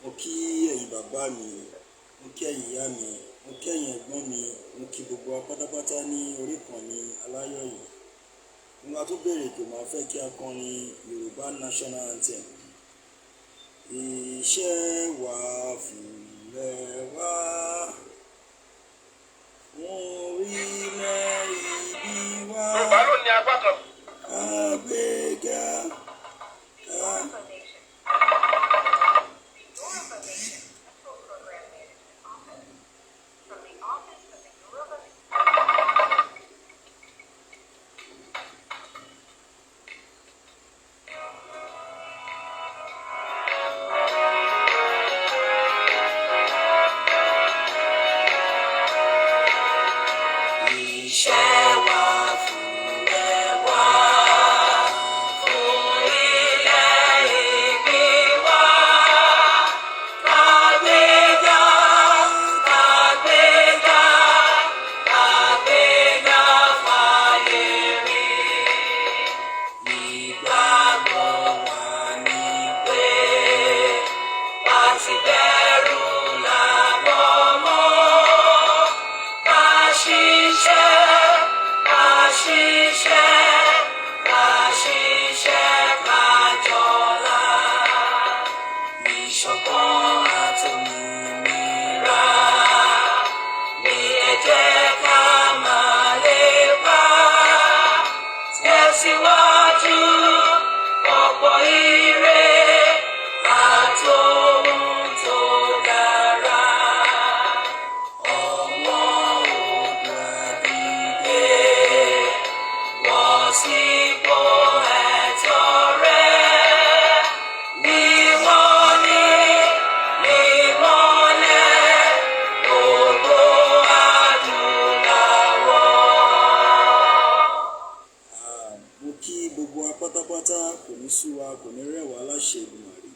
Mo kí ẹ̀yin bàbá mi, mo kí ẹ̀yin ìyá mi, mo kí ẹ̀yin ẹ̀gbọ́n mi, mo kí gbogbo wa pátápátá ní orí ìkànnì aláyọ̀ yìí. Nígbà tó bẹ̀rẹ̀ ètò máa fẹ́ kí a kọrin Yoruba National Anthem. Iṣẹ́ wa fúnlẹ̀ wá, orílẹ̀ ìbí wa. Yorùbá ló ní apá kan. Àgbéga. Yoruba Nation. Yoruba Nation, Central Program Management Office. From the Office of the Yoruba Nation. Iṣẹ́ wa fúnlẹ̀ wá, orílẹ̀ ìbí wa. Àgbéga, àgbéga, àgbéga fáyé rí. Ìgbàgbọ́ wa ni pé láti bẹ̀rù làwọn mọ́. Ká ṣiṣẹ́, ká ṣiṣẹ́, ká ṣiṣẹ́ ká jọlá. Ìṣọ̀kan àtòmìnira ni ẹ jẹ́ ká máa lépa. Tẹ̀síwájú ọ̀pọ̀ ire àtòhun tó dára. Ọmọ Oòduà dìde, wọ́n sípò ẹ̀tọ́ rẹ̀. Mímọ́ ni mímọ́lẹ̀ gbogbo adúláwọ̀. Mo kí gbogbo wa pátápátá, kò ní sú wa, kò ní rẹ̀ wá láṣẹ Èdùmàrè.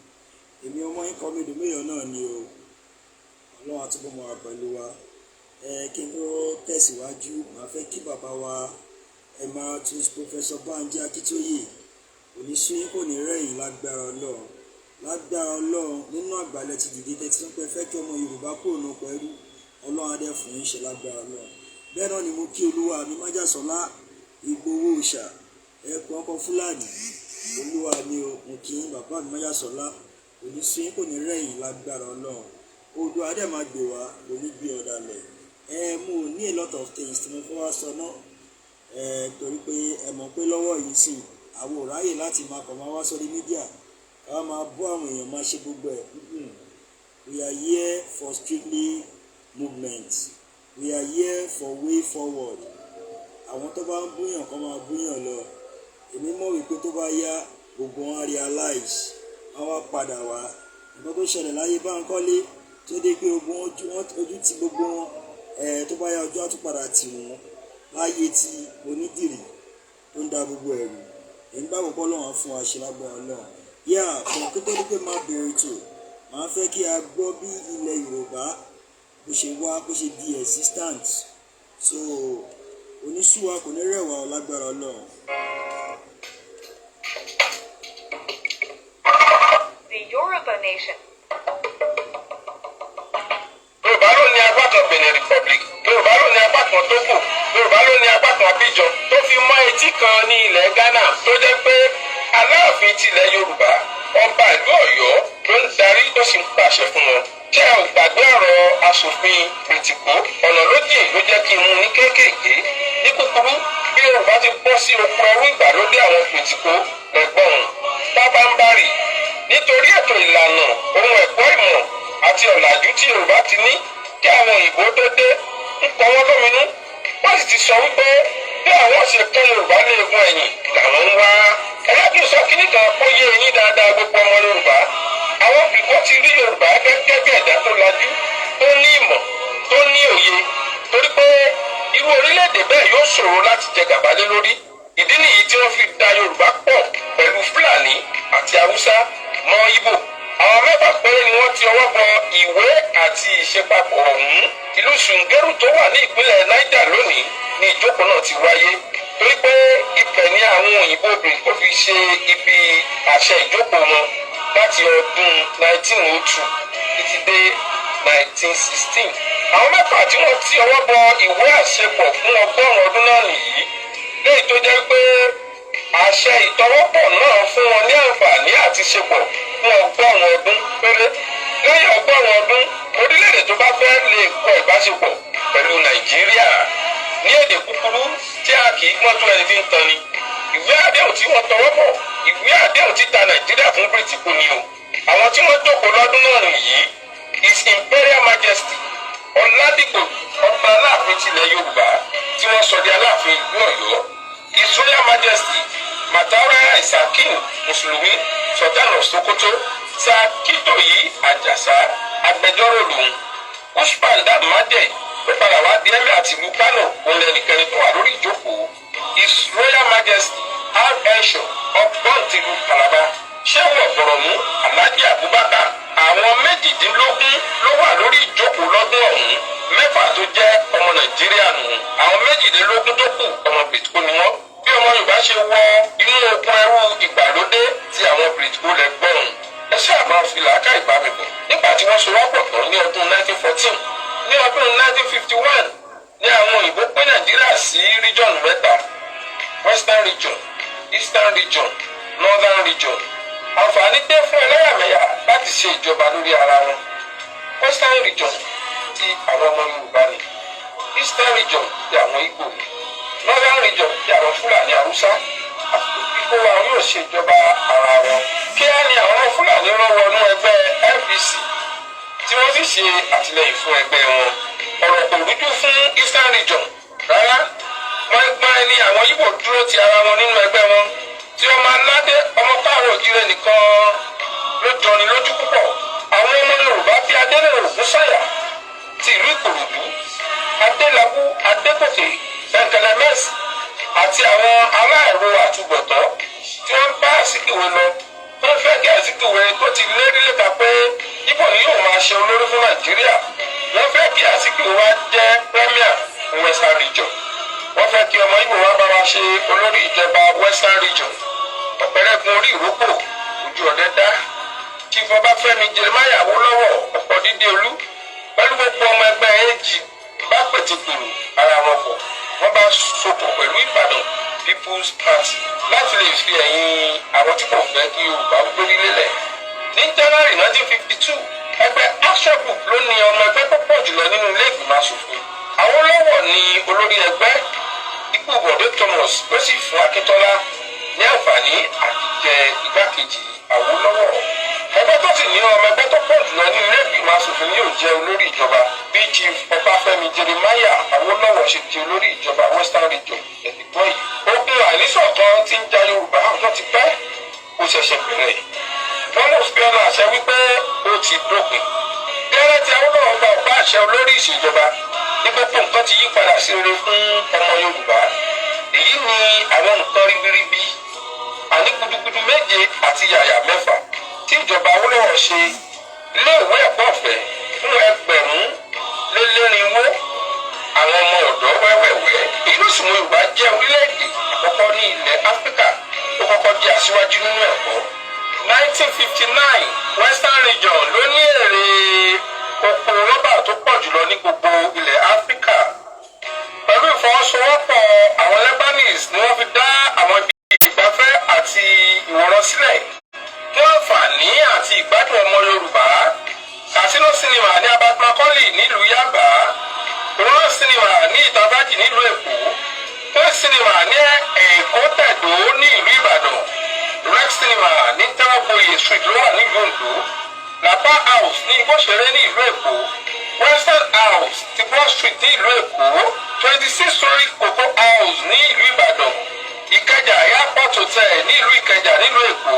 Èmi ọmọ yín kọ́ mi dòmíyàn náà ni o. Ọlọ́run á túbọ̀ máa wà pẹ̀lú wa. Kí n tó tẹ̀síwájú, màá fẹ́ kí bàbá wa Emeritus Professor Banji Akíntóyè, kò ní sú yín, kò ní rẹ̀yìn lágbára Ọlọ́run. Lágbára Ọlọ́run, nínú àgbàlẹ̀ ti dìde tẹ́tí tó pẹ́ fẹ́ kí ọmọ Yorùbá kúrò ní pẹ̀lú Ọlọ́run adé fún yín ṣe lágbára Ọlọ́run. Bẹ́ẹ̀ náà ni mo kí olúwa mi Májàsọ́lá Ìgbòho Òòṣà, ẹkùn ọkọ̀ Fúlàní. Olúwa mi o, mo kí yín bàbá mi Májàsọ́lá, kò ní sú yín, kò ní rẹ̀yìn lágbára Ọlọ́run. Oòduà adé máa gbé wa, kò ní gbé ọ̀dàlẹ̀. Mo ní a lot of things tí mo fẹ́ wá sọ náà. Torí pé ẹ mọ̀ pé lọ́wọ́ yìí sì àwọn ò ráyè láti máa kàn máa wá sórí mídíà ká máa bọ́ àwọn èèyàn máa ṣe gbogbo ẹ̀. We are here for strictly movement. We are here for way forward. Àwọn tó bá ń búyàn kan máa búyàn lọ. Èmi mọ̀ wípé tó bá yá gbogbo wọn realize, wọ́n wá padà wá. Nǹkan tó ṣẹlẹ̀ láyé Bánkọ́lé tó dé pé ojú ti gbogbo wọn, tó bá yá ọjọ́ àtúpadà tì wọ́n láyé tí Onítìrì tó ń da gbogbo ẹ̀rù. Èyí bá wọ́pọ̀ lọ́wọ́ fún wa ṣe lágbára náà. Fún kí tó dé pé máa bẹ̀rẹ̀ ètò, màá fẹ́ kí a gbọ́ bí ilẹ̀ Yorùbá bó ṣe wá, bó ṣe di existent. So oníṣúwa kò ní rẹ̀wà lágbára náà. The Yoruba Nation. Yorùbá ló ní apá kan Benin Republic, Yorùbá ló ní apá kan Togo, Yorùbá ló ní apá kan Abidjan, tó fi mọ́ etí kan ní ilẹ̀ Ghana, tó jẹ́ pé Aláàfin tilẹ̀ Yorùbá, ọba ìlú Ọ̀yọ́ ló ń darí tó sì ń pàṣẹ fún wọn. Kí a ò gbàgbé ọ̀rọ̀ aṣòfin Pìtìkó, ọ̀nà lójì ló jẹ́ kí n mú ní kéékèèké. Ní kúkúrú, bí Yorùbá ti bọ́ sí oko ẹrú ìgbàlódé àwọn Pìtìkó lẹ́gbọ̀n pábánbárì. Nítorí ètò ìlànà ohun ẹ̀kọ́ ìmọ̀ àti ọ̀làjú tí Yorùbá ti ní kí àwọn òyìnbó tó dé ń kọ wọ́n lóminú. Wọ́n sì ti sọ wípé bí àwọn ṣe kọ́ Yorùbá ní egun ẹ̀yìn làwọn ń wá. Ẹlẹ́kùn sọ kíní kan kó yé eyín dáadáa gbogbo ọmọ Yorùbá. Àwọn Pìtìkó ti rí Yorùbá gẹ́gẹ́ bí ẹ̀dá tó lajú, tó ní ìmọ̀, tó ní òye. Torí pé irú orílẹ̀-èdè bẹ́ẹ̀ yóò ṣòro láti jẹ gàba lé lórí. Ìdí nìyí tí wọ́n fi da Yorùbá pọ̀ pẹ̀lú Fúlàní àti Haúsá mọ́ Ìgbò. Àwọn mẹ́fà péré ni wọ́n ti ọwọ́ bọ ìwé àti ìṣepapọ̀ ọ̀hún. Ìlú Sùngẹ́rù tó wà ní ìpínlẹ̀ Niger lónìí ni ìjókòó náà ti wáyé. Torí pé ibẹ̀ ni àwọn òyìnbó obìnrin tó fi ṣe ibi àṣẹ ìjókòó wọn láti ọdún 1902. títí dé 1916. Àwọn mẹ́fà tí wọ́n ti ọwọ́ bọ ìwé àṣepọ̀ fún 100 ọdún náà nìyí, léyìí tó jẹ́ pé àṣẹ ìtọwọ́pọ̀ náà fún wọn ní àǹfààní àti ṣepọ̀ fún 100 ọdún péré. Lẹ́yìn 100 ọdún, orílẹ̀-èdè tó bá fẹ́ lè kọ ìbáṣepọ̀ pẹ̀lú Nàìjíríà. Ní èdè kúkúrú tí a kì í pọ́n tó ẹni tí ń tan ni, ìwé àdéhùn tí wọ́n tọwọ́ bọ̀, ìwé àdéhùn tí ta Nàìjíríà fún Bírítíkù ni o. Àwọn tí wọ́n jókòó lọ́dún náà nìyí, His Imperial Majesty Ọládìgbò ọba Aláàfin tilẹ̀ Yorùbá tí wọ́n sọ di Aláàfin ìlú Ọ̀yọ́. His Royal Majesty Mataura Isakin Mùsùlùmí Sultan of Sokoto Sakitoyi Àjàsá agbẹjọ́rò lòun. Usman Damade tó padà wá di ẹ̀mí àti ìlú Kánò òun lẹ́nìkẹ́ni tó wà lórí ìjókòó. His Royal Majesty R.H. ọgbọ́n tìlú Calabar Ṣẹ́wọ̀ Bọ̀rọ̀mú Alhaji Abubakar. Àwọn 18 ló wà lórí ìjókòó lọ́dún ọ̀hún. 6 tó jẹ́ ọmọ Nàìjíríà nù. Àwọn 22 tó kù ọmọ Bìtìkó ni wọ́n. Bí ọmọ Yorùbá ṣe wọ inú okun ẹrú ìgbàlódé tí àwọn Bìtìkó lẹ gbọ́n. Ẹ ṣáà máa fi làákà ìbámi bọ̀. Nígbà tí wọ́n so wọ́pọ̀ tán ní ọdún 1914, ní ọdún 1951 ní àwọn òyìnbó pín Nàìjíríà sí region 3: Western Region, Eastern Region, Northern Region. Àǹfààní dé fún ẹlẹ́yàmẹ̀yà láti ṣe ìjọba lórí ara wọn. Western Region ti àwọn ọmọ Yorùbá ni, Eastern Region ti àwọn Ìgbò ni, Northern Region ti àwọn Fúlàní Haúsá. Àpò wa yóò ṣe ìjọba ara wọn. Kíá ni àwọn Fúlàní rán wọnú ẹgbẹ́ FBC tí wọ́n sì ṣe àtìlẹ́yìn fún ẹgbẹ́ wọn. Ọ̀rọ̀ kò rújú fún Eastern Region rárá. Gbọ́ngbọ́n ni àwọn Ìgbò dúró ti ara wọn nínú ẹgbẹ́ wọn. Tí ọmọ aládé ọmọ káàrọ̀ òjíire nìkan ló jọni lójú púpọ̀. Àwọn ọmọ Yorùbá bí Adélèrè Ògúnsáyà ti ìlú Ìkòròdú, Adélabú Adégòkè Bẹ̀ǹkẹ̀lẹ̀mẹ́sì àti àwọn aláìro àtúbọ̀tán tí wọ́n bá Àsìkìwé lọ. Wọ́n fẹ́ kí Àsìkìwé tó ti lérí léka pé Ìgbò ni yóò máa ṣe olórí fún Nàìjíríà. Wọ́n fẹ́ kí Àsìkìwé wá jẹ́ Premier Western Region. Wọ́n fẹ́ kí ọmọ Ìgbò wá bá wa ṣe olórí ìjọba Western Region. Ọ̀pẹ̀rẹ̀kun orí ìrókò ojú ọ̀dẹ dá. Chief Ọbáfẹ́mi Jeremiah Awólọ́wọ̀ ọ̀pọ̀ dídé olú pẹ̀lú gbogbo ọmọ ẹgbẹ́ AG bá pètèpèrò ara wọn pọ̀. Wọ́n bá sopọ̀ pẹ̀lú Ìbàdàn People's Party láti lè fi ẹ̀yìn àwọn tí kò fẹ́ kí Yorùbá gbórí lélẹ̀. Ní January 1952, ẹgbẹ́ Action Group ló ní ọmọ ẹgbẹ́ tó pọ̀ jùlọ nínú ilé ìgbìmọ̀ aṣòfin. Awólọ́wọ̀ ni olórí ẹgbẹ́. Ikú Bọ̀dé Thomas ló sì fún Akíntọ́lá ní àǹfààní àti jẹ igbákejì Awólọ́wọ̀. Ẹgbẹ́ tó sì ní ọmọ ẹgbẹ́ tó pọ̀ jùlọ ní ilé ìgbìmọ̀ aṣòfin yóò jẹ́ olórí ìjọba bí Chief Ọbáfẹ́mi Jeremiah Awólọ́wọ̀ ṣe di olórí ìjọba Western Region ẹ̀dìgbọ́ yìí. Ogun àìníṣọ̀kan tí ń ja Yorùbá ọjọ́ ti pẹ́ kó ṣẹ̀ṣẹ̀ bẹ̀rẹ̀. Wọ́n lò fi ọ̀nà àṣẹ wípé ó ti dópin. Gẹ́rẹ́ tí Awólọ́wọ̀ gba ọ̀pá àṣẹ olórí ìṣèjọba ní gbogbo nǹkan ti yí padà sí rere fún ọmọ Yorùbá. Èyí ni àwọn nǹkan ribiribi àní gudugudu 7 àti yàyà 6 tí ìjọba Awólọ́wọ̀ ṣe. Ilé-ìwé ẹ̀kọ́ ọ̀fẹ́ fún 1,000 àwọn ọmọ ọ̀dọ́ wẹ́wẹ́wẹ́. Èyí ló sì mú Yorùbá jẹ́ orílẹ̀-èdè àkọ́kọ́ ní ilẹ̀ Áfíríkà tó kọ́kọ́ jẹ́ aṣíwájú nínú ẹ̀kọ́. 1959 Western Region ló ní èrè oko rọ́bà tó pọ̀ jùlọ ní gbogbo ilẹ̀ Áfíríkà. Pẹ̀lú ìfọwọ́sowọ́pọ̀ àwọn Lebanese ni wọ́n fi dá àwọn ibi ìgbafẹ́ àti ìwòran sílẹ̀ fún àǹfààní àti ìgbádùn ọmọ Yorùbá. Casino Cinema ní Abat Macaulay nílùú Yaba, Royal Cinema ní Ìtàbájì nílùú Èkó, Toy Cinema ní Èkó Tẹ̀dó ní ìlú Ìbàdàn, Rex Cinema ní Tẹ́wọ́gboyè Street ló wà nílùú Oǹdó, Napa House ní Igbóṣeré ní ìlú Èkó, Western House ti Broad Street ní ìlú Èkó, 26-story Cocoa House ní ìlú Ìbàdàn, Ìkẹjà Airport Hotel ní ìlú Ìkẹjà nílùú Èkó,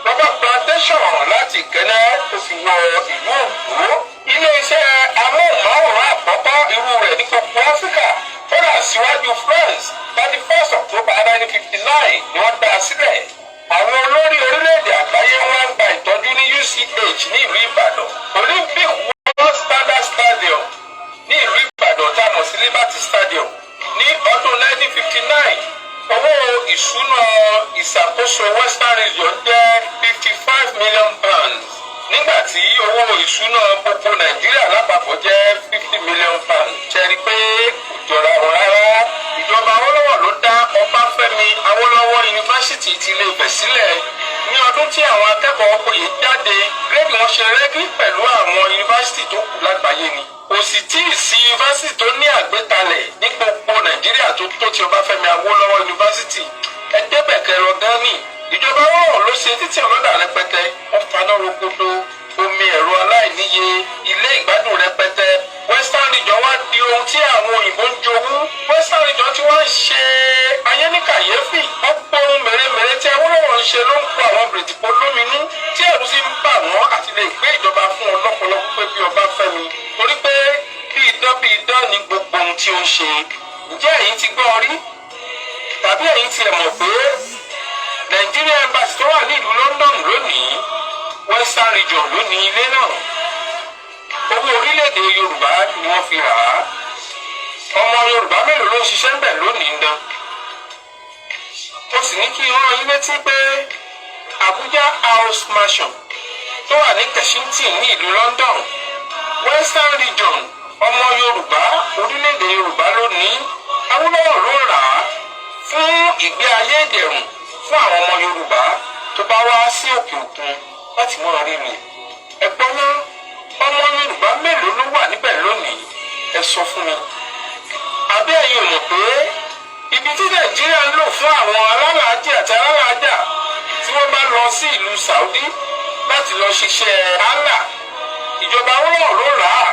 Rubber Plantation láti Ìkẹ́nẹ́ tó fi wọ ìlú Oǹdó. Ilé-iṣẹ́ amóhùnmáwòrán àkọ́kọ́ irú rẹ̀ ní gbogbo Áfíríkà kódà síwájú France 31 October 1959 ni wọ́n dá a sílẹ̀. Àwọn olórí orílẹ̀-èdè àgbáyé wọn gba ìtọ́jú ní UCH ní ìlú Ìbàdàn, Olympic World Standard Stadium ní ìlú Ìbàdàn tá a mọ̀ sí Liberty Stadium ní ọdún 1959. Owó ìṣúná ìṣàkóso Western Region jẹ́ £55 million. nígbà tí owó ìṣúná gbogbo nàìjíríà lápapọ̀ jẹ́ £50 million ṣe rí pé kò jọra wọn rárá. ìjọba Awólọ́wọ̀ ló dá Ọbáfẹ́mi Awólọ́wọ̀ yunifásitì ti Ilé-Ifẹ̀ sílẹ̀ ní ọdún tí àwọn akẹ́kọ̀ọ́ gboyè jáde gírèdì wọn ṣe rẹ́gí pẹ̀lú àwọn yunifásitì tó kù lágbàáyé ni. kò sì tí ì sí yunifásitì tó ní àgbékalẹ̀ ní gbogbo nàìjíríà tó tó ti Ọbáfẹ́mi Awólọ́wọ̀ yunifásitì. ẹ̀ẹ́dẹ́gbẹ̀kẹ́ lọ dání. ìjọba Awólọ́wọ̀ ló ṣe títí ọlọ́dà rẹpẹtẹ wọ́n faná rogodo omi ẹ̀rọ aláìníye ilé ìgbádùn rẹpẹtẹ. Western Region wá di ohun tí àwọn òyìnbó ń jowú. Western Region tí wọ́n ń ṣe ayé ní kàyéfì. ọ̀pọ̀ ohun mèremère tí Awólọ́wọ̀ ń ṣe ló ń kó àwọn bìrìtìpó lóminú tí ẹ̀rù sì ń bà wọ́n àti lè gbé ìjọba fún ọlọ́pọlọ pípé bí Ọbáfẹ́mi. torí pé bí idán ni gbogbo ohun tí ó ń ṣe. ǹjẹ́ ẹ̀yin ti gbọ́ rí? tàbí ẹ̀yin ti ẹ̀ mọ̀ pé Nàìjíríà embassy tó wà ní ìlú London lónìí Western Region ló ní ilé náà. owó orílẹ̀-èdè Yorùbá ni wọ́n fi rà á. ọmọ Yorùbá mélòó ló ń ṣiṣẹ́ ń bẹ̀ lónìí dán. mo sì ní kí n rán yín létí pé Abuja House Mansion tó wà ní Kensington ní ìlú London Western Region ọmọ Yorùbá orílẹ̀-èdè Yorùbá ló ní. Awólọ́wọ̀ ló rà á fún ìgbé ayé ìdẹ̀rùn fún àwọn ọmọ Yorùbá tó bá wá sí òkè òkun láti mọ́ rí mi. ẹ̀gbọ́n náà ọmọ Yorùbá mélòó ló wà níbẹ̀ lónìí? ẹ sọ fún mi. àbí ẹ̀yin ò mọ̀ pé ibi tí Nàìjíríà ń lò fún àwọn alálàájì àti alálàájà tí wọ́n bá lọ sí ìlú Saudi láti lọ ṣiṣẹ́ Allah ìjọba Awólọ́wọ̀ ló rà á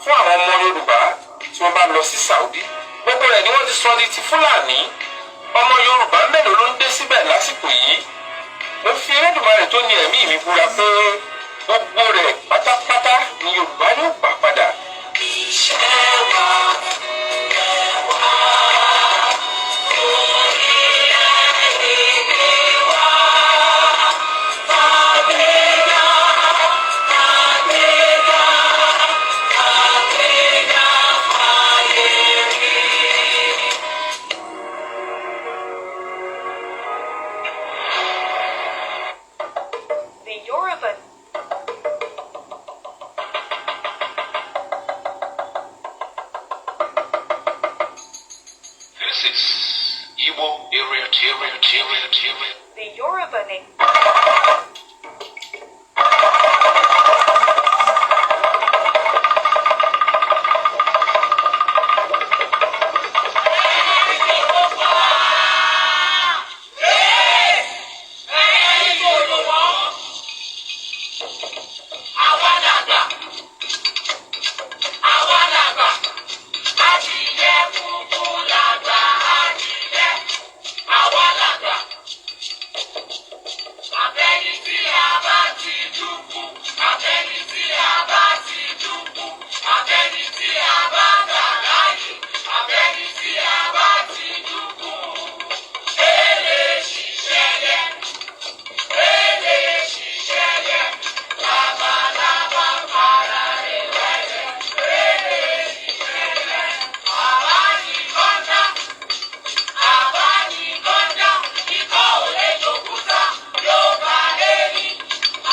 fún àwọn ọmọ Yorùbá tí wọ́n bá lọ sí Saudi. gbogbo rẹ̀ ni wọ́n ti sọ di ti Fúlàní. ọmọ Yorùbá mélòó ló ń dé síbẹ̀ lásìkò yìí? mo fi Elédùmarè tó ní ẹ̀mí mi búra pé gbogbo rẹ̀ pátápátá ni Yorùbá yóò gbà padà. The Yoruba This is Igbo area. The Yoruba Nation.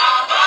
Àbá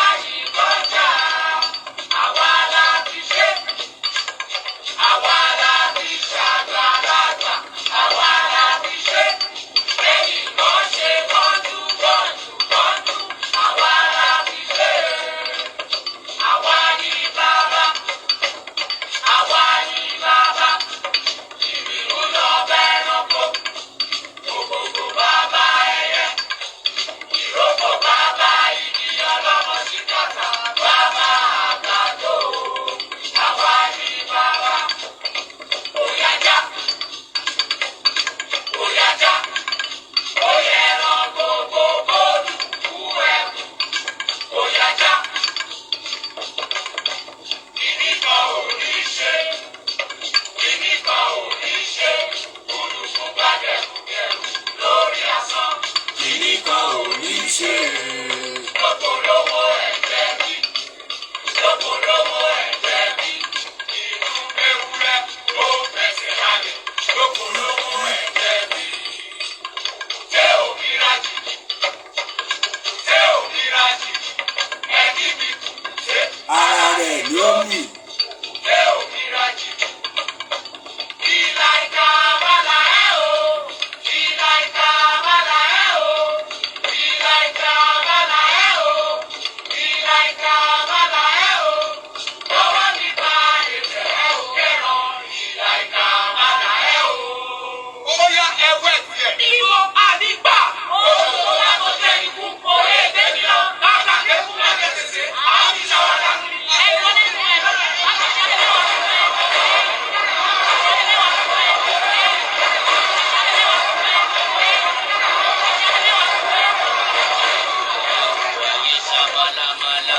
ṣàmàlàmàlà.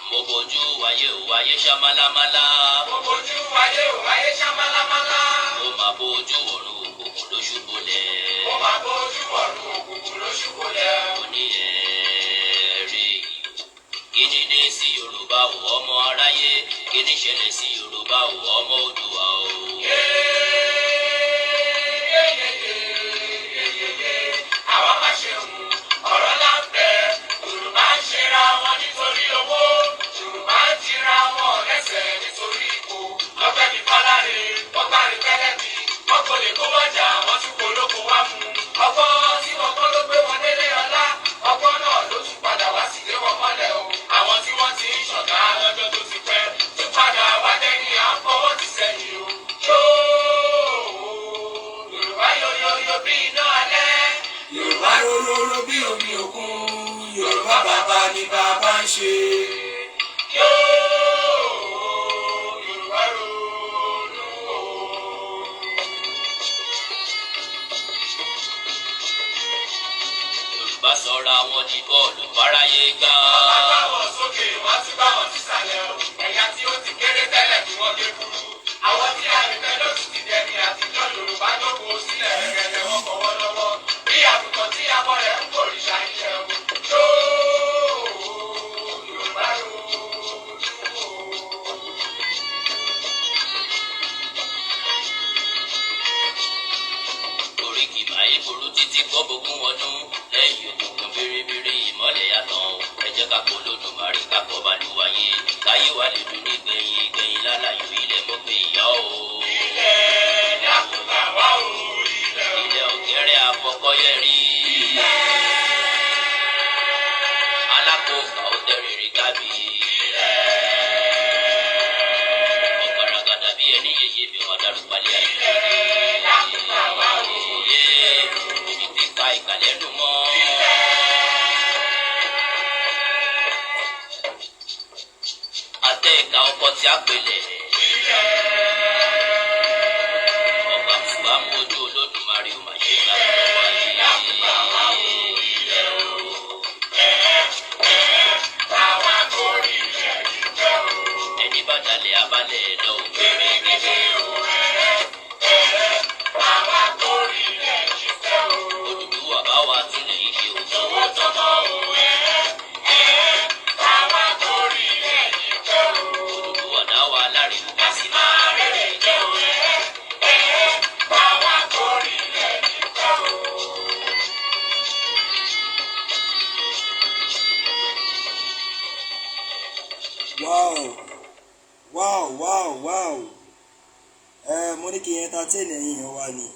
Mo bójú wáyé ò wáyé ṣàmàlàmàlà. Mo bójú wáyé ò wáyé ṣàmàlàmàlà. Mo máa bójú ọ̀run òkùnkùn lóṣù bolẹ̀. Mo máa bójú ọ̀run òkùnkùn lóṣù bolẹ̀. Mo ní ẹ̀ẹ́rì kíni dé sí Yorùbá ò ọmọ aráyé, kíni ṣẹlẹ̀ sí Yorùbá ò ọmọ Oòduà o. Àwa máa ṣe òun ọ̀rọ̀ láǹpẹ́, Yorùbá ń ṣera wọn nítorí owó, Yorùbá ń tira wọn lẹ́sẹ̀ nítorí ipò. Lọ́pẹ́ mi fáláre, wọ́n gbárí pẹ́lẹ́ mi, wọ́n kò lè kó wọ́jà, wọ́n tún kó lóko wá mú. Ọgbọ́n tí wọ́n kọ́ ló gbé wọn délé ọlá, ọgbọ́n náà ló tún padà wá sílé wọn mọ́lẹ̀ o. Àwọn tí wọ́n ti ń ṣọ̀tá lọ́jọ́ tó ti pẹ́, tún padà wá dẹ́ni à ń fọwọ́ ti sẹ́yìn o. Yorùbá yoyoyo bí iná alẹ́. Yorùbá rororo bí omi òkun, Yorùbá bàbá ni bàbá ń ṣe. Yorùbá ronú o. Yorùbá sọra wọn di bọ́ọ̀lù fáráyé gbá. Wọ́n bá wọn sókè, wọ́n tún bá wọn sísàlẹ̀ o. Ẹ̀yà tí ó ti kéré tẹ́lẹ̀ kí wọ́n gé kúrú. Àwọn tí àrífẹ́ ló ti ti dẹni àtijọ́ Yorùbá jókòó sílẹ̀ gẹ́gẹ́ wọ́n fọwọ́ lọ́wọ́. Bí àgùntàn tí abọ́ rẹ̀ ń kórìíra iṣẹ́ o. Yorùbá ronú o. Oríkì máa ń burú títí kọ́bọ̀gún ọdún lẹ́yìn òkùnkùn bèrèbèrè ìmọ́lẹ̀ yàtọ̀ ẹ jẹ́ ká pọ̀ lódùmarè ká pọ̀ balùwàyè káyé wà lè dùn ní gbẹ̀yìn lálàyò ilẹ̀ mọ́ pé ìyá o. Ilẹ̀ dàkúgbà wá o ilẹ̀ o. Ilẹ̀ òkèrè àfọkọ́yẹ rí. Alákòókà ó tẹ̀rẹ̀rẹ̀ kábí. Ọ̀gbàràgàdà bí ẹni yeye bí wọ́n darúgbálẹ̀ ayé. Ilẹ̀ dàkúgbà wá o. Omi ti ka ìkàlẹ́ dùn mọ́. Àtẹ ìka ọkọ tí a pèlè. Ọba fúgbà mú ojú Olódùmarè ó máa ṣe ká lọ́wọ́ ayé. Ẹni bá dalẹ̀ abalẹ̀ lọ òkèrè gbèsè o. Odùduwà bá wa tún lè ṣe òtòwò tọmọ o. Odùduwà dá wa láre kó ká sì máa rere jẹ́ o. Wow. Mo ní kí n entertain ẹ̀yin èèyàn wa ni.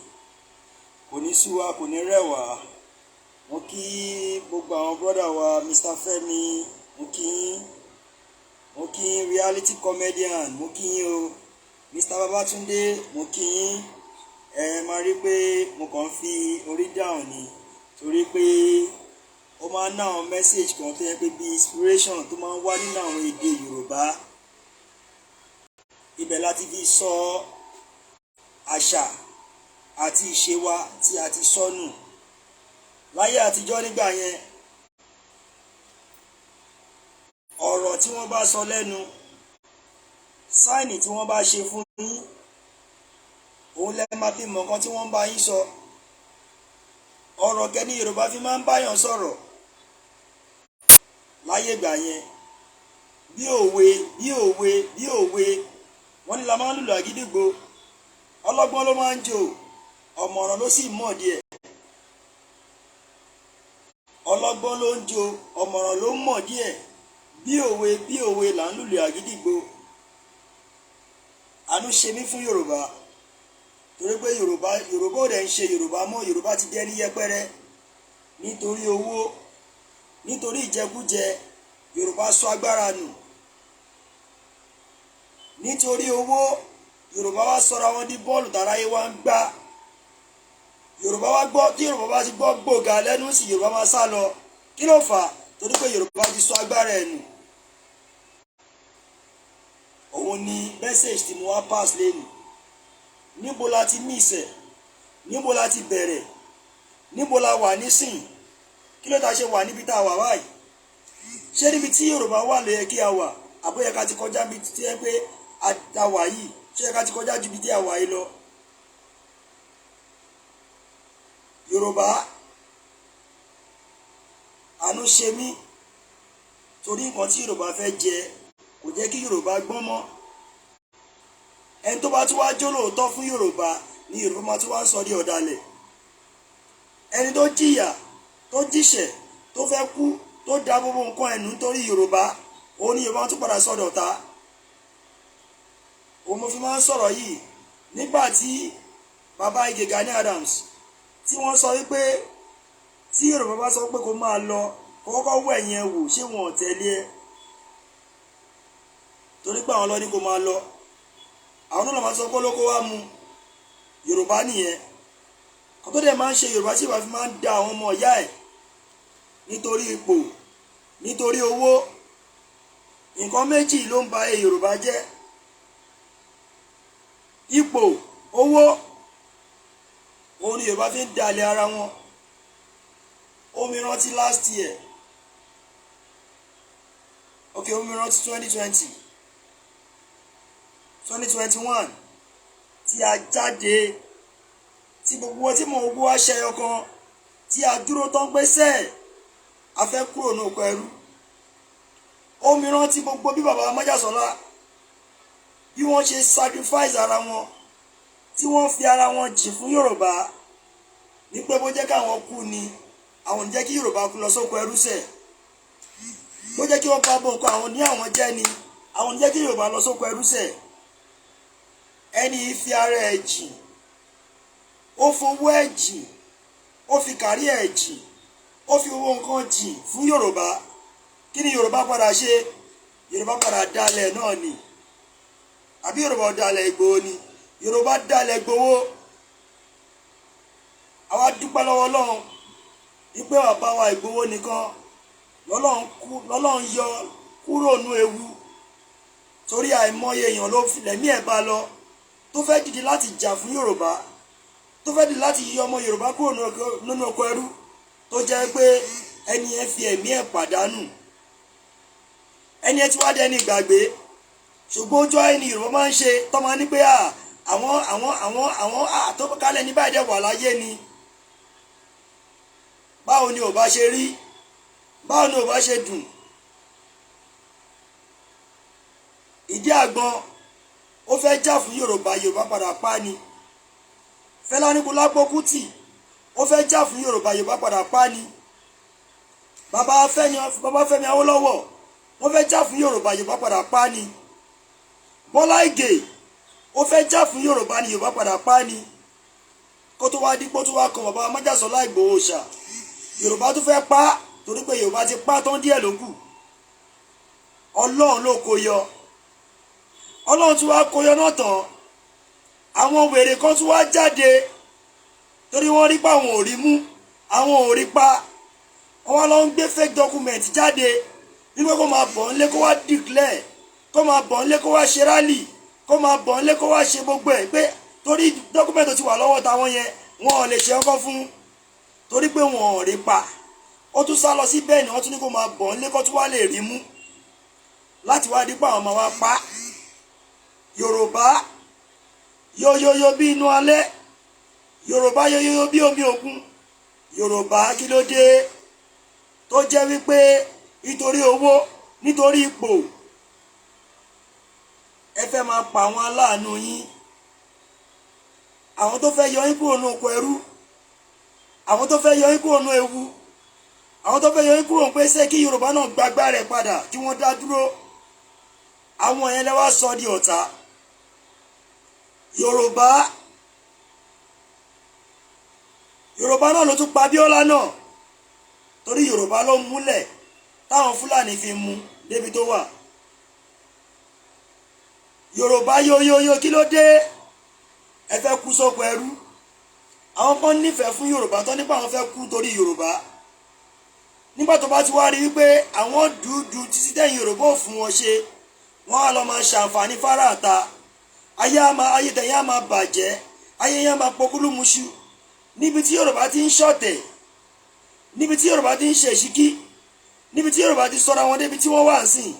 Kò ní sú wa, kò ní rẹ̀ wá. Mo kí gbogbo àwọn brọ́dà wa Mr. Fẹ́mi, mo kí reality comedian, mo kí yín o. Mr. Babatunde, mo kí yín. Máa rí pé mo kàn ń fi orí dáhùn ni torí pé ó máa ń ná àwọn message kan tó yẹ pé bí inspiration tó máa ń wá nínú àwọn èdè Yorùbá. Ibẹ̀ láti fi sọ àṣà àti ìṣe wa tí a ti sọnù láyé àtijọ́. Nígbà yẹn ọ̀rọ̀ tí wọ́n bá sọ lẹ́nu, sáìnì tí wọ́n bá ṣe fún yín, òun lẹ́ máa fi mọ̀ nǹkan tí wọ́n bá yín sọ. Ọ̀rọ̀ kẹ́ni Yorùbá fi máa ń báyàn sọ̀rọ̀ láyé ìgbà yẹn. Bí òwe wọ́n ní la máa ń lùlù àgídìgbò, ọlọ́gbọ́n ló máa ń jò, ọ̀mọ̀ràn ló sì mọ̀ díẹ̀. Ọlọ́gbọ́n ló ń jò, ọ̀mọ̀ràn ló mọ̀ díẹ̀. Bí òwe là ń lùlù àgídìgbò. Àánú ṣe mí fún Yorùbá torí pé Yorùbá ò dẹ̀ ń ṣe Yorùbá mọ́. Yorùbá ti jẹ́ ní yẹpẹrẹ nítorí owó, nítorí ìjẹkújẹ. Yorùbá sọ agbára nù nítorí owó. Yorùbá wá sọra wọn di bọ́ọ̀lù tàráyé wá ń gbá. Yorùbá wá gbọ́, tí Yorùbá bá ti gbọ́ gbòógà lẹ́nu sí Yorùbá máa sá lọ. Kí ló fà á? Torí pé Yorùbá ti sọ agbára ẹ̀ nù. Òun òun ni message tí mo wá pass lẹ́nu. Níbo la ti miss ẹ̀, níbo la ti bẹ̀rẹ̀, níbo la wà nísìn, kí ló ta ṣe wà níbi tá a wà báyìí. Ṣé níbi tí Yorùbá wà ló yẹ kí a wà, àbóyẹ ká ti kọjá bí tí ẹ pé a wà yìí, ṣé yẹ ká ti kọjá ju bí tí a wà yìí lọ. Yorùbá àánú ṣe mí torí nǹkan tí Yorùbá fẹ́ jẹ kò jẹ́ kí Yorùbá gbọ́n mọ́. Ẹni tó bá tún wá jólóòótọ́ fún Yorùbá ni Yorùbá máa tún wá ń sọ di ọ̀dàlẹ̀. Ẹni tó jìyà tó jíṣẹ́ tó fẹ́ kú tó da gbogbo nǹkan ẹ̀nù nítorí Yorùbá òun ni Yorùbá tún padà sọ̀dọ̀ ta. Òun mo fi máa ń sọ̀rọ̀ yìí nígbà tí bàbá Ige Gani Adams tí wọ́n sọ wípé tí Yorùbá bá sọ pé kó máa lọ kọ́kọ́ wẹ̀ yẹn wò ṣé wọn ò tẹ̀lé ẹ torí pé àwọn lọ ní kó máa lọ. Àwọn náà máa sọ pé olóko wá mu Yorùbá nìyẹn. Kó tó dẹ̀ máa ń ṣe Yorùbá tí ìwà fi máa ń da àwọn ọmọ ìyá ẹ̀ nítorí ipò nítorí owó. Nǹkan méjì ló ń ba Yorùbá jẹ́: ipò, owó. Òun ni Yorùbá fi ń dalẹ̀ ara wọn. Omi rántí last year, omi rántí 2021 tí a jáde tí gbogbo tí mo gbogbo wá ṣẹyọ kan tí a dúró tán gbèsè a fẹ́ kúrò ní oko ẹrú. Omi rántí gbogbo bí bàbá Májàsọ́lá bí wọ́n ṣe sacrifice ara wọn tí wọ́n fi ara wọn jì fún Yorùbá ní pé bó jẹ́ káwọn kú ni àwọn jẹ́ kí Yorùbá kú lọ sóko ẹrú sẹ̀. Bó jẹ́ kí wọ́n bá bọ̀ nǹkan àwọn ní àwọn jẹ́ ni àwọn jẹ́ kí Yorùbá lọ sóko ẹrú sẹ̀. Ẹni fi ara ẹ̀ jìn, ó fowó ẹ̀ jìn, ó fi kárí ẹ̀ jìn, ó fi owó nǹkan jìn fún Yorùbá. Kí ni Yorùbá padà ṣe? Yorùbá padà dalẹ̀ náà ni. Àbí Yorùbá dalẹ̀ Ìgbòho ni? Yorùbá dalẹ̀ Ìgbòho. Àwa dúpẹ́ lọ́wọ́ Ọlọ́run wípé bàbá wa Ìgbòho nìkan lọ́lọ́run yọ kúrò nú ewu torí àìmọye èèyàn ló lẹ̀mí ẹ̀ bá lọ tó fẹ́ dìde láti jà fún Yorùbá, tó fẹ́ dìde láti yọ ọmọ Yorùbá kúrò nínú oko ẹrú tó jẹ́ pé ẹni ẹ fi ẹ̀mí ẹ̀ pàdánù. Ẹni ẹ ti wá dẹni ìgbàgbé. Ṣùgbọ́n ojú ẹni Yorùbá máa ń ṣe tó máa ní pé àwọn àtọ́kálẹ̀ ní báyìí dẹ̀ wà láyé ni. Báwo ni ò bá ṣe rí? Báwo ni ò bá ṣe dùn? Ìdí àgbọn ó fẹ́ jà fún Yorùbá, Yorùbá padà pa ni. Fẹlá Aníkúlápó Kútì ó fẹ́ jà fún Yorùbá, Yorùbá padà pa ni. Bàbá Fẹ́mi Awólọ́wọ̀ wọ́n fẹ́ jà fún Yorùbá, Yorùbá padà pa ni. Bọ́lá Ìgè ó fẹ́ jà fún Yorùbá ni, Yorùbá padà pa ni. Kó tó wá dípò tó wá kan bàbá Májàsọ́lá Ìgbòho ṣà, Yorùbá tó fẹ́ pa torí pé Yorùbá ti pa tán díẹ̀ ló kù. Ọlọ́run ló kó yọ. Ọlọ́run tún wá kó yọ náà tán. Àwọn wèrè kan tún wá jáde torí wọ́n rí pa àwọn ò rí mú, àwọn ò rí pa. Wọ́n wá lọ ń gbé fake document jáde nígbà kó máa bọ̀ nílé kó wá declare, kó máa bọ̀ nílé kó wá ṣe rally, kó máa bọ̀ nílé kó wá ṣe gbogbo ẹ̀ pé torí document tó ti wà lọ́wọ́ táwọn yẹn wọn ò lè ṣe ọkọ fún torí pé wọn ò rí pa. Ó tún sá lọ sí bẹ́ẹ̀ ni wọ́n tún ní kó máa bọ̀ nílé kó tún wá lè rí mú láti wá dípò àwọn ọmọ wa pa. Yorùbá yóyóyó bí inú alẹ́, Yorùbá yóyóyó bí omi òkun. Yorùbá kí ló dé tó jẹ́ wípé nítorí owó, nítorí ipò ẹ fẹ́ máa pa àwọn aláàánú yín, àwọn tó fẹ́ yọ yín kúrò ní oko ẹrú, àwọn tó fẹ́ yọ yín kúrò ní ewu, àwọn tó fẹ́ yọ yín kúrò pé ṣé kí Yorùbá náà gbàgbá rẹ̀ padà kí wọ́n dá dúró. Àwọn yẹn lẹ wá sọ di ọ̀tá. Yorùbá náà ló tún pa Abíọ́lá náà torí Yorùbá ló múlẹ̀ táwọn Fúlàní fi mú débi tó wà. Yorùbá yóyóyó kí ló dé? Ẹ fẹ́ kú sóko ẹrú. Àwọn kan nífẹ̀ẹ́ fún Yorùbá tó nípa àwọn fẹ́ kú torí Yorùbá. Nígbà tó bá ti wá rí wípé àwọn dúdú títí tẹ̀yìn Yorùbá ò fún wọn ṣe, wọ́n á lọ máa ṣàǹfààní fáráàta ayé tẹ̀yìn á máa bàjẹ́ ayé yẹn á máa pokúlùmùṣù níbi tí Yorùbá ti ń ṣọ̀tẹ̀ níbi tí Yorùbá ti ń ṣèṣíkí níbi tí Yorùbá ti sọra wọn débi tí wọ́n wà sìn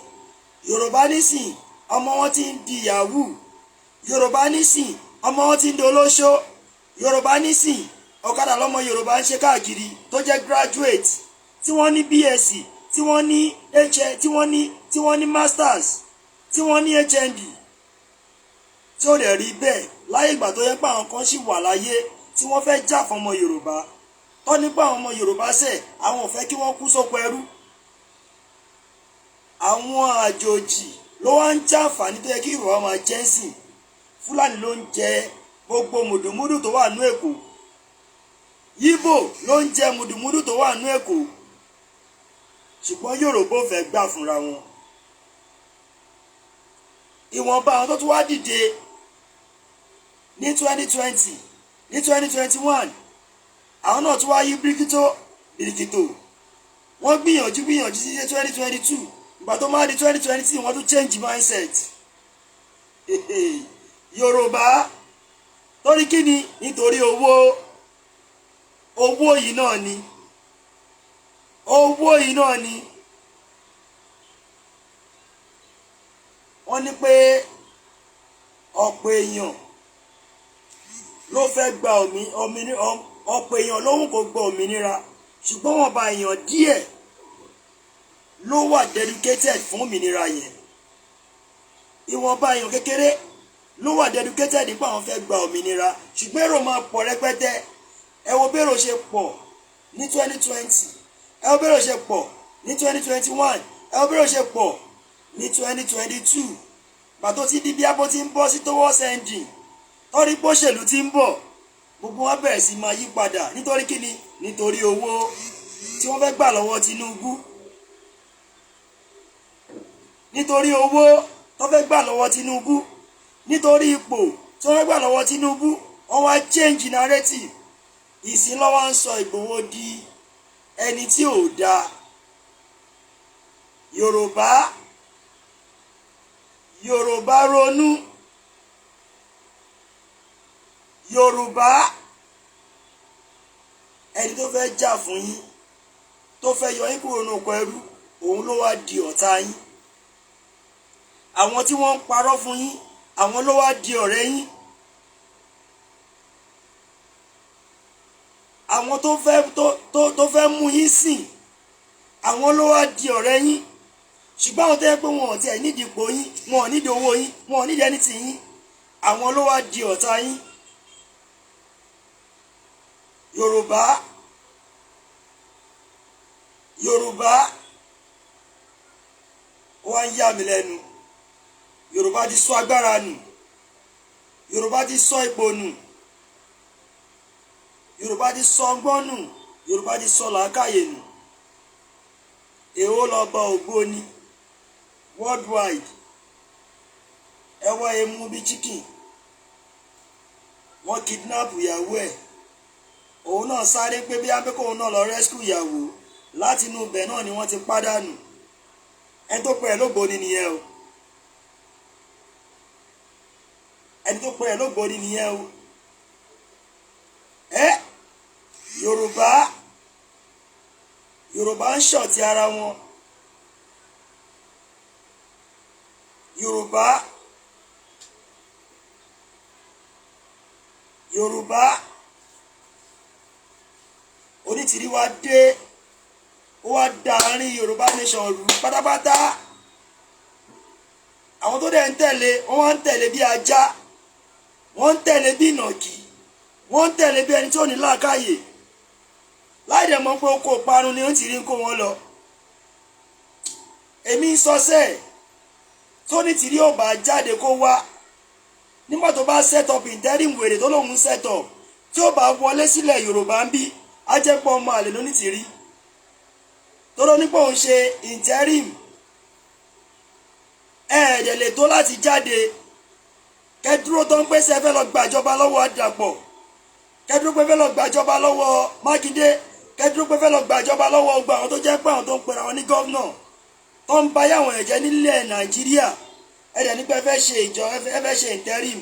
Yorùbá nísìn ọmọ wọn ti ń di yahoo Yorùbá nísìn ọmọ wọn ti ń di olóṣó Yorùbá nísìn ọ̀kadà lọ́mọ Yorùbá ń ṣe káàkiri tó jẹ́ graduate tí wọ́n ní BSc tí wọ́n ní tí wọ́n ní masters tí wọ́n ní HND tí ó lè rí bẹ́ẹ̀ láyé ìgbà tó yẹ pé àwọn kan ṣì wà láyé tí wọ́n fẹ́ jà fún ọmọ Yorùbá tó nípa àwọn ọmọ Yorùbá ṣẹ̀ àwọn ò fẹ́ kí wọ́n kú sóko ẹrú àwọn àjòjì ló wá ń jàǹfààní tó yẹ kí Yorùbá máa jẹ́ sìn Fúlàní ló ń jẹ gbogbo mùdùmúdù tó wà nú Èkó Yíbò ló ń jẹ mùdùmúdù tó wà nú Èkó ṣùgbọ́n Yorùbá ò fẹ́ gbà fúnra wọn ìwọ̀nba àwọn tó tún wá dìde ní 2020 ní 2021 àwọn náà tún wá yí bíríkítò wọ́n gbìyànjú sí 2022 ìgbà tó máa di 2023 wọ́n tún change mindset Yorùbá torí kí ni nítorí owó yìí náà ni wọ́n ní pé ọ̀pọ̀ èèyàn ló fẹ́ gba ọ̀pọ̀ èèyàn lóhùn kó gba òmìnira ṣùgbọ́n wọ́n bá èèyàn díẹ̀ ló wà dedicated fún òmìnira yẹn ìwọ̀nba èèyàn kékeré ló wà dedicated nípa àwọn fẹ́ gba òmìnira ṣùgbọ́n èrò máa pọ̀ rẹpẹtẹ ẹ wo bẹ́rò ṣe pọ̀ ní 2020 ẹ wo bẹ́rò ṣe pọ̀ ní 2021 ẹ wo bẹ́rò ṣe pọ̀ ní 2022 pàtó tí di bí abó ti ń bọ́ sí towards ending torí póṣèlú ti ń bọ̀ gbogbo wọn bẹ̀rẹ̀ sí máa yí padà nítorí kíni nítorí owó tí wọ́n fẹ́ gbà lọ́wọ́ Tinubu nítorí owó tó fẹ́ gbà lọ́wọ́ Tinubu nítorí ipò tí wọ́n fẹ́ gbà lọ́wọ́ Tinubu wọ́n wá change narrative ìsìn lọ́wọ́ ń sọ Ìgbòho di ẹni tí ò dáa Yorùbá ronú Yorùbá ẹni tó fẹ́ jà fún yín tó fẹ́ yọ yín kúrò ní oko ẹrú òun ló wá di ọ̀tá yín àwọn tí wọ́n ń parọ́ fún yín àwọn ló wá di ọ̀rẹ́ yín àwọn tó fẹ́ mú yín sìn àwọn ló wá di ọ̀rẹ́ yín ṣùgbọ́n àwọn tó yẹ pé wọn ò tiẹ̀ nídìí ipò yín wọn ò nídìí owó yín wọn ò nídìí ẹni tì yín àwọn ló wá di ọ̀tá yín Yorùbá wọ́n ń yà mí lẹ́nu Yorùbá ti sọ agbára nù Yorùbá ti sọ ipò nù Yorùbá ti sọ ọgbọ́n nù Yorùbá ti sọ làákàyè nù èwo lọ bá ògbóni worldwide ẹ wá emu bí chicken wọ́n kidnap ìyàwó ẹ̀ òun náà sáré pé bí abẹ́kọ̀ òun náà lọ rescue ìyàwó láti inú ibẹ̀ náà ni wọ́n ti pàdánù ẹni tó pè é lógbóni nìyẹn o ẹni tó pè é lógbóni nìyẹn o Yorùbá ń ṣọ̀tí ara wọn Yorùbá Onítìrí wá dé ó wá dàárín Yoruba Nation rú pátápátá àwọn tó dẹ̀ ń tẹ̀lé wọ́n wá ń tẹ̀lé bí ajá wọ́n ń tẹ̀lé bí ìnàkí wọ́n ń tẹ̀lé bí ẹni tí ò ní làákàyè láì dẹ̀ mọ̀ pé ó kó parun ni ó ti rí ń kó wọn lọ èmi ń sọsẹ́ tó Onítìrí ò bá jáde kó wá nígbà tó bá set up interim wèrè tó lòun set up tí ó bá wọlé sílẹ̀ Yorùbá ń bí á jẹ́ pọ̀ ọmọ àlè lónítìrí tóró nípò ń ṣe interim ẹ̀ẹ́dẹ̀ lè tó láti jáde kẹ́dúró tó ń pèsè fẹ́ lọ gbàjọba lọ́wọ́ Àdàpọ̀ kẹ́dúró pé fẹ́ lọ gbàjọba lọ́wọ́ Mákindé kẹ́dúró pé fẹ́ lọ gbàjọba lọ́wọ́ gbogbo àwọn tó jẹ́ pé àwọn tó ń pera wọn ní gọ́vnọ̀ tó ń bá yàwọn ẹ̀jẹ̀ nílẹ̀ Nàìjíríà ẹ̀dẹ̀ nípa ẹ fẹ́ ṣe ìjọ ẹ fẹ́ ṣe interim.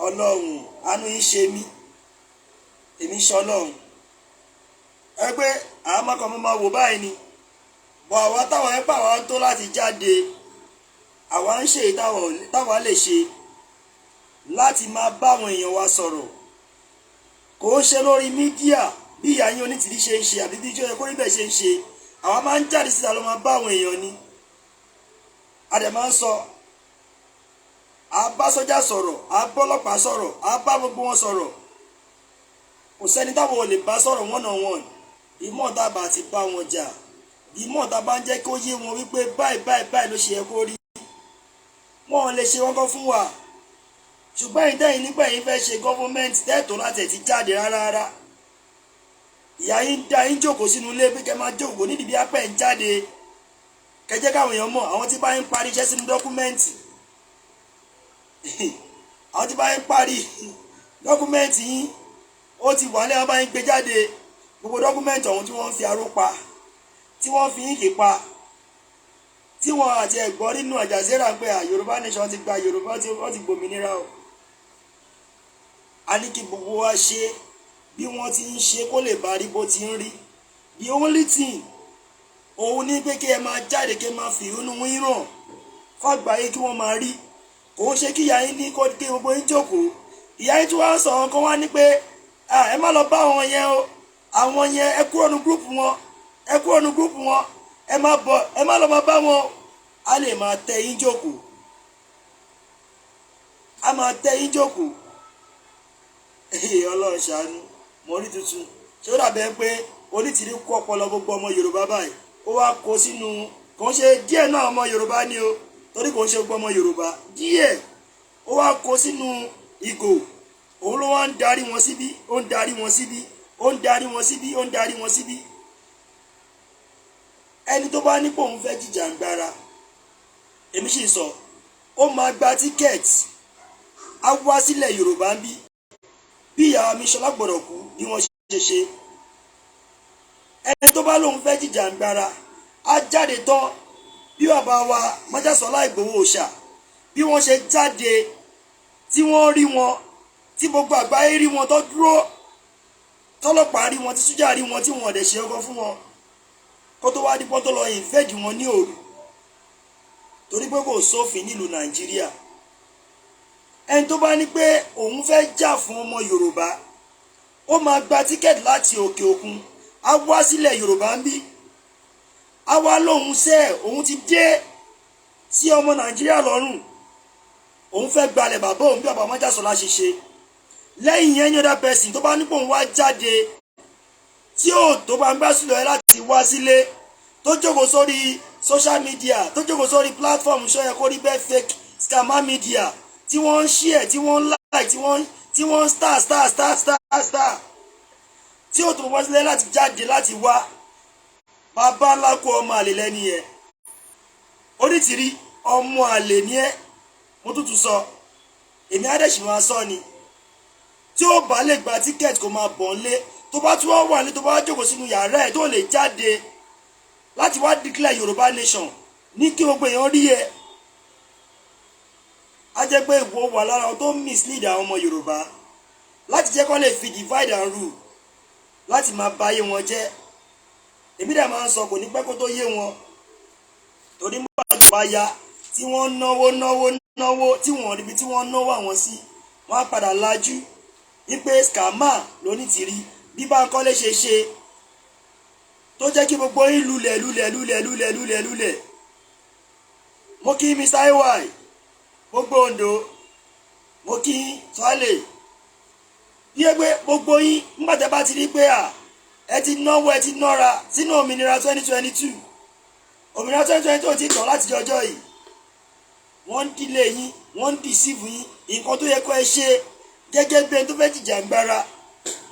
Ọlọ́run àánú yín ṣe mí, èmi ṣe Ọlọ́run. Ẹ pé àwọn ọmọkàn mo máa wò báyìí ni bọ̀ àwa táwọn ẹ pa àwọn tó láti jáde àwa ń ṣe táwa lè ṣe láti máa bá àwọn èèyàn wa sọ̀rọ̀, kò ń ṣe lórí mídíà bí ìyá yín Onítìrí ṣe ń ṣe àbí bí ìjọ ẹ̀kọ́ níbẹ̀ ṣe ń ṣe. Àwa máa ń jáde síta ló máa bá àwọn èèyàn ni. A dẹ̀ máa ń sọ, a bá sọ́jà sọ̀rọ̀, a bá ọlọ́pàá sọ̀rọ̀, a bá gbogbo wọn sọ̀rọ̀. Kò sẹ́ni táwọn ò lè bá sọ̀rọ̀ one on one. Ìmọ̀ tá a bá ti bá wọn jà, ìmọ̀ tá a bá ń jẹ́ kó yé wọn wípé báyìí ló ṣe yẹ kó rí. Wọ́n lè ṣe wọ́n kọ́ fún wa. Ṣùgbọ́n ìdẹ́yìn nígbà yín fẹ́ ṣe gọ́fúnmẹ́ǹtì tẹ́ẹ̀tọ́ láti ẹ̀ ti jáde rárá. Ìyá yín dá yín jókòó sínú ilé pé kẹ́ máa jókòó nídìí bí apẹ́ ń jáde. Kẹjẹ́ káwọn èèyàn mọ̀ àwọn tí bá ń parí iṣẹ́ sínú dọ́kúmẹ́ǹtì. Àwọn tí bá ń parí dọ́kúmẹ́ǹtì yín ó ti wà lẹ́wọ̀n bá ń gbé jáde. Gbogbo dọ́kúmẹ́ǹtì ọ̀hún tí wọ́n ń fi aró pa, tí wọ́n fi ínkì pa, tí wọ́n àti ẹ̀gbọ́n nínú àjàzẹ́rà pé Yoruba Nation ti gba Yorùbá tí wọ́n ti gbòmìnira o. A ní kí gbogbo wa ṣe bí wọ́n ti ń ṣe kó lè bá rí bó ti ń rí. The only thing òun ní pé kí ẹ máa jáde kí ẹ máa fi inú yín hàn fàgbáyé kí wọ́n máa rí. Kò ń ṣe kí ìyá yín ní kó kí gbogbo yín jókòó. Ìyá yín tí wọ́n á sọ wọn kan wá ní pé ẹ má lọ bá àwọn yẹn o, àwọn yẹn ẹ kúrò ní gúrùpù wọn, ẹ kúrò ní gúrùpù wọn, ẹ má bọ̀, ẹ má lọ máa bá wọn. A lè máa tẹ yín jókòó, a máa tẹ yín jókòó. Ọlọ́run ṣàánú, mo rí tuntun. Ṣé ó dàbẹ́ pé Onítìrí kó ọpọlọ gbogbo ọmọ Yorùbá báyìí ó wá kó sínú, kò ń ṣe díẹ̀ náà ọmọ Yorùbá ni o, torí kò ń ṣe gbogbo ọmọ Yorùbá díẹ̀, ó wá kó sínú ìgò. Òun ló wá ń darí wọn síbí, ó ń darí wọn síbí, ó ń darí wọn síbí, ó ń darí wọn síbí. Ẹni tó bá ní pé òun fẹ́ jìjàǹgbara, èmi sì sọ ó máa gba tíkẹ́ẹ̀tì á wá sílẹ̀ Yorùbá ń bí ìyá mi Ṣọlá gbọ́dọ̀ kú bí wọ́n ṣe ṣe. Ẹni tó bá lóun fẹ́ jìjàǹgbara á jáde tán bí bàbá wa Májàsọ́lá Ìgbòho Òòṣà bí wọ́n ṣe jáde tí wọ́n rí wọn, tí gbogbo àgbáyé rí wọn tó dúró, tọ́lọ́pàá rí wọn, tí sójà rí wọn, tí wọn ọ̀dẹ̀ ṣe ọkọ fún wọn kó tó wá dípọ́ tó lọ ìfẹ́dì wọn ní òru torí pé kò sófin nílùú Nàìjíríà. Ẹni tó bá ní pé òun fẹ́ jà fún ọmọ Yorùbá ó máa gba tíkẹ́ẹ̀tì láti òkè òkun á wá sílẹ̀ Yorùbá ń bí, á wá lóhun òun ti dé sí ọmọ Nàìjíríà lọ́rùn, òun fẹ́ gbalẹ̀ bàbá òun bí bàbá Májàsọ́lá ṣe ṣe. Lẹ́yìn yẹn ní other person tó bá ní pé òun wá jáde tí ó tó bá ń gbá sílẹ̀ ẹ láti wá sílé tó jókòó sórí social media, tó jókòó sórí platform ṣọ́yẹ kó rí bẹ́ẹ̀ fake scammer media tí wọ́n ń share, tí wọ́n ń like, tí wọ́n ń star tí ó tó wá sílẹ̀ láti jáde láti wá bàbá ńlá kó ọmọ àlè lẹ́ni yẹn. Onítìrí ọmọ àlè ni ẹ́, mo tútù sọ, èmi adẹ́sì máa sọ ni. Tí ó bá lè gba tíkẹ́ẹ̀tì kó máa bọ̀ ńlé, tó bá tún wà ní tó bá jókòó sínú yàrá ẹ̀ tó lè jáde láti wá declare Yoruba Nation ní kí gbogbo èèyàn rí ẹ. A jẹ́ pé ìwọ wà lára tó mislead àwọn ọmọ Yorùbá láti jẹ́ kó lè fi divide and rule láti máa bà ayé wọn jẹ́. Èmi dẹ̀ máa ń sọ kò ní pẹ́ kó tó yé wọn torí mọ́ àjọ bá ya tí wọ́n náwó tí wọ́n ríbi tí wọ́n náwó àwọn sí wọ́n á padà lajú wípé scammer l'Onítìrí bí Bánkọ́lé ṣe ṣe tó jẹ́ kí gbogbo yín lulẹ̀. Mo kí Mr. ay gbogbo Ondo, mo kí Sọ́lé bí ẹgbẹ́ gbogbo yín nígbàtẹ́ bá ti rí pé ẹ ti náwó ẹ ti nọ́ra sínú òmìnira 2022. Òmìnira 2022 ti tàn láti ọjọ́ yìí. Wọ́n ń dílé yín, wọ́n ń dìsíìfù yín, nǹkan tó yẹ kó ẹ ṣe gẹ́gẹ́ bí ẹni tó fẹ́ jìjàǹgbara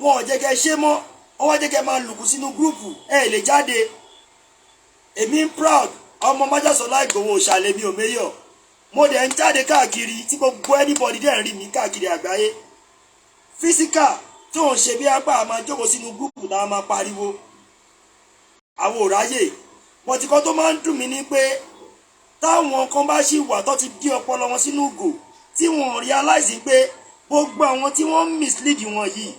wọn ò jẹ́ kẹ́ ṣe mọ́, wọ́n wá jẹ́ kẹ́ máa lùkù sínú gúrùpù ẹ lè jáde. Èmi ń proud ọmọ Májàsọ́lá Ìgbòho Òòṣà lèmi ò méyọ̀, mo dẹ̀ ń jáde káàkiri tí gbogbo anybody dẹ̀ ń rí mi káàkiri àgbáyé. Físíkà tí òun ṣe bí apá máa jókòó sínú gúrùpù náà máa pariwo àwọn ò ráyè. bọ̀tí kan tó máa ń dùn mí ni pé táwọn kan bá ṣì wà tó ti di ọpọlọ wọn sínú ìgò tí wọ́n realize pé gbogbo àwọn tí wọ́n mislead wọn yìí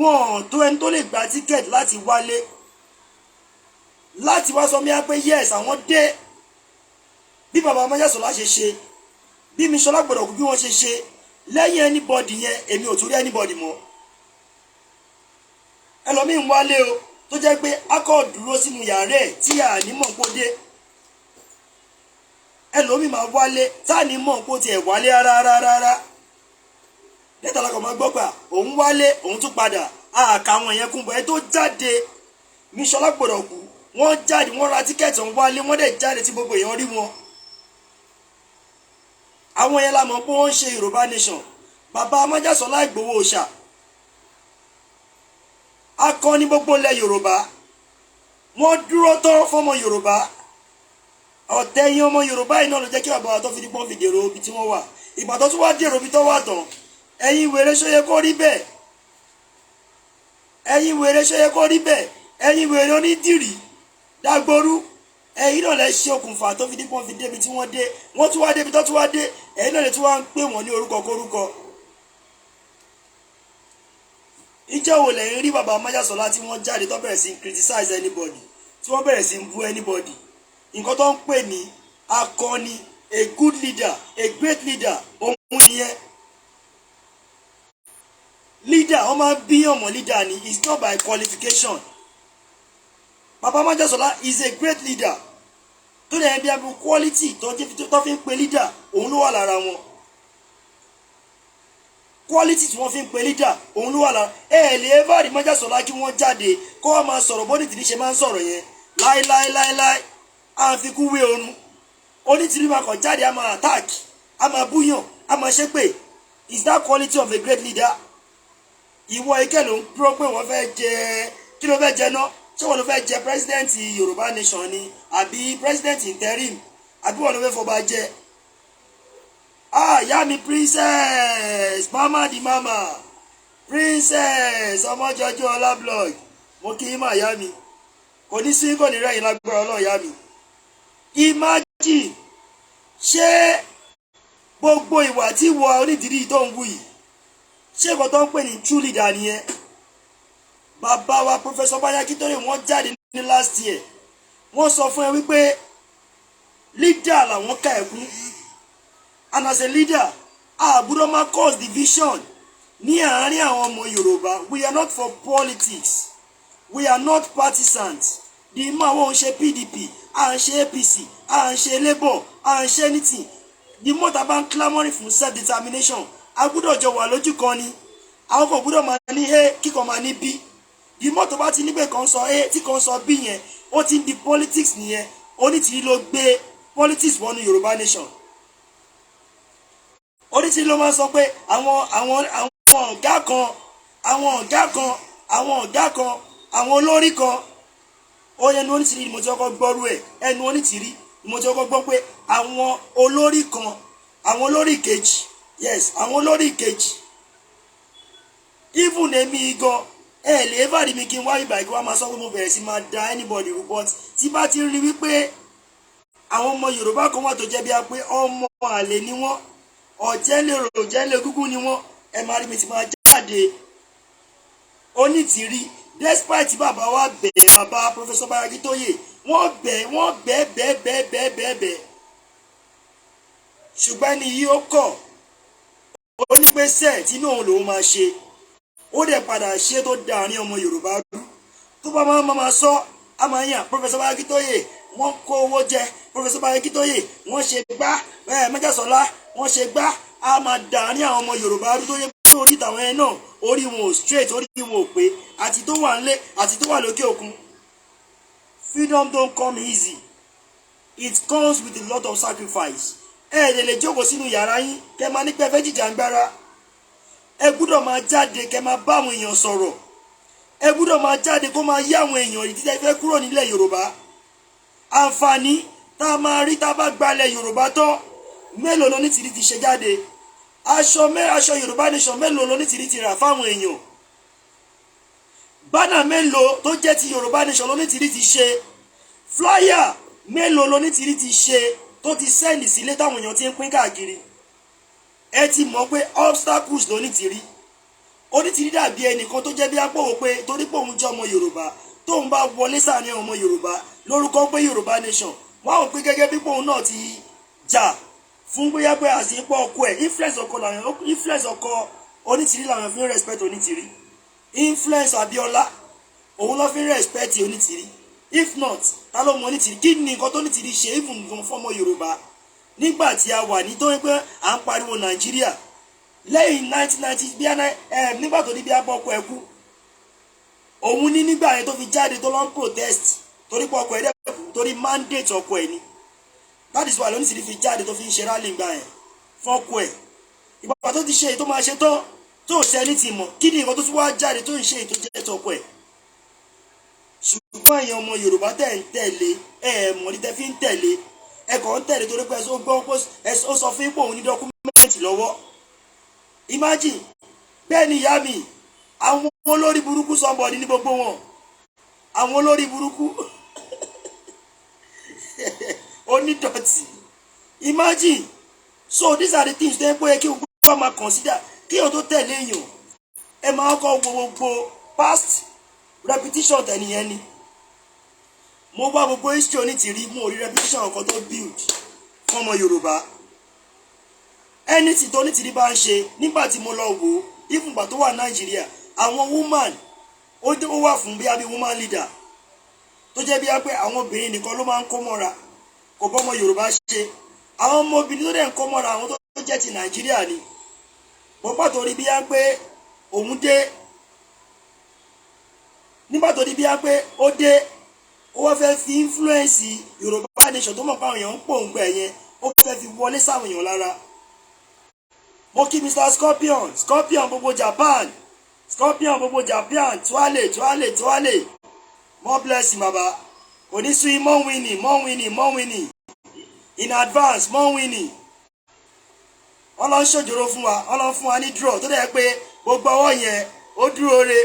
wọn tó ẹni tó lè gba ticket láti wálé láti wá sọ mí pé yes àwọn dé bí bàbá Májàsọ́lá ṣe bí mi Ṣọlá Gbọ̀dọ̀kú bí wọ́n ṣe lẹ́yìn anybody yẹn èmi ò tún rí anybody mọ́ ẹlòmíín wálé o tó jẹ́ pé akọ dúró sínú yàrá ẹ̀ tí a ní mọ̀ kó dé ẹlòmíín máa wálé tá a ní mọ̀ kó tiẹ̀ wálé rárá lẹ́tà lákọ̀ máa gbọ́ pà òun wálé òun tún padà àkà àwọn yẹn kún bọ̀ ẹ tó jáde mi Ṣọlá Gbọ̀dọ̀kú wọ́n jáde wọ́n ra tíkẹ́ẹ̀tì wọn wálé wọ́n dẹ̀ jáde tí gbogbo èèyàn rí wọn àwọn yẹn la mọ̀ pé wọ́n ń ṣe Yorùbá Nation bàbá Májàsọ́lá Ìgbòho Òòṣà akọni gbogbo ilẹ̀ Yorùbá wọ́n dúró tán fọmọ Yorùbá ọ̀tẹ̀yìn ọmọ Yorùbá yìí náà ló jẹ́ kí bàbá wa tó fi dípọ́n fi dèrò ibi tí wọ́n wà ìgbà tó tún wá dèrò ibi tó wà tán ẹ̀yin wèrè ṣó yẹ kó rí bẹ́ẹ̀ ẹ̀yin wèrè ṣó yẹ kó rí bẹ́ẹ̀ ẹ̀yin wèrè onídìrí dágbórú ẹ̀yin náà lẹ ṣe okùnfà tó fi dípọ́n fi débi tí wọ́n dé wọ́n tún wá débi tó tún wá dé ẹ̀yin náà lè tún wá ń pè wọ́n ní orúkọ kórúkọ. ìjọ wo lẹ́yìn rí bàbá Májàsọ́lá tí wọ́n jáde tó bẹ̀rẹ̀ sí ń criticize anybody tí wọ́n bẹ̀rẹ̀ sí ń bú anybody nǹkan tó ń pè ní akọni a good leader a great leader òun nìyẹn leader wọ́n máa ń bí ọmọ leader ni it's not by qualification bàbá Májàsọ́lá is a great leader tó lè bí abu quality tó fi ń pe leader òun ló wà lára wọn quality tí wọ́n fi ń pe leader òun ló wà lára lè ever rí Májàsọ́lá kí wọ́n jáde kó wọ́n máa sọ̀rọ̀ bó Onítìrí ṣe máa ń sọ̀rọ̀ yẹn láíláíláíláí à ń fi kú wé orun Onítìrí máa kàn jáde a máa attack a máa búyàn a máa ṣépè is that quality of a great leader ìwọ ike ló ń dúró pé wọ́n fẹ́ jẹ kí ló fẹ́ jẹ náà ṣé wọ́n ló fẹ́ jẹ president Yorùbá Nation ni àbí president interim àbí wọ́n ló fẹ́ fọba jẹ ìyá mi princess mama di mama princess ọmọjọjọ ọláblọg mo kí má ìyá mi kò ní sí kò ní rẹ̀yìn lágbára Ọlọ́run ìyá mi imagine ṣé gbogbo ìwà tí wọ Onítìrí tó ń wù yìí ṣé nǹkan tó ń pè ní true leader nìyẹn bàbá wa Professor Bayakitore wọ́n jáde ní last year wọ́n sọ fún ẹ wípé leader làwọn ká ẹkún and as a leader àbúrò máa cause division ní àárín àwọn ọmọ Yorùbá we are not for politics we are not partisans di mọ àwọn ò ń ṣe PDP à ń ṣe APC à ń ṣe Labour à ń ṣe anything di mọ tá a bá ń clamoring fún self determination a gbọ́dọ̀ jọ wà lójú kan ni àwọn kan gbọ́dọ̀ máa ní a kíkan máa ní b di mọ tó bá ti níbẹ̀ kan sọ a tí kan sọ b yẹn ó ti ń di politics nìyẹn Onítìrí ló gbé politics wọnú Yorùbá Nation Onítìrí ló máa sọ pé àwọn ọ̀gá kan àwọn olórí kan ó yẹ ẹnu Onítìrí ni mo ti kọ́kọ́ gbọ́rú ẹ̀ ẹnu Onítìrí ni mo ti kọ́kọ́ gbọ́ pé àwọn olórí kan àwọn olórí kejì yes àwọn olórí kejì even èmi gan lè ever rí mi kí n wá ìgbà kí wọ́n máa sọ pé mo bẹ̀rẹ̀ sí máa da anybody report tí bá ti rí wípé àwọn ọmọ Yorùbá kan wà tó jẹ́ bí a pé ọmọ àlè ni wọ́n ọ̀jẹ̀lẹ̀ gúgú ni wọ́n ẹ máa rí mi ti máa jáde Onítìrí despite bàbá wa bẹ̀ bàbá Professor Bayakitore wọ́n bẹ̀ ṣùgbọ́n ẹni yìí ó kọ̀ ó ní pé sẹ́ẹ̀ tí inú òun lòun máa ṣe ó dẹ̀ padà ṣe tó da àárín ọmọ Yorùbá rú tó bá máa sọ á máa yàn Professor Bayakitore wọ́n kó owó jẹ Professor Bayakitore wọ́n ṣe gbá Májàsọ́lá wọ́n ṣe gbá á máa da àárín àwọn ọmọ Yorùbá rú tó yẹ pé orí ìtàwọn ẹ̀ náà orí wọn ò straight orí wọn ò pé àti tó wà nílé àti tó wà lókè òkun. Freedom don't come easy, it comes with a lot of sacrifice. Lè jókòó sínú yàrá yín kẹ́ máa ní pé fẹ́ jìjàngbara ẹ gbúdọ̀ máa jáde kẹ́ máa bá àwọn èèyàn sọ̀rọ̀ ẹ gbúdọ̀ máa jáde kó máa yá àwọn èèyàn ìdí tẹ́ fẹ́ kúrò nílẹ̀ Yorùbá àǹfààní tá a máa rí tá a bá gbalẹ̀ Yorùbá tán mélòó l'Onítìrí ti ṣe jáde aṣọ Yorùbá Nation mélòó l'Onítìrí ti rà fáwọn èèyàn bánà mélòó tó jẹ́ ti Yorùbá Nation l'Onítìrí ti ṣe flyer mélòó l'Onitiri ti ṣe tó ti sẹ́ndì sílé táwọn èèyàn ti ń pín káàkiri. Ẹ ti mọ̀ pé obstacles l'Onitiri. Onitiri dàbí ẹnìkan tó jẹ́ bí apọ̀wò pé torí pé òun jẹ́ ọmọ Yorùbá tóun bá wọlé sáàrin ọmọ Yorùbá lórúkọ pé Yoruba Nation wọ́n á wò pé gẹ́gẹ́ bí òun náà ti jà fún bóyá pé àsìpọ̀ ọkọ ẹ̀ influence ọkọ Onitiri làwọn fi ń respect Onitiri influence Abiola òun ló fi ń respect Onitiri if not ta ló mọ Onitiri kí ni nǹkan tó Onitiri ṣe even gan fọmọ Yorùbá nígbà tí a wà ní tó ń pẹ́ à ń pariwo Nàìjíríà lẹ́yìn 1990 nígbà tó ní bí abọ́ ọkọ ẹ̀ kú òun ní nígbà yẹn tó fi jáde tó lọ ń protest torí pé ọkọ ẹ̀ dẹ̀ kú torí mandate ọkọ ẹ̀ ni that is why Onitiri fi jáde tó fi ń ṣe rally gbà yẹn fọ́kọ ẹ̀ ìgbà tó ti ṣe èyí tó máa ṣe tán tó ṣe ní ti mọ̀ kí ni nǹkan tó tún wá jáde tó ń ṣe èyí tó jẹ́ tọkọ ẹ̀ ṣùgbọ́n èèyàn ọmọ Yorùbá tẹ̀ ń tẹ̀lé mọ̀ ní tẹ́ fi ń tẹ̀lé ẹ̀kọ́ ń tẹ̀lé torí pé ó sọ fún ipò òun ní dọ́kúmẹ́ǹtì lọ́wọ́ imagine bẹ́ẹ̀ ni ìyá mi àwọn olórí burúkú somebody ní gbogbo wọn àwọn olórí burúkú onídọ̀tí imagine so these are the things tó ń pé kí gbogbo wa máa consider kí o tó tẹ̀lé èèyàn ẹ máa kọ́ gbogbo past repetition tẹ̀nìyẹn ni mo bá gbogbo history Onitiri mo rí repetition ọkọ̀ tó build fún ọmọ Yorùbá anything tó Onitiri bá ń ṣe nígbà tí mo lọ wò ó ìfúnpá tó wà Nàìjíríà àwọn woman ó wà fún bí abí woman leader tó jẹ́ bí a pé àwọn obìnrin nìkan ló máa ń kó mọ́ra kò bọ́ ọmọ Yorùbá ṣe àwọn ọmọ obìnrin tó dẹ̀ ń kó mọ́ra àwọn tó jẹ́ ti Nàìjíríà ni mo pàtó rí bí a pé òun dé nígbà tó rí bí a pé ó dé ó wá fẹ́ fi influence Yoruba Nation tó mọ̀ pé àwọn èèyàn ń pòǹgbẹ yẹn ó fẹ́ fi wọlé sáwọn èèyàn lára mo kí Mr Scorpion gbogbo Japan tuale more blessing baba onísùn more winning in advance more winning ọlọ́run ṣòjòrò fún wa ọlọ́run fún wa ní draw tó dẹ̀ pé gbogbo ọwọ́ yẹn ó dúró re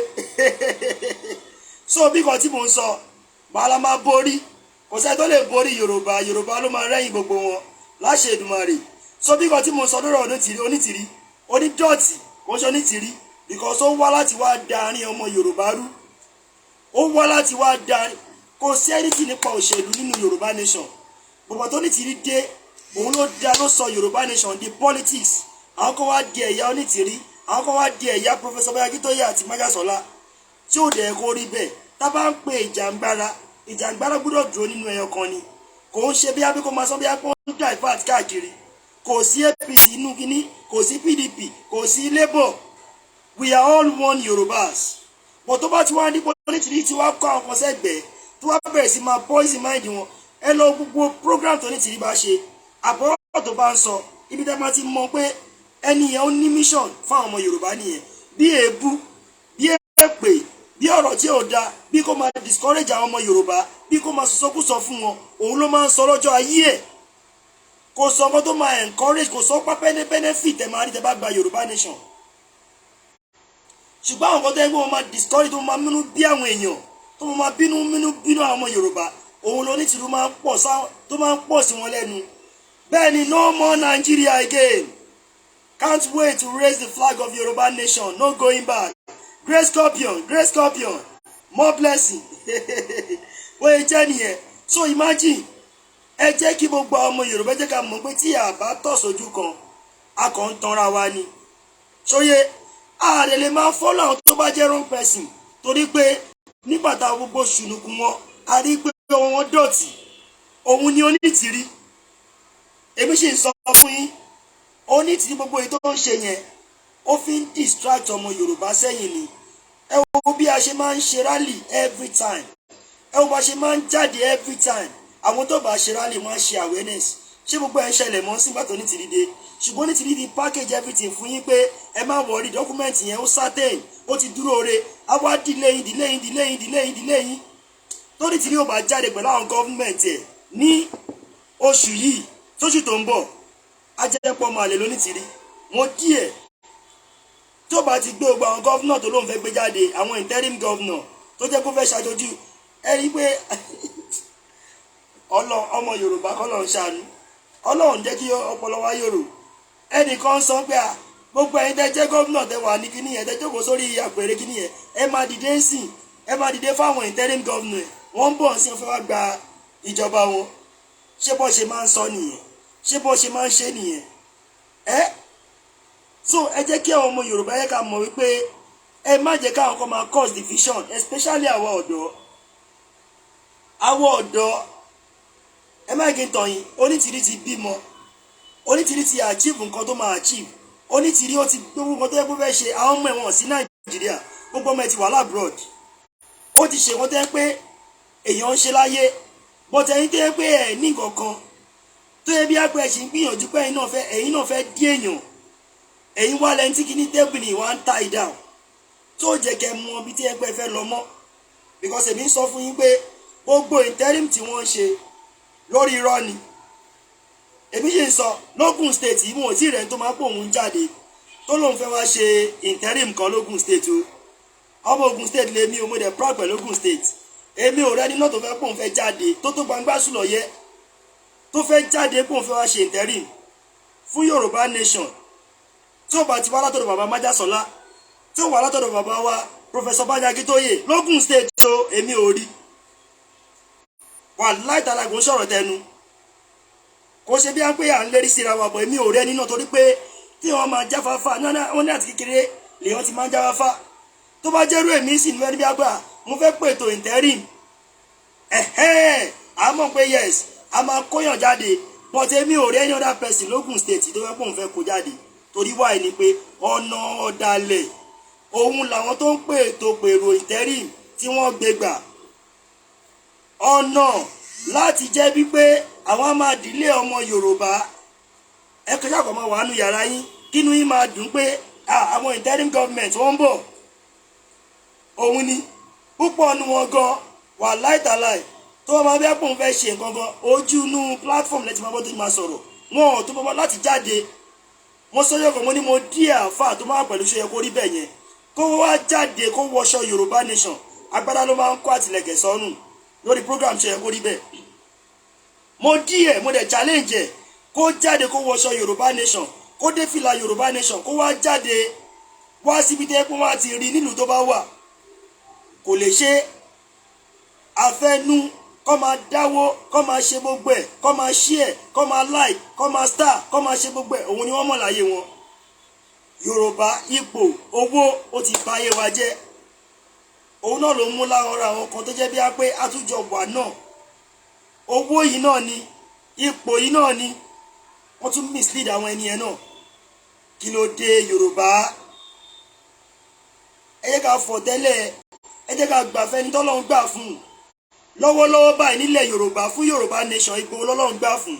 so bí kan tí mo ń sọ bàálà máa borí kò sẹ́ni tó lè borí Yorùbá ló máa rẹ́yìn gbogbo wọn láṣẹ Èdùmàrè so bí kan tí mo ń sọ lórí Onitiri onídọ̀tí kò ṣe Onitiri because ó wá láti wá darí ọmọ Yorùbá rú ó wá láti wá darí kò sí ẹnìtì nípa òṣèlú nínú Yoruba Nation gbogbo tó Onitiri dé òun ló sọ Yoruba Nation di politics àwọn kan wá di ẹ̀yà Onitiri àwọn kan wá di ẹ̀yà Professor Bayagitoye àti Magasola tí ó dẹ̀ kó rí bẹ́ẹ̀ tá bá ń pe ìjàngbara gbọ́dọ̀ dúró nínú ẹyọ kan ni kò ń ṣe bí abíkó máa sọ bí apọ́ ń divert káàkiri kò sí APC inú kíní kò sí PDP kò sí Labour we are all one Yorubas but tó bá ti wá ní Onitiri tí wá kọ́ àwọn kan sẹ́gbẹ̀ẹ́ tó wá bẹ̀rẹ̀ sí máa poison mind wọn ẹ lọ gbogbo program tó Onitiri bá ṣe àbọ̀rọ̀ tó bá ń sọ ibi tẹ́ máa ti mọ̀ pé ẹni yẹn ó ní mission fáwọn ọmọ Yorùbá nìyẹn bí èébú bí èpè bí ọ̀rọ̀ tí ò da bí kò máa discourage àwọn ọmọ Yorùbá bí kò máa sọsọkúsọ fún wọn òun ló máa ń sọ lọ́jọ́ ayé ẹ̀ kò sọ ọmọ tó máa encourage kò sọ pápẹ́ benefit ẹ̀ máa rí tẹ́ bá gba Yorùbá Nation ṣùgbọ́n àwọn kan tó yẹ kó máa discourage tó máa múnú bí àwọn èèyàn tó máa bínú àwọn ọmọ Yorùbá òun ló ní tìlú máa ń pọ̀ sí wọn lẹ́nu bẹ́ẹ̀ ni no more Nigeria again can't wait to raise the flag of Yoruba Nation no going back Great Scorpion more blessing wọ́n yẹ jẹ́ nìyẹn so imagine ẹ jẹ́ kí gbogbo ọmọ Yorùbá jẹ́ ká mọ̀ pé tí a bá tọ̀ sójú kan a kàn ń tanra wa ni ṣóyè ààrẹ lè máa fọ́lọ́ àwọn tó bá jẹ́ wrong person torí pé nígbà tá gbogbo ṣùnùkùn wọn a rí pé wọn dọ̀tí òun ni Onitiri èmi sì ń sọ fún yín Onitiri gbogbo èyí tó ń ṣe yẹn ó fi ń distract ọmọ Yorùbá sẹ́yìn ni ẹ wo bí a ṣe máa ń ṣe rally every time ẹ wo bá ṣe máa ń jáde every time àwọn tó bá ṣe rally máa ń ṣe awareness ṣé gbogbo ẹ̀ ń ṣẹlẹ̀ mọ́ sígbà tó Onitiri dé ṣùgbọ́n Onitiri di package everything fún yín pé ẹ má wọrí document yẹn ó certain ó ti dúró re á wá delay yín tó Onitiri ò bá jáde pẹ̀lú àwọn government ẹ̀ ní oṣù yìí tóṣù tó ń bọ̀ ajẹ́pọ̀ máa lè l'Onitiri wọn díẹ̀ tó bá ti gbé gbogbo àwọn gọ́vnà tó lóun fẹ́ gbé jáde àwọn interim gọ́vnà tó jẹ́ kó fẹ́ ṣàjọjú ẹ rí pé ọmọ Yorùbá kọ́lọ́run ṣàánú Ọlọ́run jẹ́ kí ọpọlọ wa yòrò ẹnìkan sọ pé gbogbo ẹ̀yin tẹ́ jẹ́ gómìnà tẹ́ wà ní kíní yẹn tẹ́ jókòó sórí àpèrè kíní yẹn ẹ máa dìde ń sìn ẹ máa dìde fáwọn interim governor wọ́n ń bọ̀ sí wọn fẹ́ wá gba ìjọba wọn ṣé bó ṣe máa ń sọ nìyẹn ṣé bó ṣe máa ń ṣe nìyẹn so ẹ jẹ́ kí àwọn ọmọ Yorùbá yẹ ká mọ̀ wípé ẹ má jẹ́ káwọn kan máa cause division especially àwọn ọ̀dọ́ ẹ má gé tàn yín Onítìrí ti bímọ Onítìrí ti achieve nǹkan tó máa achieve Onítìrí ó ti gbogbo nǹkan tó yẹ kó fẹ́ ṣe àwọn ọmọ ẹ̀wọ̀n sí Nàìjíríà gbogbo ọmọ ẹ̀ ti wà labroad ó ti ṣe nǹkan tó yẹ pé èèyàn ń ṣe láyé but ẹ̀yin tó yẹ pé ẹ̀ ní nǹkan kan tó yẹ bí àpẹ ẹ̀ ṣì ń gbìyànjú pé ẹ̀yin náà fẹ́ dí èèyàn ẹ̀yin wá lẹ́ni tí kìíní tẹ́bìlì wá ń tie down tó jẹ́ kẹ́ mọ bí tí ẹ pẹ́ fẹ́ lọ mọ́ because èmi ń sọ fún yín pé gbogbo interim tí wọ́n ń ṣe lórí irọ́ ni èmi ṣe ń sọ lógùn state yìí wọn ò tí rẹ̀ tó máa pò òun jáde tó lóun fẹ́ wá ṣe interim kan lógùn state o ọmọ Ògùn state lèmi o mo dẹ̀ proud pẹ̀lú Ògùn state èmi ò rẹ́ni náà tó fẹ́ pò òun fẹ́ jáde tó gbangba sùlọ̀ yẹ tó fẹ́ jáde pò òun fẹ́ wá ṣe interim fún Yorùbá Nation tí ó bá ti wá látọ̀dọ̀ bàbá Májàsọ́lá tí ó wà látọ̀dọ̀ bàbá wa Professor Banji Akíntóyè lógùn state o èmi ò rí wà láìtàlágùn sọ̀rọ̀ tẹnu kò ṣe bí a ń pé à ń lérí síra wa bọ̀ èmi ò rẹ́ nínú torí pé tí wọ́n máa jáfáfá wọ́n ní àti kékeré lèèyàn ti máa ń jáfáfá tó bá jẹ́rú èmi sì ní ẹni bí àgbà mo fẹ́ pètò interim àmọ́ pé yes a máa kóyàn jáde but èmi ò rí any other person lógùn state tó fẹ́ pòun fẹ́ kó jáde torí wáyé ni pé ọ̀nà ọ̀dàlẹ̀ òun làwọn tó ń pè tó pèrò interim tí wọ́n gbé gbà ọ̀nà láti jẹ́ wípé àwọn máa dìlé ọmọ Yorùbá ẹ kọjá kọ́ máa wà nù yàrá yín kínú yín máa dùn pé àwọn interim government wọ́n ń bọ̀ òun ni púpọ̀ nu wọn gan wà láìtàláì tó wọ́n máa bí àpò ń fẹ́ ṣe nǹkan gan ojú inú platform lẹ́tí máa bọ́ tó máa sọ̀rọ̀ wọn ò tó bọ́ láti jáde mo sọ́jọ́ kan mo ní mo díẹ̀ àáfà tó máa pẹ̀lú ṣe yẹ kó rí bẹ́ẹ̀ yẹn kó wá jáde kó wọṣọ Yorùbá Nation agbádá ló máa ń kó àtìlẹ̀kẹ̀ sọ́nù lórí program ṣe yẹ kó rí bẹ́ẹ̀ mo díẹ̀ mo dẹ̀ challenge ẹ̀ kó jáde kó wọṣọ Yorùbá Nation kó dé fìlà Yorùbá Nation kó wá jáde wá síbi tẹ́ pé wọ́n á ti rí nílùú tó bá wà kò lè ṣe àfẹnú kọ́ máa dáwó kọ́ máa ṣe gbogbo ẹ̀ kọ́ máa share kọ́ máa like kọ́ máa star kọ́ máa ṣe gbogbo ẹ̀ òun ni wọ́n mọ̀ láyé wọn Yorùbá ipò owó ó ti bà ayé wa jẹ́ òun náà ló mú láwọn ra àwọn kan tó jẹ́ bí a pé àtújọ wà náà owó yìí náà ni ipò yìí náà ni wọ́n tún mislead àwọn ènìyàn náà kí ló dé Yorùbá ẹ jẹ́ ká fọ̀ tẹ́lẹ̀ ẹ jẹ́ ká gbàfẹ́ ní tọ́lọ́run gbà fún lọ́wọ́lọ́wọ́ báyìí nílẹ̀ Yorùbá fún Yorùbá Nation ipò lọ́lọ́run gbà fún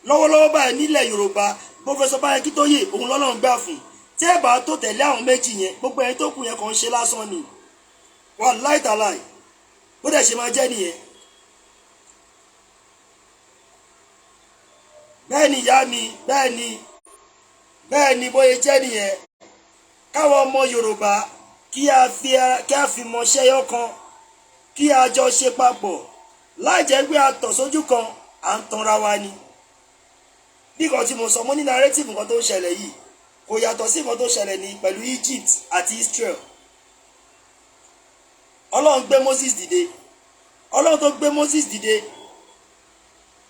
lọ́wọ́lọ́wọ́ báyìí nílẹ̀ Yorùbá Professor Banji Akíntóyè òun lọ́lọ́run gbà fún tí ẹ bá tó tẹ̀lé àwọn méjì yẹn gbogbo ẹni tó kù yẹn kàn ń ṣe lásán ni wà láìtàláì bó dẹ̀ ṣe máa jẹ́ nìyẹn bẹ́ẹ̀ ni ìyá mi bẹ́ẹ̀ ni bóyá jẹ́ nìyẹn káwọn ọmọ Yorùbá kí a fi mọṣẹ́ yọkan kí a jọ ṣe papọ̀ láì jẹ́ pé a tọ̀ sójú kan à ń tanra wa ni bí nǹkan tí mo sọ mo ní narrative nǹkan tó ń ṣẹlẹ̀ yìí kò yàtọ̀ sí nǹkan tó ṣẹlẹ̀ ní pẹ̀lú Egypt àti Israel Ọlọ́run gbé Moses dìde Ọlọ́run tó gbé Moses dìde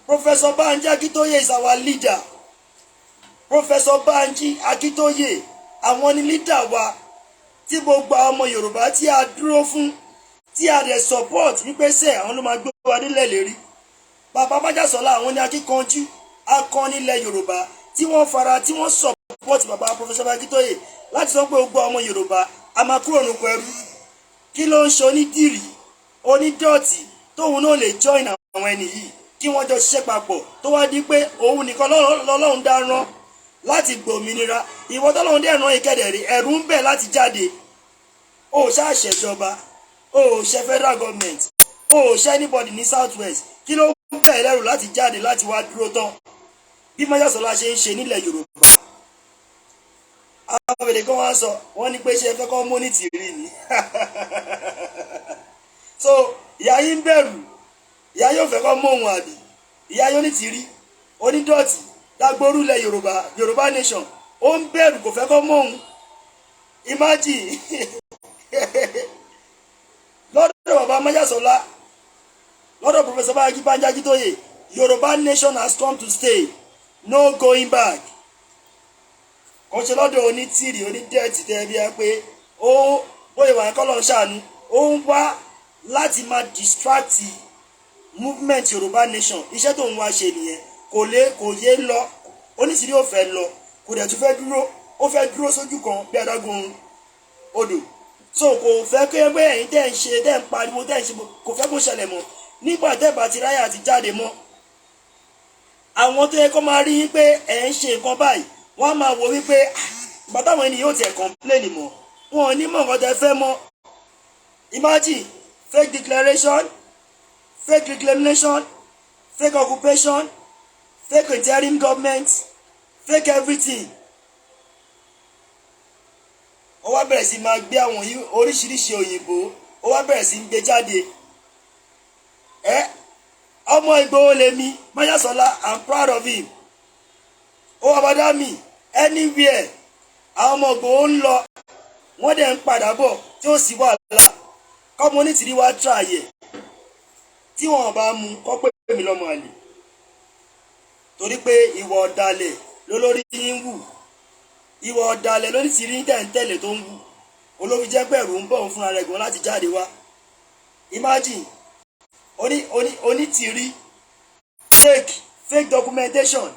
Professor Banji Akíntóyè is our leader Professor Banji Akíntóyè àwọn ni leader wa tí gbogbo àwọn ọmọ Yorùbá tí a dúró fún tí a dẹ̀ support wípé sẹ́ àwọn ló máa gbé wa nílẹ̀ lérí bàbá Májàsọ́lá àwọn ni akíkanjú akọni ilẹ̀ Yorùbá tí wọ́n fara tí wọ́n support bàbá Professor Banji Akíntóyè láti sọ pé gbogbo ọmọ Yorùbá a máa kúrò nínú ẹrú kí ló ń ṣe onídìrí onídọ̀tí tóun náà lè join àwọn ẹni yìí kí wọ́n jọ ṣiṣẹ́ papọ̀ tó wá di pé òun nìkan lọ́lọ́run dá rán láti gbòmìnira ìwọ tọ́lọ́run dẹ̀ rán ìkẹ́dẹ̀ rí ẹ̀rù ń bẹ̀ láti jáde ó ṣàṣẹjọba ó ṣe federal government ó ṣe anybody ní south west kí ló ń bẹ̀ lẹ́rù láti jáde láti wá dúró tán bí Májàsọ́lá ṣe ń ṣe nílẹ̀ Yorùbá àwọn èdè kan wá sọ wọ́n ní pé ṣe fẹ́ kọ́ Onitiri ni so ìyá yín bẹ̀rù ìyá yóò fẹ́ kọ́ mọ́ òun àbí ìyá Onitiri onídọ̀tí dágbórúlẹ̀ Yorùbá Nation ó ń bẹ̀rù kò fẹ́ kọ́ mọ́ òun imagine lọ́dọ̀ bàbá májàsọ́lá lọ́dọ̀ Professor Banji Akíntóyè Yorùbá Nation has come to stay no going back. Kò ṣe lọ́dọ̀ Onitiri onídẹ̀tí tẹ́ bí i pé ó bóyá wà kọ́ lọ́n ṣàánú ó ń wá láti máa distract movement Yorùbá Nation iṣẹ́ tó ń wá ṣe nìyẹn kò yé lọ Onitiri ò fẹ́ lọ kò dẹ̀ tún fẹ́ dúró ó fẹ́ dúró sójú kan bí adágún odò so kò fẹ́ kí ẹgbẹ́ ẹ̀yin tẹ́ ń ṣe tẹ́ ń pariwo tẹ́ ń ṣe kò fẹ́ kó ṣẹlẹ̀ mọ́ nígbà tẹ́bà ti ráyà ti jáde mọ́ àwọn tó yẹ kó máa rí pé ẹ̀ ń ṣe nǹkan báyìí wọ́n á máa wò wípé bàtà àwọn ènìyàn ò tiẹ̀ complain mọ́ wọn ò ní mọ̀ nǹkan tẹ́ fẹ́ mọ́ imagine fake declaration fake reclamation fake occupation fake interim government fake everything ó wá bẹ̀rẹ̀ sí máa gbé àwọn oríṣiríṣi òyìnbó ó wá bẹ̀rẹ̀ sí gbé jáde ọmọ Ìgbòho lèmi májàsọ́lá I'm proud of him ó wá bá dá mi anywhere àwọn ọmọ Ìgbòho ń lọ wọ́n dẹ̀ ń padà bọ̀ tí ó sì wàhálà kọ́mọ Onitiri wá tráyè tí wọ́n bá mú kọ́ pé mi lọ́mọ àlè torí pé ìwà ọ̀dàlẹ̀ lólórí yín wù ìwà ọ̀dàlẹ̀ l'Onitiri tẹ̀ ń tẹ̀lé tó ń wù olórí jẹ́ pẹ̀rù ń bọ̀ fúnra rẹ̀ gan láti jáde wá imagine Onitiri fake documentation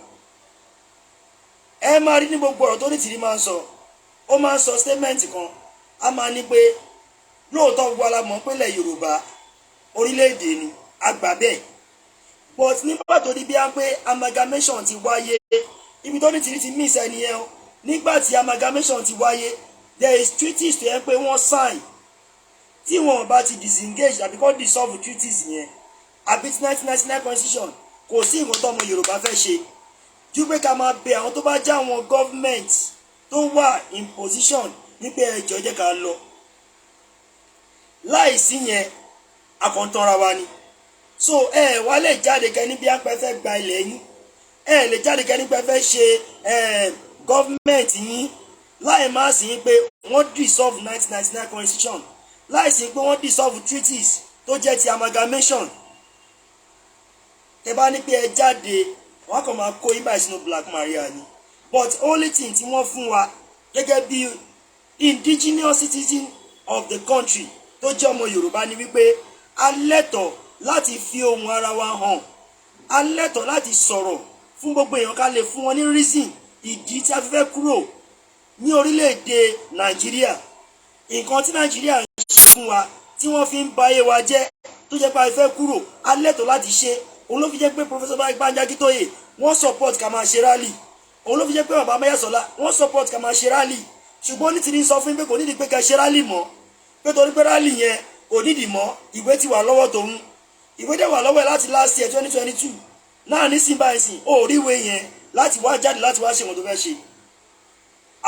ẹ máa rí ní gbogbo ọ̀rọ̀ tó Onitiri máa ń sọ ó máa ń sọ statement kan a máa ní pé lóòótọ́ gbogbo alamọ̀ pínlẹ̀ Yorùbá orílẹ̀-èdè ni àgbà bẹ́ẹ̀ but nígbà tó di bí a pé amalgamation ti wáyé ibi tó Onitiri ti miss ẹni yẹn o nígbà tí amalgamation ti wáyé there is treaties tó yẹ pé wọ́n sign tí wọ́n bá ti disengage àbí kọ́ dissolve treaties yẹn àbí 1999 constitution kò sí nǹkan tó ọmọ Yorùbá fẹ́ ṣe ju pé ká máa bẹ àwọn tó bá já àwọn government tó wà in position wípé ẹjọ́ jẹ́ ká lọ láìsí yẹn àkọ́ntọ́ra wa ni so wá lè jáde kẹ́ni bí apẹ́ fẹ́ gba ilẹ̀ yín lè jáde kẹ́ni pẹ́ fẹ́ ṣe government yín láì má sí pé wọ́n dissolve 1999 constitution láì sí pé wọ́n dissolve treaties tó jẹ́ ti amalgamation tẹ́ bá ní pé ẹ jáde wọ́n kàn máa kó yín báyìí sínú Black Maria ni but only thing tí wọ́n fún wa gẹ́gẹ́ bí indigenous citizen of the country tó jẹ́ ọmọ Yorùbá ni wípé a lẹ́tọ̀ọ́ láti fi ohun ara wa hàn a lẹ́tọ̀ọ́ láti sọ̀rọ̀ fún gbogbo èèyàn ká lè fún wọn ní reason ìdí tí a fi fẹ́ kúrò ní orílẹ̀-èdè Nàìjíríà nǹkan tí Nàìjíríà ń ṣe fún wa tí wọ́n fi ń ba ayé wa jẹ́ tó jẹ́ pé a fẹ́ kúrò a lẹ́tọ̀ọ́ láti ṣe òun ló fi jẹ́ pé Professor Banji Akíntóyè wọ́n support ká máa ṣe rally òun ló fi jẹ́ pé bàbá Máyàsọ́lá wọ́n support ká máa ṣe rally ṣùgbọ́n Onitiri sọ fún mi pé kò nídìí pé ká ṣe rally mọ́ pé torí pé rally yẹn kò nídìí mọ́ ìwé ti wà lọ́wọ́ tòun ìwé dẹ̀ wà lọ́wọ́ ẹ̀ láti last year 2022 náà nísìnyí báyìí sìn ó rí ìwé yẹn láti wá jáde láti wá ṣe wọn tó fẹ́ ṣe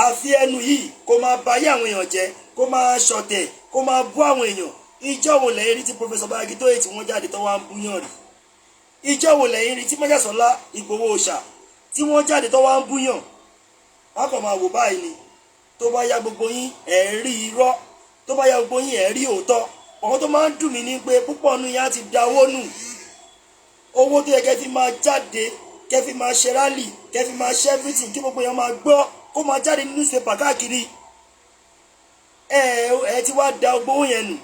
àfi ẹnu yìí kó máa bayé àwọn èèyàn jẹ́ kó máa ṣọ̀tẹ̀ kó máa bú àwọn èèyàn ìjọ wo lẹ́yìn rí tí Professor Banji Akíntóyè tí wọ́n jáde tó wá ń búyàn rí ìjọ wo lẹ́yìn rí tí Májàsọ́lá Ìgbòho Òòṣà tí wọ́n jáde tó wá ń búyàn wọ́n kàn máa wò báyìí ni tó bá yá gbogbo yín ẹ̀ rí irọ́ tó bá yá gbogbo yín ẹ̀ rí òótọ́ ọ̀hún tó máa ń dùn mí ní pé púpọ̀ nù yín á ti da owó nù owó tó yẹ kẹ́ fi máa jáde kẹ́ fi máa ṣe rally kẹ́ fi máa ṣe everything kí gbogbo yẹn máa gbọ́ kó máa jáde ní newspaper káàkiri ẹ ti wá da gbowó yẹn nù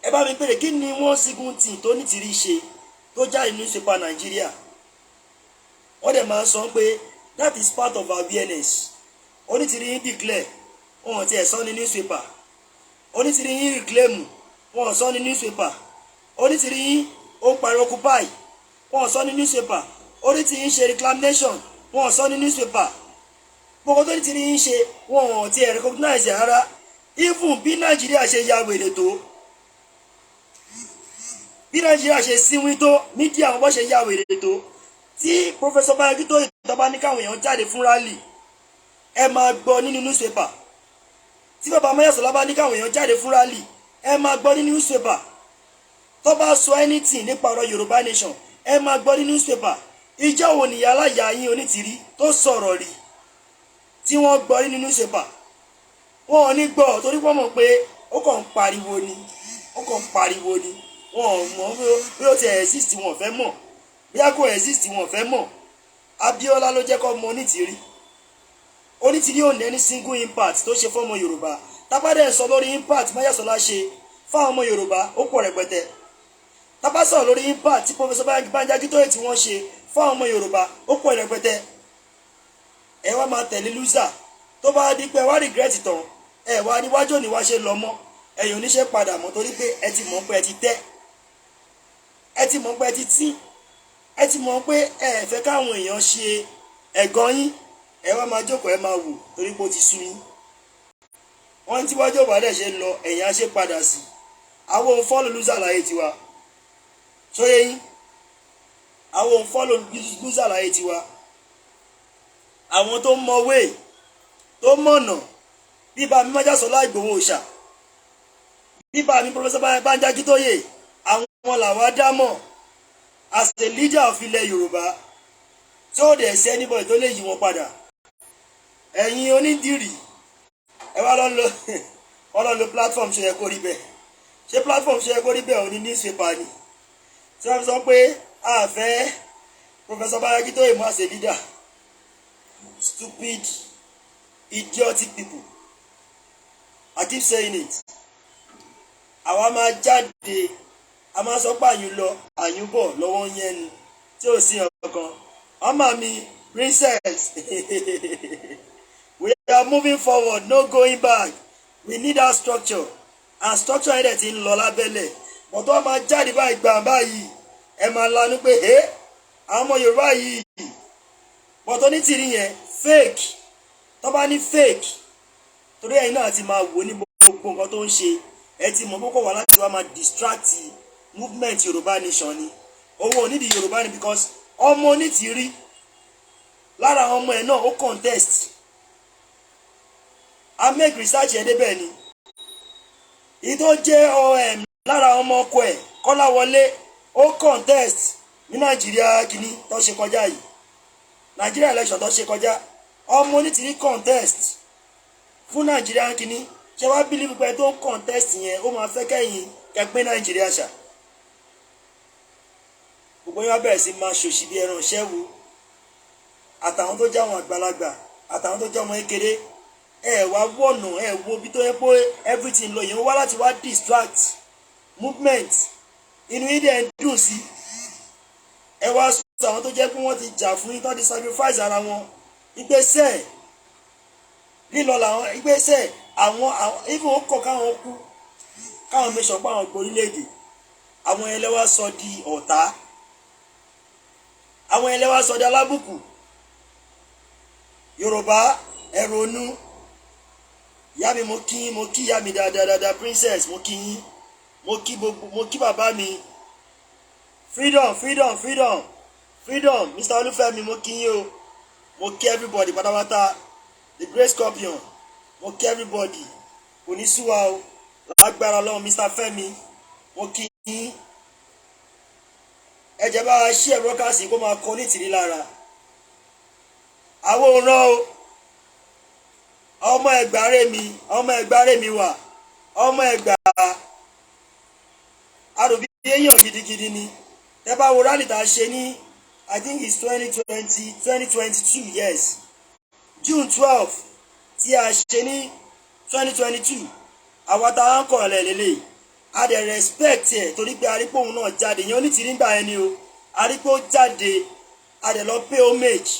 ẹ bá mi pèrè kí ni wọ́n sígun tì tó Onitiri ṣe tó jáde ní newspaper Nàìjíríà wọ́n dẹ̀ máa ń sọ pé that is part of our awareness Onitiri yín declare wọn ti ẹ̀ sọ ní newspaper Onitiri yín reclaim wọn sọ ní newspaper Onitiri yín ó parí occupy wọn sọ ní newspaper Onitiri yín ṣe reclamation wọn sọ ní newspaper gbogbo tó Onitiri yín ṣe wọn ti ẹ̀ recognize rárá even bí Nàìjíríà ṣe ya wèrè tó bí Nàìjíríà ṣe síwín tó mídíà wọn bọ́ ṣe ya wèrè tó tí Professor Banji Akíntóyè tó bá ní káwọn èèyàn jáde fún rally ẹ máa gbọ́ nínú newspaper tí bàbá Máyàsọ́lá bá ní káwọn èèyàn jáde fún rally ẹ máa gbọ́ nínú newspaper tó bá sọ anything nípa ọ̀rọ̀ Yorùbá Nation ẹ máa gbọ́ ní newspaper. Ìjọ́ wo nìyá aláya yín Onítìrí tó sọ̀rọ̀ rí tí wọ́n gbọ́ nínú newspaper? Wọn ò ní gbọ́ torí wọ́n mọ̀ pé ó kàn ń pariwo ni, ó kàn ń pariwo ni. Wọn ò mọ̀ bí ó ti exist, wọn ò fẹ́ mọ̀ bí a kò exist, wọn ò fẹ́ mọ̀. Abíọ́lá ló jẹ́ kó mọ Onítìrí. Onítìrí ò ní any single impact tó ṣe fọ́mọ Yorùbá. Tábàdẹ̀ sọ lórí impact Máyàsọ́lá ṣe fáwọn ọmọ Yorùbá ó pọ̀ rẹpẹtẹ. Tábà sọ lórí impact tí Professor Banji Akintoye tí wọ́n ṣe fáwọn ọmọ Yorùbá ó pọ̀ rẹpẹtẹ. Ẹ wá máa tẹ̀lé loser tó bá di pé wá regret tán ẹ wá níwájú òní wá ṣe lọ mọ́ ẹ̀yin oníṣẹ́ padà mọ́ torí pé ẹ ti mọ̀ pé ẹ ti tẹ́, ẹ ti mọ̀ pé ẹ ti tí, ẹ ti mọ̀ pé ẹ fẹ́ káwọn èèyàn ṣe ẹ̀gàn yín. Ẹ wá máa jókòó ẹ máa wò torí pé ó ti sú yín. Wọ́n tí wájú òbá dẹ̀ ṣe lọ ẹ̀yìn á ṣe padà sí. Àwọn òun fọ́lù loser láyé tiwa ṣóyé yín, àwọn òun fọ́lù loser láyé tiwa. Àwọn tó mọ̀wé tó mọ̀nà bíbá mi Máyàsọ́lá Ìgbòho Òòṣà, bíbá mi Professor Banji Akintoye, àwọn làwa dámọ̀ as a leader of ilẹ̀ Yorùbá tí ó dẹ̀ sí anybody tó lè yí wọn padà. Ẹ̀yin Onítìrí ẹ wá lọ lo platform ṣe yẹ kó rí bẹ́ẹ̀. Ṣé platform ṣe yẹ kó rí bẹ́ẹ̀ ò ní newspaper ni tí wọ́n sọ pé a fẹ́ Professor Banji Akintoye mọ́ as a leader? Stupid, idiotic people. I keep saying it. Àwa máa jáde, a máa sọ pé àyùn lọ àyùn bọ̀ lọ́wọ́ yẹn ni tí ò sí ọ̀kan. Ọmọ mi princess we are moving forward, no going back. We need our structure and structure ẹ̀dẹ̀ ti ń lọ lábẹ́lẹ̀. But wọ́n máa jáde báyìí gbà báyìí ẹ máa lanu pé àwọn ọmọ Yorùbá yìí but Onítìrí yẹn fake. Tó bá ní fake torí ẹ̀yin náà ti máa wò ní gbogbo nǹkan tó ń ṣe. Ẹ ti mọ̀ kókó wà láti wá máa distract movement Yoruba Nation ni. Owó onídìí Yorùbá ni because ọmọ Onítìrí lára àwọn ọmọ ẹ̀ náà ó contest. I make research ẹ̀ débẹ̀ ni. Èyí tó jẹ́ lára ọmọ ọkọ ẹ̀ Kọ́láwọlé ó contest ní Nàìjíríà kìíní tó ṣe kọjá yìí. Nigeria election tó ṣe kọjá ọmọ Onítìrí contest fún Nigeria kìíní. Ṣé wàá believe pé tó ń contest yẹn ó máa fẹ́ kẹ́yìn kẹgbẹ́ Nàìjíríà ṣá? Gbogbo yín wá bẹ̀rẹ̀ sí máa ṣòṣì bí ẹran ṣẹ́wó àtàwọn tó jẹ́ àwọn àgbàlagbà àtàwọn tó jẹ́ ọmọ kékeré. Ẹ wá wọ̀nà ẹ wo bí tó yẹ pé everything lọ yẹn wá láti wá distract movement. Inú yín dẹ̀ ń dùn sí. Ẹ wá sọ àwọn tó jẹ́ pé wọ́n ti jà fún yín tó ti sacrifice ara wọn. Ìgbésẹ̀ lílọ làwọn ìgbésẹ̀ àwọn even ó kọ̀ káwọn kú káwọn mẹ́sàn pa àwọn orílẹ̀-èdè. Àwọn ẹlẹ́wà sọ di ọ̀tá, àwọn ẹlẹ́wà sọ di alábùkù. Yorùbá ẹ ronú. Ìyá mi mo kí ìyá mi dáadáa princess mo kí yín, mo kí bàbá mi freedom Mr. Olúfẹ́mi mo kí yín o, mo kí everybody pátápátá the great scorpion mo kí everybody kò ní súwa o lágbára Ọlọ́run. Mr. Fẹ́mi mo kí yín. Ẹ jẹ́ bá ṣí ẹ̀ broadcast kó máa kọ Onítìrí lára. Àwọn òran o ọmọ Ẹ̀gbá rẹ̀ mi wà ọmọ Ẹ̀gbá àròbí èèyàn gidigidi ni. Ẹ bá wo rally tá a ṣe ní I think it's 2022 yes June 12 tí a ṣe ní 2022 àwọn táwọn kọ̀ ọ̀lẹ̀ lélẹ̀ a dẹ̀ respect ẹ̀ torí pé arípò òun náà jáde yẹn Onítìrí ń gbà ẹni o arípò jáde a dẹ̀ lọ pay homage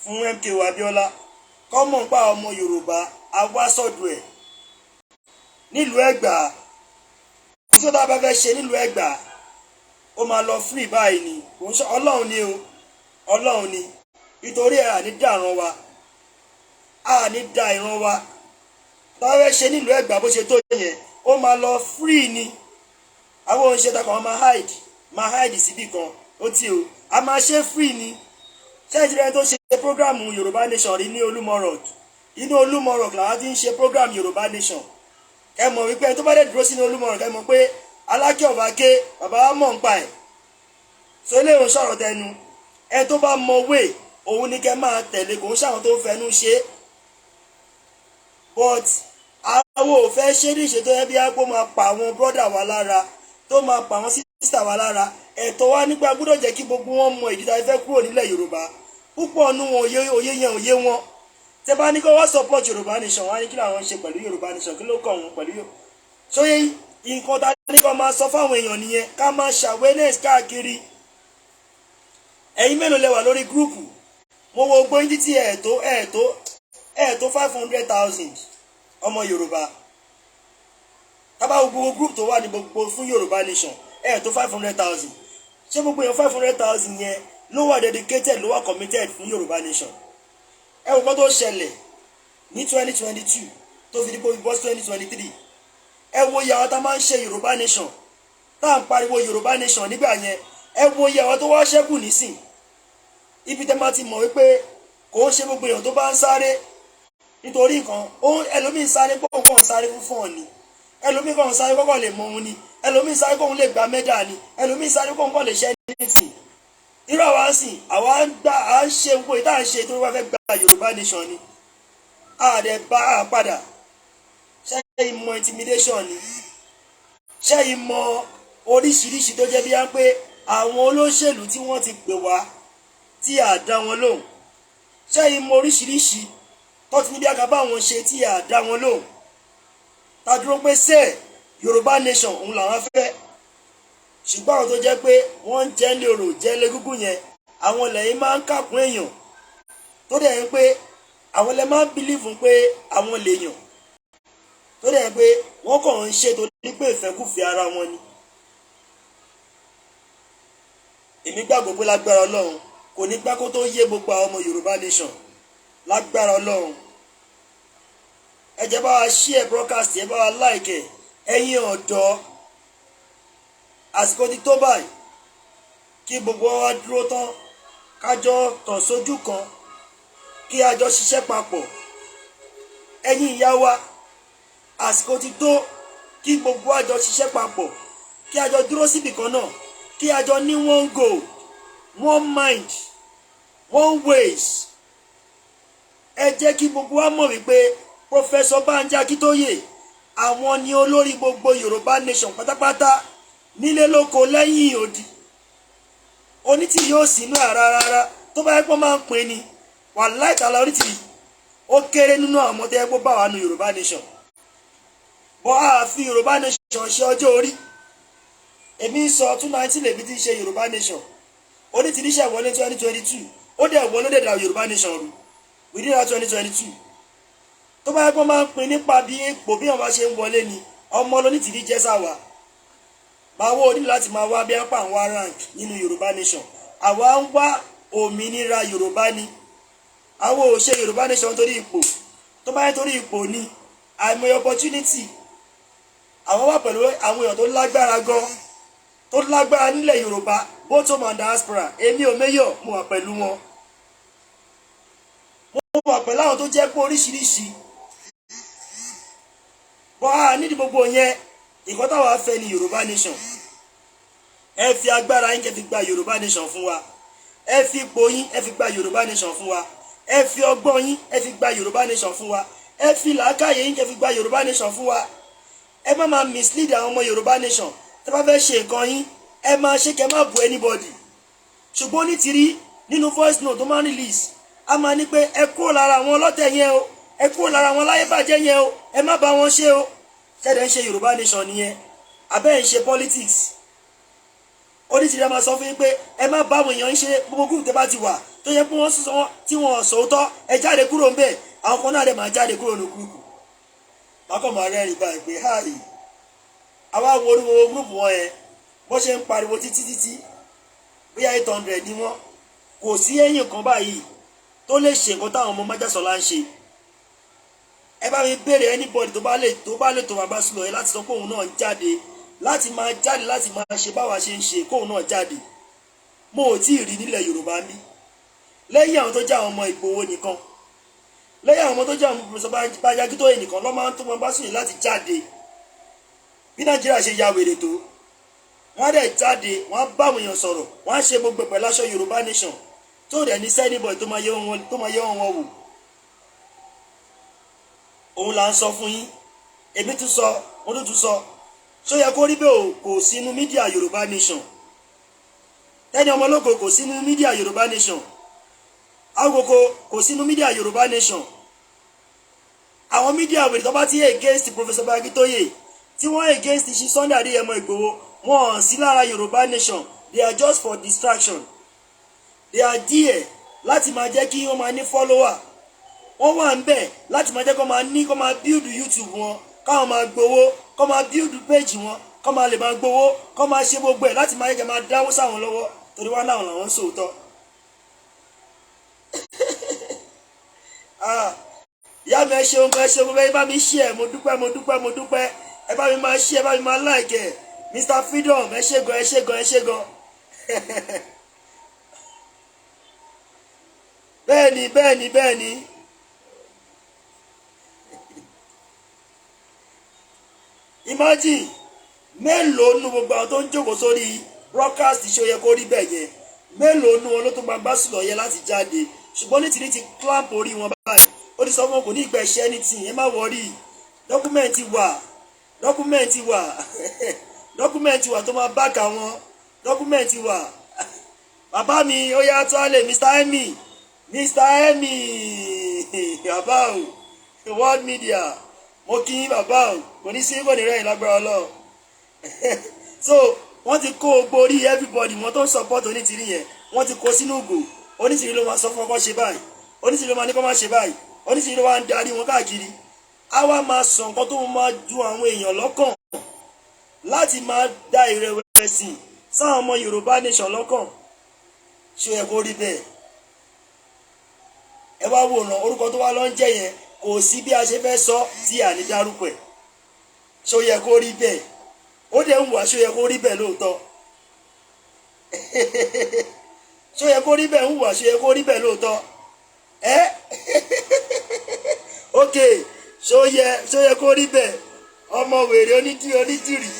fún MKO Abíọ́lá kọ́mọ̀ ń pa ọmọ Yorùbá awásọ̀dù ẹ̀ nílùú Ẹ̀gbá. Iṣẹ́ tá a bá fẹ́ ṣe nílùú Ẹ̀gbá ó máa lọ free báyìí ni Ọlọ́run ni o Ọlọ́run ni nítorí ẹ̀ àní dàrán wa àní da ìran wa. Tá a fẹ́ ṣe nílùú Ẹ̀gbá bó ṣe tó yẹn ó máa lọ free ni. Àwọn oníṣẹ́ takọ̀ wọn máa hide síbì kan ó tí o a máa ṣe free ni. Ṣé ìjìnlẹ̀ tó ṣe programu Yoruba Nation rí ní Olúmọ Road? Inú Olúmọ Road làwọn ti ń ṣe program Yoruba Nation. Ẹ mọ̀ wípé ẹni tó bá dẹ̀ dúró sínú Olúmọ Road ẹ mọ̀ pé Aláké ọ̀bá ké bàbá wa mọ̀ ń pa ẹ̀. so eléyìí ń sọ̀rọ̀ tẹnu ẹ tó bá mọ wé òun ní kẹ́ máa tẹ̀lé kò ń ṣàwọn tó ń fẹnu ṣe but àwọn ò fẹ́ ṣe ní ìṣètò ẹbí àgbo máa pa àwọn brọ́dà wa lára tó máa pa àwọn sísítà wa lára ẹ̀tọ́ wa nígbà gbọ́dọ̀ jẹ́ kí gbogbo wọn mọ ìdí tá a fẹ́ kúrò nílẹ̀ Yorùbá púpọ̀ nú wọn òye yẹn òye wọn tẹ bá ní kó wá support Yorùbá Nation wá ní kí làwọn ń ṣe pẹ̀lú Yorùbá Nation kí ló kàn wọn pẹ̀lú Yorùbá sóyè nǹkan tá a ní kó máa sọ fáwọn èèyàn nìyẹn ká máa ṣàwẹ́nẹ̀s káàkiri ẹ̀yin mélòó lẹ wà lórí gúrùpù mo wo gbóyin títí ẹ̀ẹ̀tó 500,000 ọmọ Yorùbá tábà gbogbo group tó wà ní gbogbo fún Yorùbá Nation ẹ̀ẹ̀tó 500,000 ṣé gbogbo èèyàn 500,000 yẹn ló wà dedicated ló wà committed fún Yorùbá Nation ẹ wò kó tó ṣẹlẹ̀ ní 2022 tó fi dípò bọ́ 2023 ẹ wo ìyàwó tá máa ń ṣe Yorùbá Nation tá à ń pariwo Yorùbá Nation nígbà yẹn ẹ wo ìyàwó tó wá ṣẹ́kù nísìn ibi tẹ́ máa ti mọ̀ wípé kò ń ṣe gbogbo èèyàn tó bá ń sáré nítorí nǹkan ẹlòmíín sáré kókò kàn sáré fún ọ ni ẹlòmíín kàn sáré kókò lè mọ òun ni ẹlòmíín sáré kókò lè gba mẹ́dà ni ẹlòmíín sáré kókò lè ṣẹ́ nítì irú àwa ń sìn àwa à ń ṣe gbogbo ìta à ń ṣe tó wá fẹ́ gba Yorùbá Nation ni àdẹ bá a padà ṣé ìmọ̀ intimidation ni ṣé ìmọ̀ oríṣiríṣi tó jẹ́ bí wá pé àwọn olóṣèlú tí wọ́n ti pè wá tí a dá wọn lóhùn ṣé ìmọ̀ oríṣiríṣi tó ti ní bí àkàbà wọn ṣe tí a dá wọn lóhùn ta dúró pé ṣé Yorùbá Nation òun làwọn fẹ́ ṣùgbọ́n àwọn tó jẹ́ pé wọ́n ń jẹ́ lé orò jẹ́ lé gúgú yẹn àwọn lẹ́yìn máa ń kàkún èèyàn tó dẹ̀ ń pé àwọn lẹ́ máa ń bílíìfù pé àwọn lèèyàn tó dẹ̀ ń pé wọ́n kàn ń ṣe torí pé ìfẹ́kùfẹ́ ara wọn ni èmi gbàgbọ́ pé lágbára Ọlọ́run kò ní gbá kó tó yé gbogbo àwọn ọmọ Yorùbá Nation lágbára Ọlọ́run ẹ jẹ́ bá wa share broadcast ẹ bá wa like ẹ̀yin ọ̀dọ́ àsìkò ti tó báyìí kí gbogbo wa dúró tán kájọ tàn sójú kan kí a jọ ṣiṣẹ́ papọ̀ ẹ̀yin ìyá wa àsìkò ti tó kí gbogbo wa jọ ṣiṣẹ́ papọ̀ kí a jọ dúró síbì kan náà kí a jọ ní one goal one mind one ways ẹ jẹ́ kí gbogbo wa mọ̀ wípé Professor Banji Akíntóyè àwọn ni olórí gbogbo Yorùbá Nation pátápátá nílé lóko lẹ́yìn odi Onítìrí yóò sínú ara rárá tó bá yẹ pé máa ń pín ni wàláhì tàlá Onítìrí ó kéré nínú àwọn ọmọdé ẹgbẹ́ bá wà nù Yorùbá Nation bọ́ a fi Yorùbá Nation ṣe ọjọ́ orí èmi sọ 2019 lèmi ti ṣe Yorùbá Nation Onítìrí ṣe wọlé 2022 ó dẹ̀ wọlé dẹ̀ dà Yorùbá Nation rú within 2022 tó bá yẹ pé máa ń pín nípa bí ipò bí wọn bá ṣe ń wọlé ni ọmọ Onítìrí jẹ́ sáwà máa wó onílò láti máa wá bí wọn pa àwọn rank nínú Yorùbá Nation àwa ń wá òmìnira Yorùbá ni àwọn ò ṣe Yorùbá Nation torí ipò tó bá yẹ torí ipò ni àìmọye opportunity àwọn wà pẹ̀lú àwọn èèyàn tó lágbára gan tó lágbára nílẹ̀ Yorùbá both home and diaspora èmi ò méyọ̀ mo wà pẹ̀lú wọn mo wà pẹ̀lú àwọn tó jẹ́ pé oríṣiríṣi bọ́ a nídìí gbogbo yẹn ìkọ́ táwa fẹ́ ni Yorùbá Nation ẹ fi agbára yín kẹ́ fi gba Yorùbá Nation fún wa ẹ fi ipò yín ẹ fi gba Yorùbá Nation fún wa ẹ fi ọgbọ́n yín ẹ fi gba Yorùbá Nation fún wa ẹ fi làákàyè yín kẹ́ fi gba Yorùbá Nation fún wa ẹ má máa mislead àwọn ọmọ Yorùbá Nation tẹ́ bá fẹ́ ṣe nǹkan yín ẹ máa ṣe kẹ́ má bu anybody ṣùgbọ́n Onítìrí nínú voice note tó máa ń release a máa ní pé ẹ kúrò lára àwọn ọlọ́tẹ̀ yẹn o ẹ kúrò lára àwọn láyébàjẹ́ yẹn o ẹ má bá wọn ṣe o ṣẹ́dẹ̀ ń ṣe Yorùbá Nation nìyẹn abẹ́ ń ṣe politics Onítìrí a máa sọ fún yín pé ẹ má bá àwọn èèyàn ń ṣe gbogbo group tẹ́ bá ti wà tó yẹ pé wọ́n sọ tí wọ́n sòótọ́ ẹ jáde kúrò ń bẹ̀ àwọn kan náà dẹ̀ máa jáde kúrò ní group bákan máa rẹ́rìn báyìí pé háàyè àwa wo orí gbogbo group wọn yẹn bó ṣe ń pariwo títí bóyá 800 ni wọ́n kò sí ẹ̀yìn kan báyìí tó lè ṣe nǹkan táwọn ọmọ Májàsọ́lá ń ṣe ẹ bá mi béèrè anybody tó bá lè tó bàbá sùlọ yẹn láti sọ pé òun náà jáde láti máa ṣe báwa ṣe ń ṣe kóun náà jáde mo ò tí ì rí nílẹ̀ Yorùbá mi lẹ́yìn àwọn tó jẹ́ àwọn ọmọ Ìgbòho nìkan lẹ́yìn àwọn ọmọ tó jẹ́ àwọn Professor Banji Akíntóyè nìkan ló máa ń tó bàbá sùlọ láti jáde bí Nàìjíríà ṣe ya wèrè tó wọ́n dẹ̀ jáde wọ́n bá àwọn èèyàn sọ̀rọ̀ wọ́n ṣe gbogbo pẹ̀lú aṣọ Yorùbá Nation tó dẹ̀ ní sẹ́nibọ̀ tó máa yẹ wọn wò. òun là ń sọ fún yín èmi tún sọ wọ́n tún sọ ṣó yẹ kó rí bẹ́ẹ̀ kò sínú mídíà Yorùbá Nation Tenny Ọmọlógo kò sínú mídíà Yorùbá Nation Agogo kò sínú mídíà Yorùbá Nation. àwọn mídíà wèrè tó bá ti against Professor Bagitoye tí wọ́n against ṣí Sunday Adéyẹmọ Ìgbòho wọn sí lára Yorùbá Nation. They are just for distraction. They are there láti máa jẹ́ kí wọ́n máa ní follower. wọ́n wà ń bẹ̀ láti máa jẹ́ kó máa build YouTube wọn káwọn máa gbowó kó máa build page wọn kó máa lè máa gbowó kó máa ṣe gbogbo ẹ̀ láti máa yẹ kẹ́ máa dáwó sáwọn lọ́wọ́ torí wá náà làwọn ń sòótọ́. ìyá mi ẹ ṣeun ẹ bá mi share mo dúpẹ́ ẹ bá mi máa share ẹ bá mi máa like ẹ Mr Freedom ẹ ṣé gan. bẹ́ẹ̀ni. imagine mélòó nu gbogbo àwọn tó ń jókòó sórí broadcast ṣó yẹ kó rí bẹ́ẹ̀ yẹn mélòó nu wọn ló tó gbàgbá sùn lọ yẹ láti jáde ṣùgbọ́n ní tìrí ti clamp orí wọn báyìí ó ti sọ fún wọn kò ní ìgbà iṣẹ́ anything ẹ má wọrí dọ́kúmẹ̀ntì wà tó máa báàkà wọn dọ́kúmẹ̀ntì wà bàbá mi ó yá tó àlè Mr Emmy bàbá o world media mo kí yín bàbá o kò ní sí kò ní rẹ́yìn lágbára Ọlọ́run so wọ́n ti kó borí everybody wọ́n tó ń support Onítìrí yẹn wọ́n ti kó sínú ògò Onítìrí ló máa sọ fún ọkọ ṣe báyìí Onítìrí ló máa ní kó máa ṣe báyìí Onítìrí ló máa ń darí wọn káàkiri á wá máa sọ nǹkan tó máa ju àwọn èèyàn lọ́kàn láti máa da ìrẹ̀wẹ̀sì sáwọn ọmọ Yorùbá Nation lọ́kàn ṣé ẹ kó rí bẹ́ẹ̀ ẹ wá wòran orúkọ tó wá lọ ń jẹ́ yẹn kò sí bí a ṣe fẹ́ sọ tí à ní dárúkọ ẹ̀ ṣó yẹ kó rí bẹ́ẹ̀ ó dẹ̀ ń wà ṣó yẹ kó rí bẹ́ẹ̀ lóòótọ́ ṣó yẹ kó rí bẹ́ẹ̀ ń wà ṣó yẹ kó rí bẹ́ẹ̀ lóòótọ́ ok ṣó yẹ kó rí bẹ́ẹ̀ ọmọ wèrè Onítìrí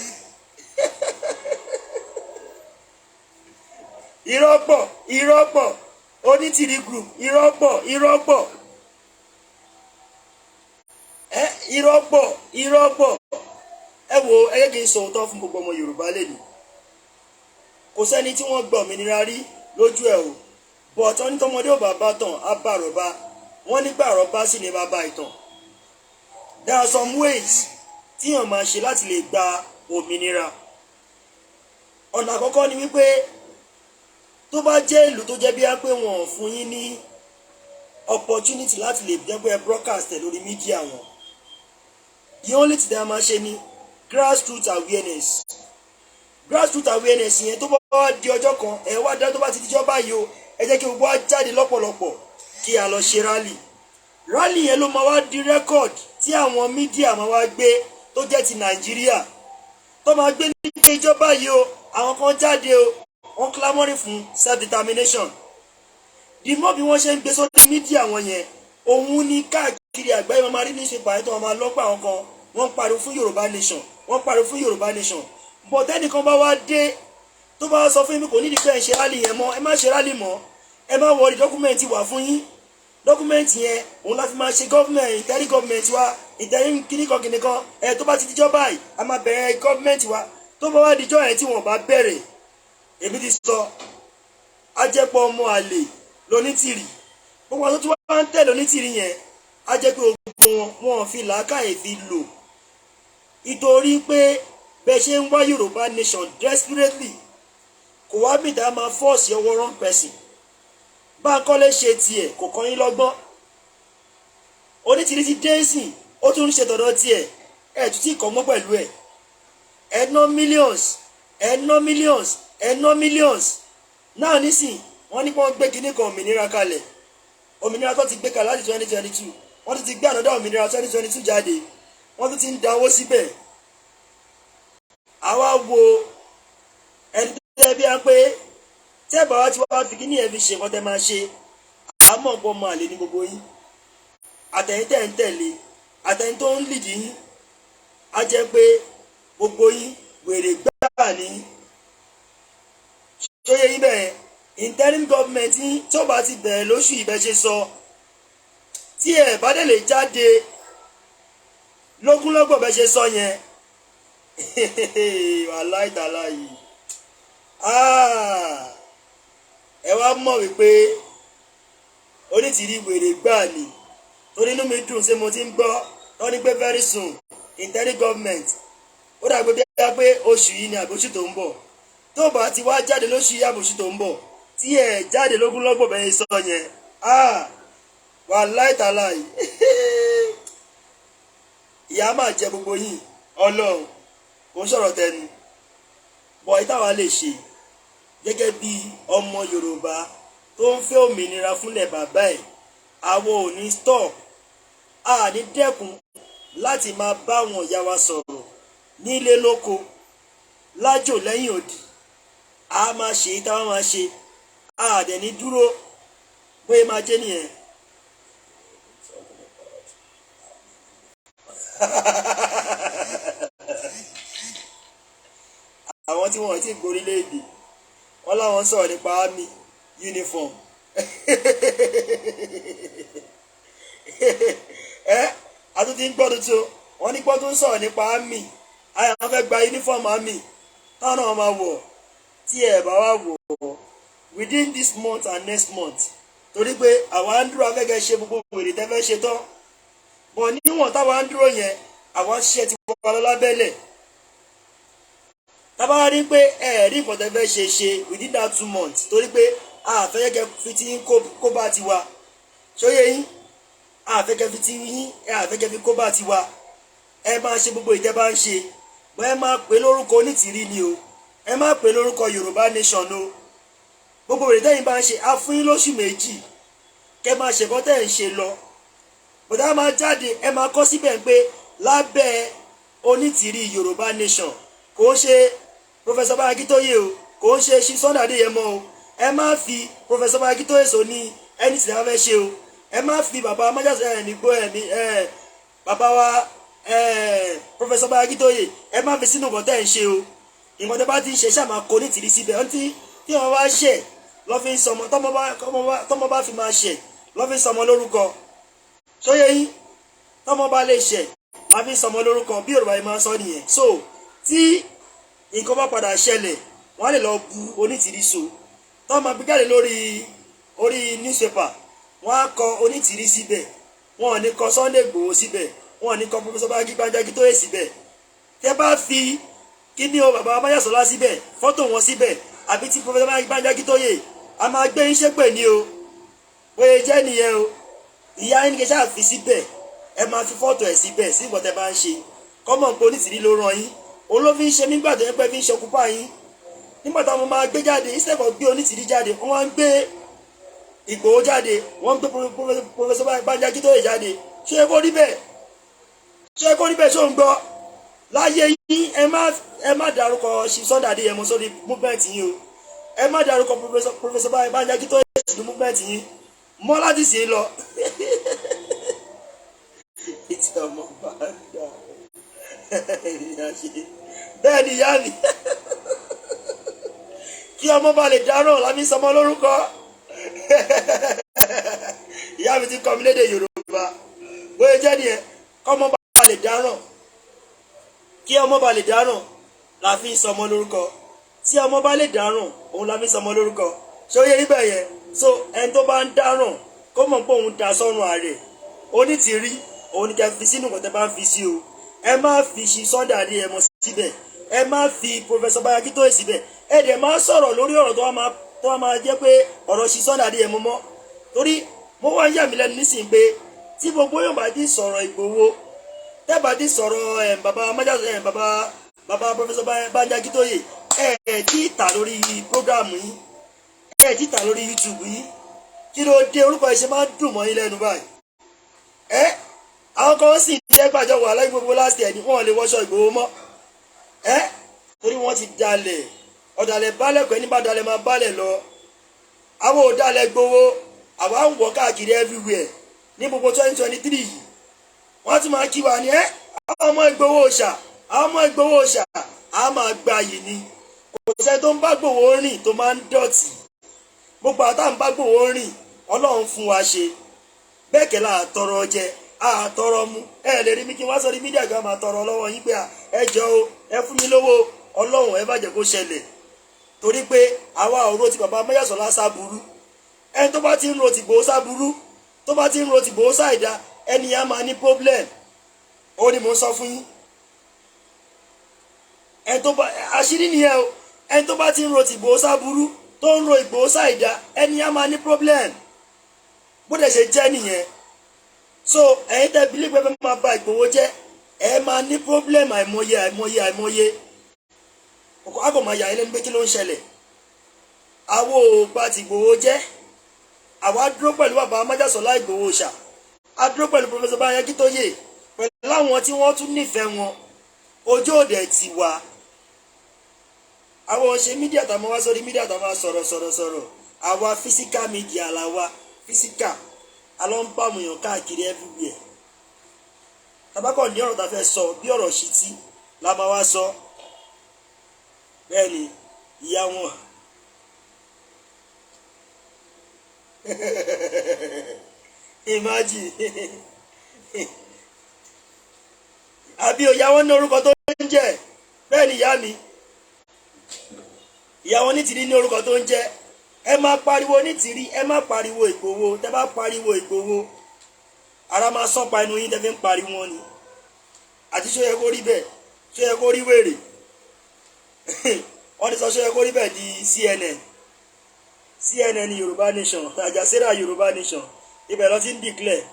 irọ́pọ̀ Onítìrí group irọ́pọ̀ ẹ wo ẹ kì í sọ òótọ́ fún gbogbo ọmọ Yorùbá lẹ́nu kò sẹ́ni tí wọ́n gba òmìnira rí lójú ẹ̀ o but wọ́n ní tọmọdé ò bá bá tàn á bá àrọ́bá wọ́n nígbà àrọ́bá sì ní bàbá ìtàn there are some ways tíyàn máa ṣe láti lè gba òmìnira ọ̀nà àkọ́kọ́ ni wípé tó bá jẹ́ ìlú tó jẹ́ bí á pé wọn ò fún yín ní opportunity láti lè jẹ́ pé broadcast lórí mídíà wọn the only thing that a máa ṣe ni grassroots awareness yẹn tó bá wá di ọjọ́ kan ẹ wá dá tó bá ti dijọ́ báyìí o ẹ jẹ́ kí gbogbo wa jáde lọ́pọ̀lọpọ̀ kí a lọ ṣe rally yẹn ló máa wá di record tí àwọn mídíà máa wá gbé tó jẹ́ ti Nàìjíríà tó máa gbé ní ìjọba yìí o àwọn kan jáde o wọ́n clamoring fún self-determination the more bí wọ́n ṣe ń gbé sórí mídíà wọn yẹn òun ní káàkiri àgbáyé wọn máa rí ní ṣe pààyàn tó wọn máa lọ́pọ̀ àwọn kan wọ́n pariwo fún Yorùbá Nation but ẹnìkan bá wá dé tó bá sọ fún mi kò nídìí pé ẹ ṣe rally yẹn mọ́ ẹ má ṣe rally mọ́ ẹ má wọrí dọ́kúmẹ̀ntì wà fún yín dọ́kúmẹ̀ntì yẹn òun la fi máa ṣe gọ́ọ̀mẹ̀ntì ìtẹ́rí gọ́ọ̀mẹ̀ntì wa ìtẹ́rí kìnnìkan tó bá ti dijọ́ báyìí a máa bẹ̀rẹ̀ gọ́ọ̀mẹ̀ntì wa tó bá wá dijọ́ yẹn tí wọ́n bá bẹ̀rẹ̀ èmi ti sọ ajẹ́pọ̀ ọmọ àlè lónítìrì gbogbo àwọn tó wá ń tẹ̀lé Onítìrí yẹn á jẹ́ pé ogun wọn fi làákàyè fi lò ìtorí pé bẹ́ẹ̀ ṣe ń wá Yorùbá Nation desperately kò wá bìtá máa force ọwọ́ wrong person Báńkọ́lé ṣe tiẹ̀ kò kàn yín lọ́gbọ́n Onítìrí ti dé sí ó tún ń ṣe tọ̀dọ̀ tiẹ̀ ẹ̀ tún ti kọ́ mọ́ pẹ̀lú ẹ̀ ẹ̀ ná millions náà nísìn wọ́n ní kí wọ́n gbé kinní kan òmìnira kalẹ̀ òmìnira tó ti gbé kalẹ̀ láti 2022 wọ́n tún ti gbé ànádà òmìnira 2022 jáde wọ́n tún ti ń dáwó síbẹ̀ àwa wo ẹni tó tẹ́ bí a pé tẹ́ bá wa ti wá fi kíní ẹ̀ fi ṣe nǹkan tẹ́ máa ṣe àmọ́ ọ̀pọ̀ máa lè ní gbogbo yín àtẹ̀yìn tẹ̀ ń tẹ̀lé àtẹ̀yìn tó ń lìdí yín á jẹ́ pé gbogbo yín wèrè gbáà ní tó yẹ yín bẹ́ẹ̀ interim government tí ó bá ti bẹ̀rẹ̀ lóṣù ìbẹ́ ṣe sọ tí ẹ̀ bá dẹ̀ lè jáde lógúnlọ́gbọ̀n bẹ́ ṣe sọ yẹn wàláìtàláyì ẹ wá mọ̀ wípé Onítìrí wèrè gbà ní torí inú mi dùn ṣé mo ti ń gbọ́ wọ́n ní pé very soon interim government ó dàgbé bí a pé oṣù yìí ni àbóṣù tó ń bọ̀ tó bá ti wá jáde lóṣù yìí àbóṣù tó ń bọ̀ tí ẹ̀ jáde lógúnlọ́gbọ̀n bẹ́ ṣe sọ yẹn wàláìtàláyì ìyá máa jẹ gbogbo yìí Ọlọ́run kò ń sọ̀rọ̀ tẹnu bọ̀ ìtawà lè ṣe gẹ́gẹ́ bí ọmọ Yorùbá tó ń fẹ́ òmìnira fúnlẹ̀ bàbá ẹ̀ àwọn ò ní stop a ní dẹ́kun láti máa bá àwọn ìyá wa sọ̀rọ̀ nílé lóko lájò lẹ́yìn odi a máa ṣe ìtawà máa ṣe a dẹ̀ ní dúró bóyá máa jẹ́ nìyẹn. àwọn tí wọn ti gborílẹ̀-èdè wọn láwọn sọ̀rọ̀ nípa army uniform àtúntí ń gbọ́dọ̀ tó wọ́n ní gbọ́dọ̀ ń sọ̀rọ̀ nípa army àwọn fẹ́ gba uniform army táwọn náà máa wọ̀ tí ẹ̀ bá wà wọ̀ within this month and next month torí pé àwọn andrew afẹ́gẹ́ ṣe gbogbo wèrè tẹ́fẹ́ ṣe tán bọ̀ níwọ̀n táwọn andrew yẹn àwọn ṣiṣẹ́ ti wọ́n lọ lábẹ́lẹ̀ tábà wá rí pé ẹ̀ẹ́dì ìfọ̀tẹ́fẹ́ ṣe within that 2 months torí pé àfẹ́kẹ́ fi ti yín kó bá ti wa ṣóyè yín àfẹ́kẹ́ fi ti yín àfẹ́kẹ́ fi kó bá ti wa ẹ máa ṣe gbogbo ìtẹ́ bá ń ṣe bọ́ ẹ máa pè lórúkọ Onítìrí ni o ẹ máa pè lórúkọ Yorùbá Nation o gbogbo ìtẹ́yìn bá ń ṣe á fún yín lóṣù méjì kẹ́ máa ṣẹ̀kọ́ tẹ́ ń ṣe lọ bọ̀dá máa jáde ẹ máa kọ́ síbẹ̀ pé lábẹ́ Onítìrí Yorùbá Nation kò ń ṣe Professor Akíntóyè o kò ń ṣe ṣí Sunday Adéyẹmọ o ẹ má fi Professor Akíntóyè sọ ní ẹni tí wọ́n fẹ́ ṣe o ẹ má fi bàbá amájàsọ nígbó ẹ̀mí bàbá wa Professor Akíntóyè ẹ má fi sínú nǹkan tẹ́ ń ṣe o nǹkan tẹ́ bá ti ń ṣe ṣáà máa kó Onítìrí síbẹ̀ ọtí tí wọ́n wá ṣẹ̀ lọ́ fi ń sọmọ tọ́mọ bá fi máa ṣẹ̀ lọ́ fi ń sọmọ lórúkọ ṣóyè yín tọ́mọ bá lè ṣẹ̀ la fi ń sọmọ lórúkọ bí Yorùbá yìí máa ń sọ nìyẹn so tí nǹkan bá padà ṣẹlẹ̀ wọ́n á lè lọ bu Onítìrí so tọ́ máa gbé jáde orí newspaper wọ́n á kọ Onítìrí síbẹ̀ wọ́n ò ní kọ Sunday Igboho síbẹ̀ wọ́n ò ní kọ Professor Akíntóyè síbẹ̀ tẹ́ bá fi kíní o bàbá Amáyàsọ́lá síbẹ̀ fọ́tò wọn síbẹ̀ àbí tí Professor Akíntóyè a máa gbé yín ṣépè ní o bóyá jẹ́ nìyẹn o ìyá yín kì í ṣáà fi síbẹ̀ ẹ máa fi fọ́tò ẹ̀ síbẹ̀ sí nǹkan tẹ́ bá ń ṣe kọ́mọ̀ pé Onítìrí ló ràn yín olófin ṣe nígbà tó yẹ pé fi ń ṣokùpá yín nígbà táwọn máa gbé jáde ìṣẹ́kọ̀ gbé Onítìrí jáde wọ́n wá ń gbé Ìgbòho jáde wọ́n ń gbé Professor Akíntóyè jáde ṣé kó rí bẹ́ẹ̀ ṣó ń gbọ́ láyé yín ẹ má dárúkọ Sunday Adéyẹmọ sórí movement yín o ẹ má dárúkọ Professor Akíntóyè sórí movement yín mọ́ láti ṣe lọ ìtì ọmọ bá dà bẹ́ẹ̀ ni ìyá mi kí ọmọ bá lè dáràn lábí sọmọ lórúkọ ìyá mi ti kọ́ mi lédè Yorùbá bóyá jẹ́ nìyẹn kọ́mọ bá lè dáràn kí ọmọ bá lè dáràn la fi sọmọ lórúkọ tí ọmọ bá lè dáràn òun la fi sọmọ lórúkọ ṣé ó yẹ níbẹ̀ yẹn so ẹni tó bá ń dáràn kó mọ̀ pé òun da sọ́run ààrẹ Onítìrí òun ni kẹ́ fi sínú nǹkan tẹ́ bá ń fi sí o ẹ má fi ṣí Sunday Adéyẹmọ síbẹ̀ ẹ má fi Professor Akíntóyè síbẹ̀ ẹ dẹ̀ máa sọ̀rọ̀ lórí ọ̀rọ̀ tó wá máa jẹ́ pé ọ̀rọ̀ ṣí Sunday Adéyẹmọ mọ́ torí mo wá ń yà mí lẹ́nu nísìnyí pé tí gbogbo yóò bá ti sọ̀rọ̀ Ìgbòho tẹ́ bá ti sọ̀rọ̀ bàbá Professor Akíntóyè ẹ tí ìta lórí prógráàmù yìí ẹ tí ìta lórí YouTube yìí kí ló dé orúkọ ìṣe máa ń dùn mọ́ yín lẹ́nu báyìí àwọn kan sì jẹ́ gbàjọ wà láì gbogbo last year ni wọ́n lè wọṣọ Ìgbòho mọ́ torí wọ́n ti dalẹ̀ ọ̀dàlẹ̀ balẹ̀ pẹ̀ nígbà dalẹ̀ máa balẹ̀ lọ àwọn òdàlẹ̀ Ìgbòho àwa ń wọ̀ káàkiri everywhere ní gbogbo 2023 yìí wọ́n ti máa kí wa ní àwọn ọmọ Ìgbòho òòṣà àwọn ọmọ Ìgbòho òòṣà a máa gba yìí ni kò sẹ́ni tó ń bá gbòòwò rìn tó máa ń dọ̀tí gbogbo àtà ń bá gbòòwò rìn ọlọ́run fún wa ṣe bẹ́ẹ̀ kẹ́lá àtọrọ jẹ àtọrọ mu ẹ lè rí mi kí n wá sórí mídíà gan máa tọrọ lọ́wọ́ yín pé ẹ jọ o ẹ fún mi lówó ọlọ́run ẹ bàjẹ́ kó ṣẹlẹ̀ torí pé àwa ọ̀rọ̀ ti bàbá Máyọ̀sọ́lá sábúrú ẹni tó bá ti ń ro tìgbò sábúrú tó bá ti ń ro tìgbò sáìdá ẹni yẹn máa ní problem ó ní mò ń sọ fún yín ẹni tó bá àṣírí nìyẹn o ẹni tó bá ti ń ro tìgbò sábúrú tó ń ro Ìgbòho sáìdá ẹni yẹn máa ní problem bó dẹ̀ ṣe jẹ́ nìyẹn so ẹ̀yin tẹ́ bílí pé fẹ́ máa ba Ìgbòho jẹ́ ẹ máa ní problem àìmọye ọkọ̀ àgọ̀ máa yà ẹ́ lẹ́nu pé kí ló ń ṣẹlẹ̀ àwo ògbà tí Ìgbòho jẹ́ àwa dúró pẹ̀lú bàbá Máyọ̀sọ́lá Ìgbòho ṣá a dúró pẹ̀lú Professor Báyọ̀ Akíntóyè pẹ̀lú àwọn tí wọ́n tún nífẹ̀ẹ́ wọn ojú òde ti wà àwọn ṣe mídíà tá a máa wá sórí mídíà tá a máa sọ̀rọ̀ àwa physical media la wa physical alọ́npàmùyàn káàkiri everywhere tabakọ̀ ní ọ̀rọ̀ tá a fẹ́ sọ bí ọ̀rọ̀ ṣì tí la máa wá sọ bẹ́ẹ̀ ni ìyá wọn imagine àbí òyà wọn ní orúkọ tó ń jẹ́ bẹ́ẹ̀ ni ìyá mi ìyá wọn Onítìrí ní orúkọ tó ń jẹ́ ẹ máa pariwo Onítìrí ẹ má pariwo Ìgbòho tẹ́ bá pariwo Ìgbòho ara máa sán pa inú yín tẹ́ fi ń pariwo wọn ni àti ṣó yẹ kó rí bẹ́ẹ̀ ṣó yẹ kó rí wèrè wọ́n ti sọ ṣó yẹ kó rí bẹ́ẹ̀ di CNN Yoruba Nation àjàsíra Yoruba Nation ibẹ̀ ló ti ń declare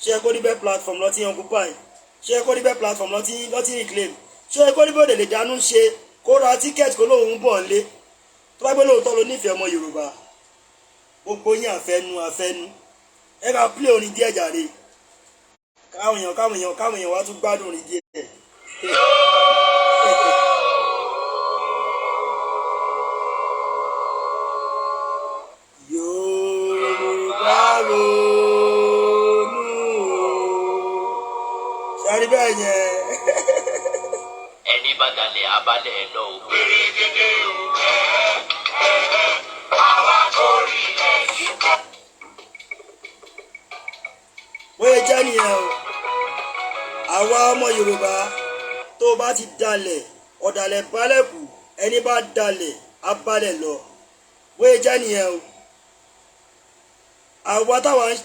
ṣó yẹ kó rí bẹ́ẹ̀ platform ló ti ń occupy ṣó yẹ kó rí bẹ́ẹ̀ platform ló ti ń reclaim ṣó yẹ kó rí bẹ́ẹ̀ lè dánú ṣe kó ra tíkẹ́ẹ̀tì kó lóun bọ̀ lé tó bá gbé lóòótọ́ ló nífẹ̀ẹ́ ọmọ Yorùbá gbogbo yín àfẹ́nu ẹ ká play orin díẹ̀ jàre káwọn èèyàn wá tún gbádùn orin díẹ̀. Yorùbá ronú sáré bẹ́ẹ̀ yẹn. ẹni bá dalẹ̀ abalẹ̀ lọ o. Gbèrègèdè o. Àwa kò rí ẹ̀yìn kan. bóyá jẹ́ nìyẹn o àwa ọmọ Yorùbá tó bá ti dalẹ̀ ọ̀dàlẹ̀ balẹ̀ kù ẹni bá dalẹ̀ abalẹ̀ lọ bóyá jẹ́ nìyẹn o àwa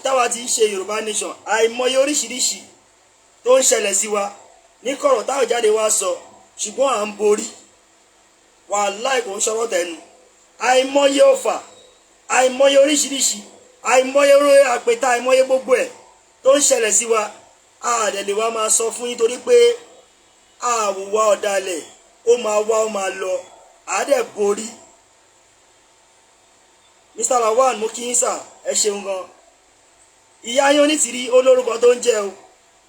táwa ti ń ṣe Yorùbá Nation àìmọye oríṣiríṣi tó ń ṣẹlẹ̀ sí wa ní kọ̀rọ̀ táwọn jáde wá sọ ṣùgbọ́n à ń borí wàláhì kò ń sọ̀rọ̀ tẹnu àìmọye ọ̀fà àìmọye oríṣiríṣi àìmọye orí àpèta àìmọye gbogbo ẹ̀ tó ń ṣẹlẹ̀ sí wa àdẹ̀lẹ̀ wa máa sọ fún yín torí pé àwùwá ọ̀dàlẹ̀ ó máa wá ó máa lọ àádẹ́ borí Mr. Lawan mo kí yín sà ẹ ṣeun gan ìyá yín Onítìrí olórúkọ tó ń jẹ́ o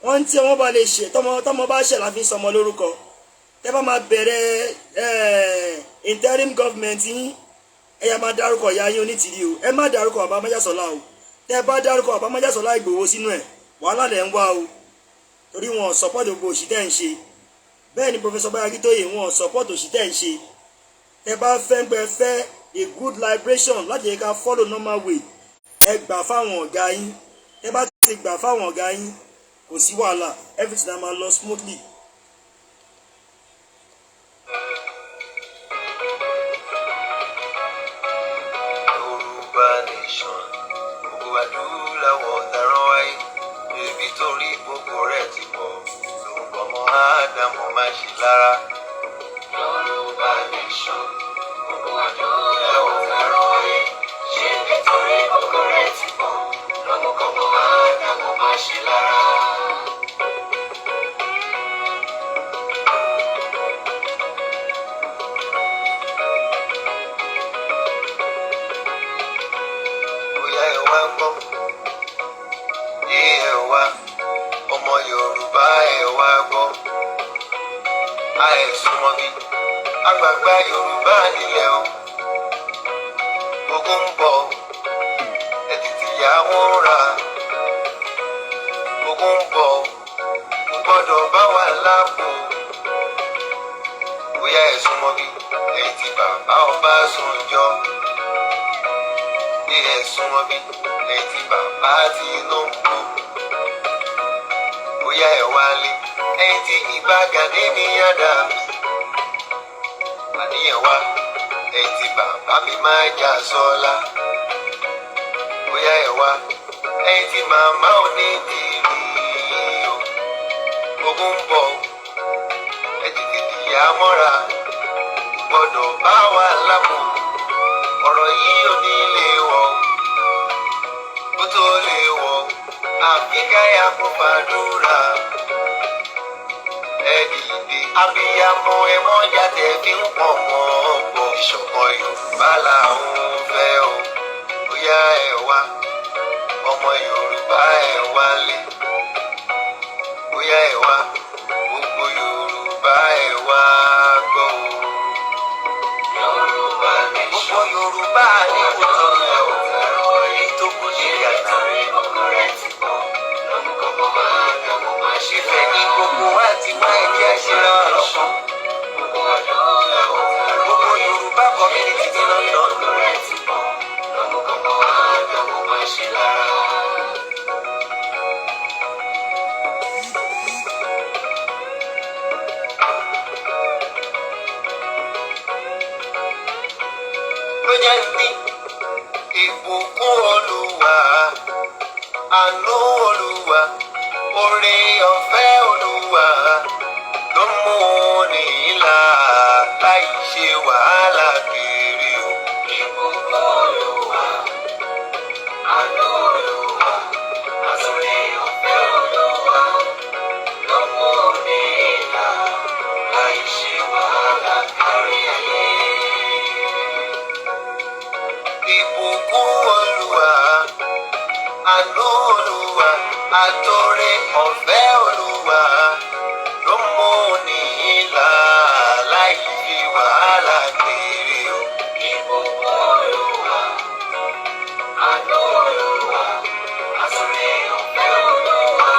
wọ́n tí wọ́n bá lè ṣe tọ́mọ bá ṣẹ̀ láfi sọmọ lórúkọ tẹ́ bá máa bẹ̀rẹ̀ interim government yín ẹ yá máa dárúkọ ìyá yín Onítìrí o ẹ má dárúkọ bàbá Máyọ̀sọ́lá o tẹ́ bá dárúkọ bàbá Máyọ̀sọ́lá Ìgbòho sínú ẹ̀ wàhálà lẹ̀ ń wá o torí wọn support gbogbo òṣì tẹ́ ń ṣe bẹ́ẹ̀ ni Professor Báyọ̀ Akíntóyè wọn support òṣì tẹ́ ń ṣe tẹ́ bá fẹ́ a good liberation láti yẹ ká follow normal way ẹ gbà fáwọn ọ̀gá yín tẹ́ bá ti gbà fáwọn ọ̀gá yín kò sí wàhálà everything na máa lọ smoothly. Yoruba Nation gbogbo adúláwọ̀ dáràn wáyé bèbí torí gbogbo rẹ̀ ti pọ̀ lórúkọ ọmọ Ádámù má ṣe lára. Yoruba Nation gbogbo adúláwọ̀ dáràn wáyé ṣé nítorí gbogbo rẹ̀ ti pọ̀ lórúkọ ọmọ Ádámù má ṣe lára. Ọmọ Yorùbá ẹ wá gbọ́ àìsùnmọ́ bí àgbààgbà Yorùbá nílẹ̀ o ogun ń bọ̀ ẹ̀tìtì yà wọ́n ra ogun ń bọ̀ kò gbọ́dọ̀ bá wà láàbò bóyá ẹ̀sùn mọ́ bí ẹ̀yìn tí bàbá ọba sùn jọ. Bí ẹ̀sùn mọ́ bí ẹ̀yìn tí bàbá ti inú ń kú. Bóyá ẹ̀ wálé ẹ̀yìn tí ìbá Gani ní Adams. Àníyàn wá ẹ̀yìn tí bàbá mi máa jà sọ́lá. Bóyá ẹ̀ wá ẹ̀yìn tí màmá Onitiri o. Ogun ń bọ̀ ẹ tètè dìyà mọ́ra. Gbọ́dọ̀ bá wa lápò ọ̀rọ̀ yìí ò ní lè wọ̀ kó tó lè wọ̀ àfi káyà kún fàdúrà. Ẹ dìde abiyamọ ẹ mọ́ jáde fi ń pọ̀ mọ́ ọ̀pọ̀. Ìṣọ̀kan Yorùbá làwọn fẹ́ o. Bóyá ẹ wá ọmọ Yorùbá ẹ wálé. Bóyá ẹ wá gbogbo Yorùbá ẹ wá gbọ́ o. Yorùbá Nation. Gbogbo Yorùbá ní kòtò ẹ̀ ò fẹ́ràn èyí tó kù ní yàtọ̀. Ìfẹ́ ní gbogbo wa ti máa ń jẹ́ ṣíra ọ̀ṣọ́. Gbogbo Yorùbá community ti London. Ló jẹ́ ní ìbùkún Olúwa, àánú Olúwa, oore ọ̀fẹ́ Olúwa ló mú ní ìlà láì ṣe wàhálà kiri o. Ìbùkún Olúwa, àánú Olúwa, àtúnrí ọ̀fẹ́ Olúwa ló mú ní ìlà láì ṣe wàhálà kárí ayé. Ìbùkún Olúwa, àánú Olúwa, àtúnrí ọ̀fẹ́ Olúwa ló mú ní ìlà láì fi wàhálà kiri o. Ìbùkún Olúwa, àánú Olúwa, àtúnrí ọ̀fẹ́ Olúwa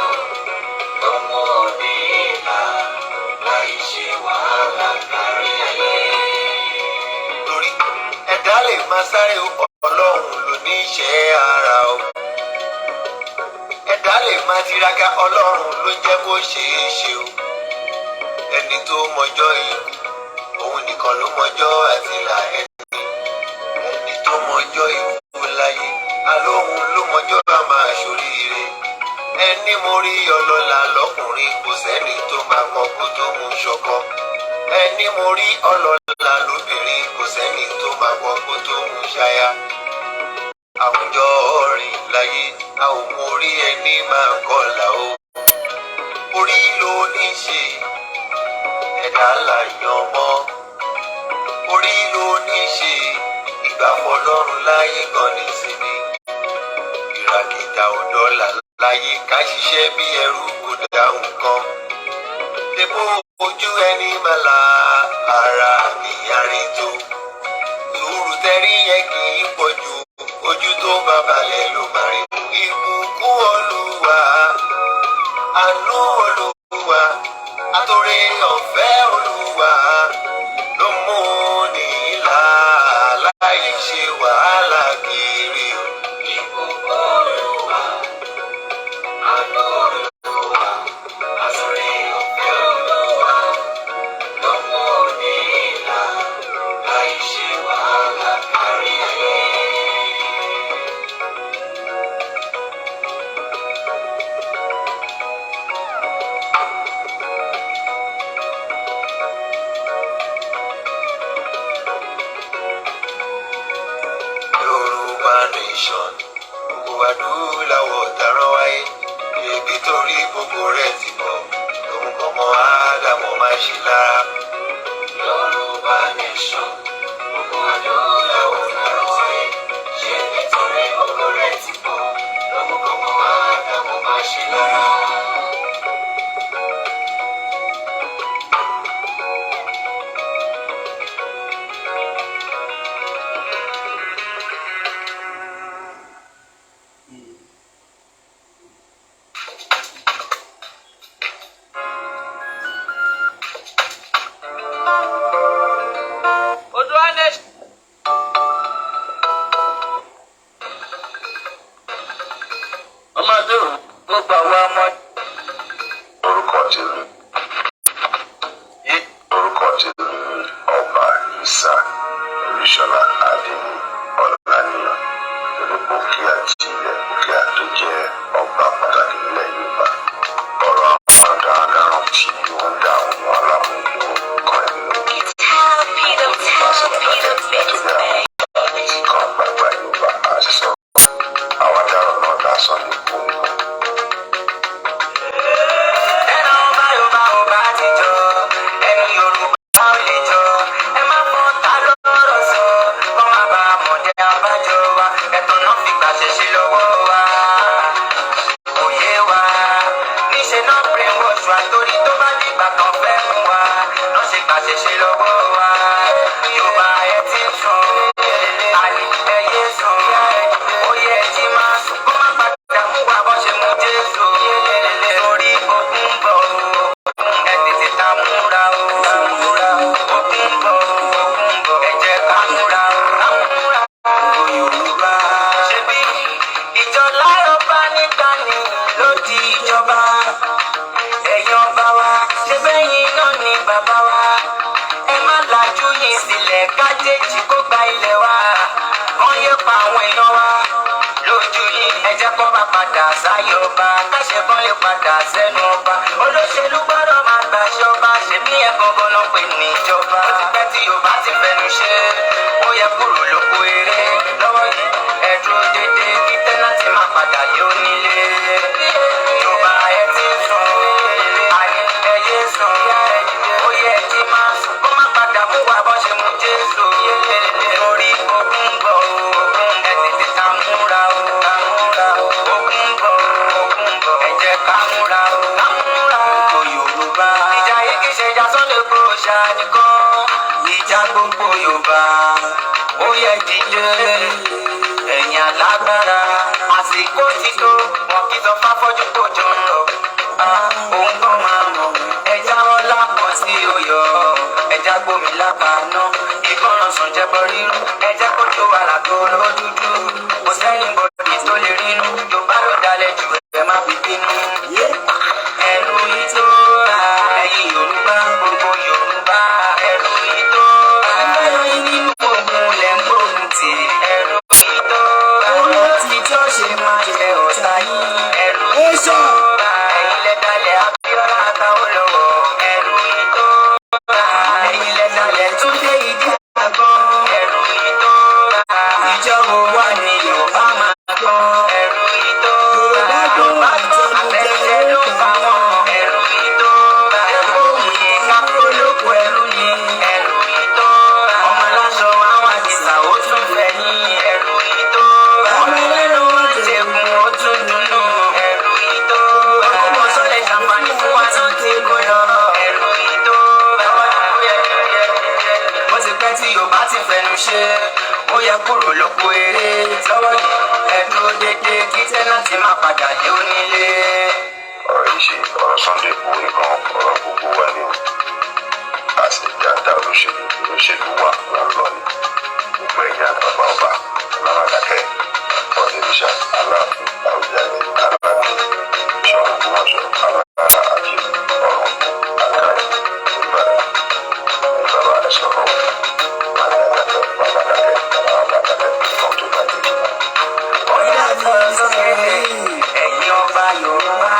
ló mú ní ìlà láì ṣe wàhálà kárí ayé. Torí ẹ̀dá lè máa sáré o, Ọlọ́run ló ní iṣẹ́ ara o. Ẹ̀dá lè máa tiraka, Ọlọ́run ló jẹ́ kó ṣeé ṣe o. Ẹni tó mọjọ́ ikú òun nìkan ló mọjọ́ àtìlà ẹni. Ẹni tó mọjọ́ ikú láyé alóhun ló mọjọ́ a máa ṣoríire. Ẹni mo rí ọlọ́lá lọ́kùnrin kò sẹ́ni tó máa mọ kó tó mú ṣọkọ. Ẹni mo rí ọlọ́lá lóbìnrin kò sẹ́ni tó máa mọ kó tó mú ṣaya. Àwùjọ rìn láyé a ò mọ orí ẹni máa kọlà o. Orí ló ní ṣe ẹ̀dá láyàn mọ́. Orí ló ní ṣe ìgbà fọlọ́run láyé gan ní sinmi. Ìràkìtà ọ̀dọ́là láyé ká ṣiṣẹ́ bí ẹrú kò dáhùn kan. Dèbò ojú ẹni máa la ara ìyàrin tó. Sùúrù tẹ́rí yẹn kì í pọ̀ jù ojú tó bá balẹ̀ ló máa rí. Ìbùkún Olúwa, àánú Olúwa, àtòrí ọ̀fẹ́ Olúwa ló mú ní ìlà láì ṣe wàhálà kiri o. Ìbùkún Olúwa, àánú Olúwa, àtòrí ọ̀fẹ́ Olúwa ló mú ní ìlà láì ṣe wàhálà kárí ayé. Yoruba Nation, gbogbo adúláwọ̀ tààrọ̀ wáyé. Ebi torí gbogbo rẹ̀ ti bọ̀, lòun kọ́ mọ́ Ádámọ̀ máa ṣe lára. Yoruba Nation, gbogbo adúláwọ̀ tààrọ̀ wáyé. Ebi torí gbogbo rẹ̀ ti bọ̀, lòun kọ́ mọ́ Ádámọ̀ máa ṣe lára. ọmọdé mo gbà wá ọmọ. orúkọ tèmi ọba Ìsá Olúṣọlá Adéní Ọláníyàn olùkọ́ kí àti ilẹ̀ òkè tó jẹ́ ọba pàtàkì nílẹ̀ Yorùbá. ọ̀rọ̀ àwọn darandaran tí ó ń dá àwọn alámúlò kan nínú gidi. kan gbàgbà Yorùbá àti sọ àwọn adarọ̀ náà dá sọ ní gbòǹgbò. ẹnu ọba Yorùbá ọba àtijọ́ ẹnu Yorùbá ò lè jọ ẹ má fọ́ ta lọ́rọ̀ sọ kọ́ má bá a mọ̀ jẹ́ abájọ wa ẹ̀tọ́ náà fi gbàṣẹ ṣe lọ́wọ́ wa. òye wa níṣẹ́ náà brainwash wa torí tó bá dìgbà kan fẹ́ mú wa náà ṣe gbàṣẹ ṣe lọ́wọ́ wa. Yorùbá ẹ ti ń sùn àlè ẹyẹ sùn oyè ẹjí máa sùn kó má padà mú wa bọ́ ṣe mú Jésù torí ogun ń bọ̀ ẹ tètè ta múra o ogun ń bọ̀ ẹ jẹ́ ká múra o Yorùbá. ṣebí ìjọ láyọ̀ bá nígbà ní ló di ìjọba ẹ̀yin ọba wa ṣe bẹ́yìn náà ní bàbá wa ẹ má lajú yìí sílẹ̀ kájèjì kó gba ilẹ̀ wa wọ́n yé pa àwọn èèyàn wa lójú yìí ẹ jẹ́ kó bá padà sáyé ọba káṣẹ kan lè padà sẹ́nu ọba olóṣèlú gbọ́dọ̀ máa gbàṣẹ ọba ṣèbí ẹ̀ gangan ló pè ní ìjọba ó ti pẹ́ tí Yorùbá ti fẹnu ṣe ó yẹ kúrò lóko eré lọ́wọ́ yìí ẹ dúró dédé kí tẹ́nàtì má padà yóò nílé Yorùbá ẹ ti sùn àní ẹyẹ sùn ó yẹ kí máa sùn kó má padà mú wa bọ́ ṣe mú Jésù torí ogun ń bọ̀ ẹ tètè ká múra o ogun ń bọ̀ ẹ jẹ́ ká múra o Yorùbá. ìjà yìí kì í ṣe ìjà Sunday Igboho ṣáá nìkan ìjà gbogbo Yorùbá ó yẹ dìde ẹ̀yin alágbára àsìkò ti tó wọn kì í sọ fáfọ́jú kò jọ ń lọ òun kan máa mọ̀ ẹja ọlá pọ̀ sí oyọ̀ ẹja gbomi lápáná ìgbọràn sùn jẹ́bọ rírú ẹja kó tó wàrà tó lọ́ dúdú kò sẹ́yìn bọ́dì tó lè rínú Yorùbá ló dalẹ̀ jù ẹ má fi bínú. ẹnu yìí tó ra ẹ̀yin Yorùbá gbogbo Yorùbá ẹnu yìí tó ra ẹ̀yin nínú ogun lẹ́ ń gbógun tì ẹnu yìí tó ra olóòtú tó ṣe máa jẹ ọ̀tá yín ẹnu yìí tó ra ẹ̀yin lẹ́dálẹ̀ Abíọ́lá àtàwọn lọ́wọ́ ẹnu yìí tó ra ẹ̀yin lẹ́dálẹ̀ Túndé ìdí àgbọn ẹnu yìí tó ra ìjọba wà ní Yorùbá máa gbọ́ ẹnu yìí tó ra Yorùbá gbọ́ àtẹ̀jẹ́ ló fà wọ́n ẹnu yìí tó ra ẹ̀kọ́ yìí kákó lóko ẹrú ni ẹnu yìí tó ra ọmọ aláṣọ máa wà ní ìsàwó tún fẹ́ ní ẹnu yìí tó ra ọmọ ẹlẹ́nu wọn tẹ̀kùn ó tún dùnú ẹnu yìí tó ra ọmọ sọ́lẹ̀ ṣàǹfààní fún wa náà ti kó yọ ẹnu yìí tó ra ó ti pẹ́ tí Yorùbá ti fẹnu ṣe ó yẹ kúrò lóko eré lọ́wọ́ yìí ẹ dúró dédé kí tẹ́nàtì má padà dé onílé. ọ̀rọ̀ yìí ṣe ọ̀rọ̀ Sunday Igboho nìkan ọ̀rọ̀ gbogbo wa ni a sì ń dáadáa olóṣèlú wa wọn lọ ní gbogbo ẹ̀yà bàbá ọba alámàdàkẹ́ ọ̀dẹ́bíṣà aláàfin àwùjáde aláàfin ṣọ́ọ̀bù gbọ́mọ̀ṣọ́ alára àti ọ̀rọ̀ àkàrẹ̀ ìbàdàn ní bàbá ẹ̀ sọ̀rọ̀ ẹ̀yin ọba Yorùbá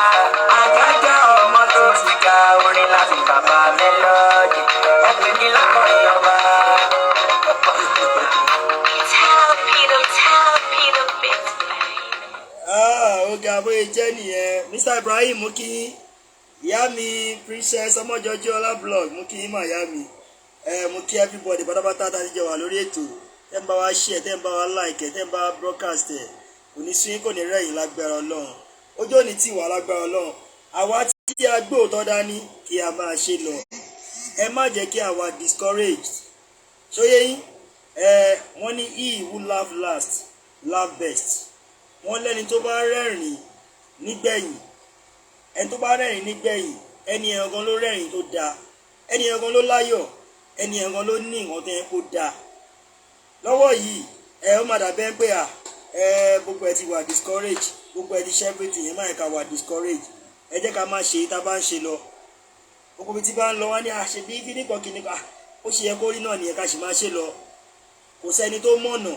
àjájá ọmọ tó ti ga orin láti bàbá mélòdì ẹgbẹ́ ní lákọ̀ọ́yìn ọba. ó ga bóyá jẹ́ nìyẹn Mr Ibrahim mú kí ìyá mi Princess ọmọjọjọ ọlá blog mú kí ìmọ̀ ìyá mi mú kí everybody pátápátá tá a ti jẹ wà lórí ètò tẹ́ ń bá wa share tẹ́ ń bá wa like tẹ́ ń bá wa broadcast òní sún kò ní rẹ̀yìn lágbára Ọlọ́run ojú òní tí wà lágbára Ọlọ́run àwa tí a gbé òótọ́ dání kí a máa ṣe lọ ẹ má jẹ́ kí àwa discouraged ṣóyé yín wọ́n ní he who laugh last laugh best wọ́n lẹ́ni tó bá rẹ́rìn nígbẹ̀yìn ẹni tó bá rẹ́rìn nígbẹ̀yìn ẹni ẹ̀gan ló rẹ́rìn tó dáa ẹni ẹ̀gan ló láyọ̀ ẹni ẹ̀gan ló ní nǹkan tó yẹ kó dáa lọ́wọ́ yìí ó má dàbẹ́ pé gbogbo ẹ ti wà discourage gbogbo ẹ ti ṣe everything yẹn má yẹ ká wà discourage, ẹ jẹ́ ká máa ṣe tá bá ń ṣe lọ. Gbogbo tí bá ń lọ wá ní àṣebí kíníkan ó ṣe yẹ kó rí náà nìyẹn ká sì máa ṣe lọ. Kò sẹ́ni tó mọ̀nà,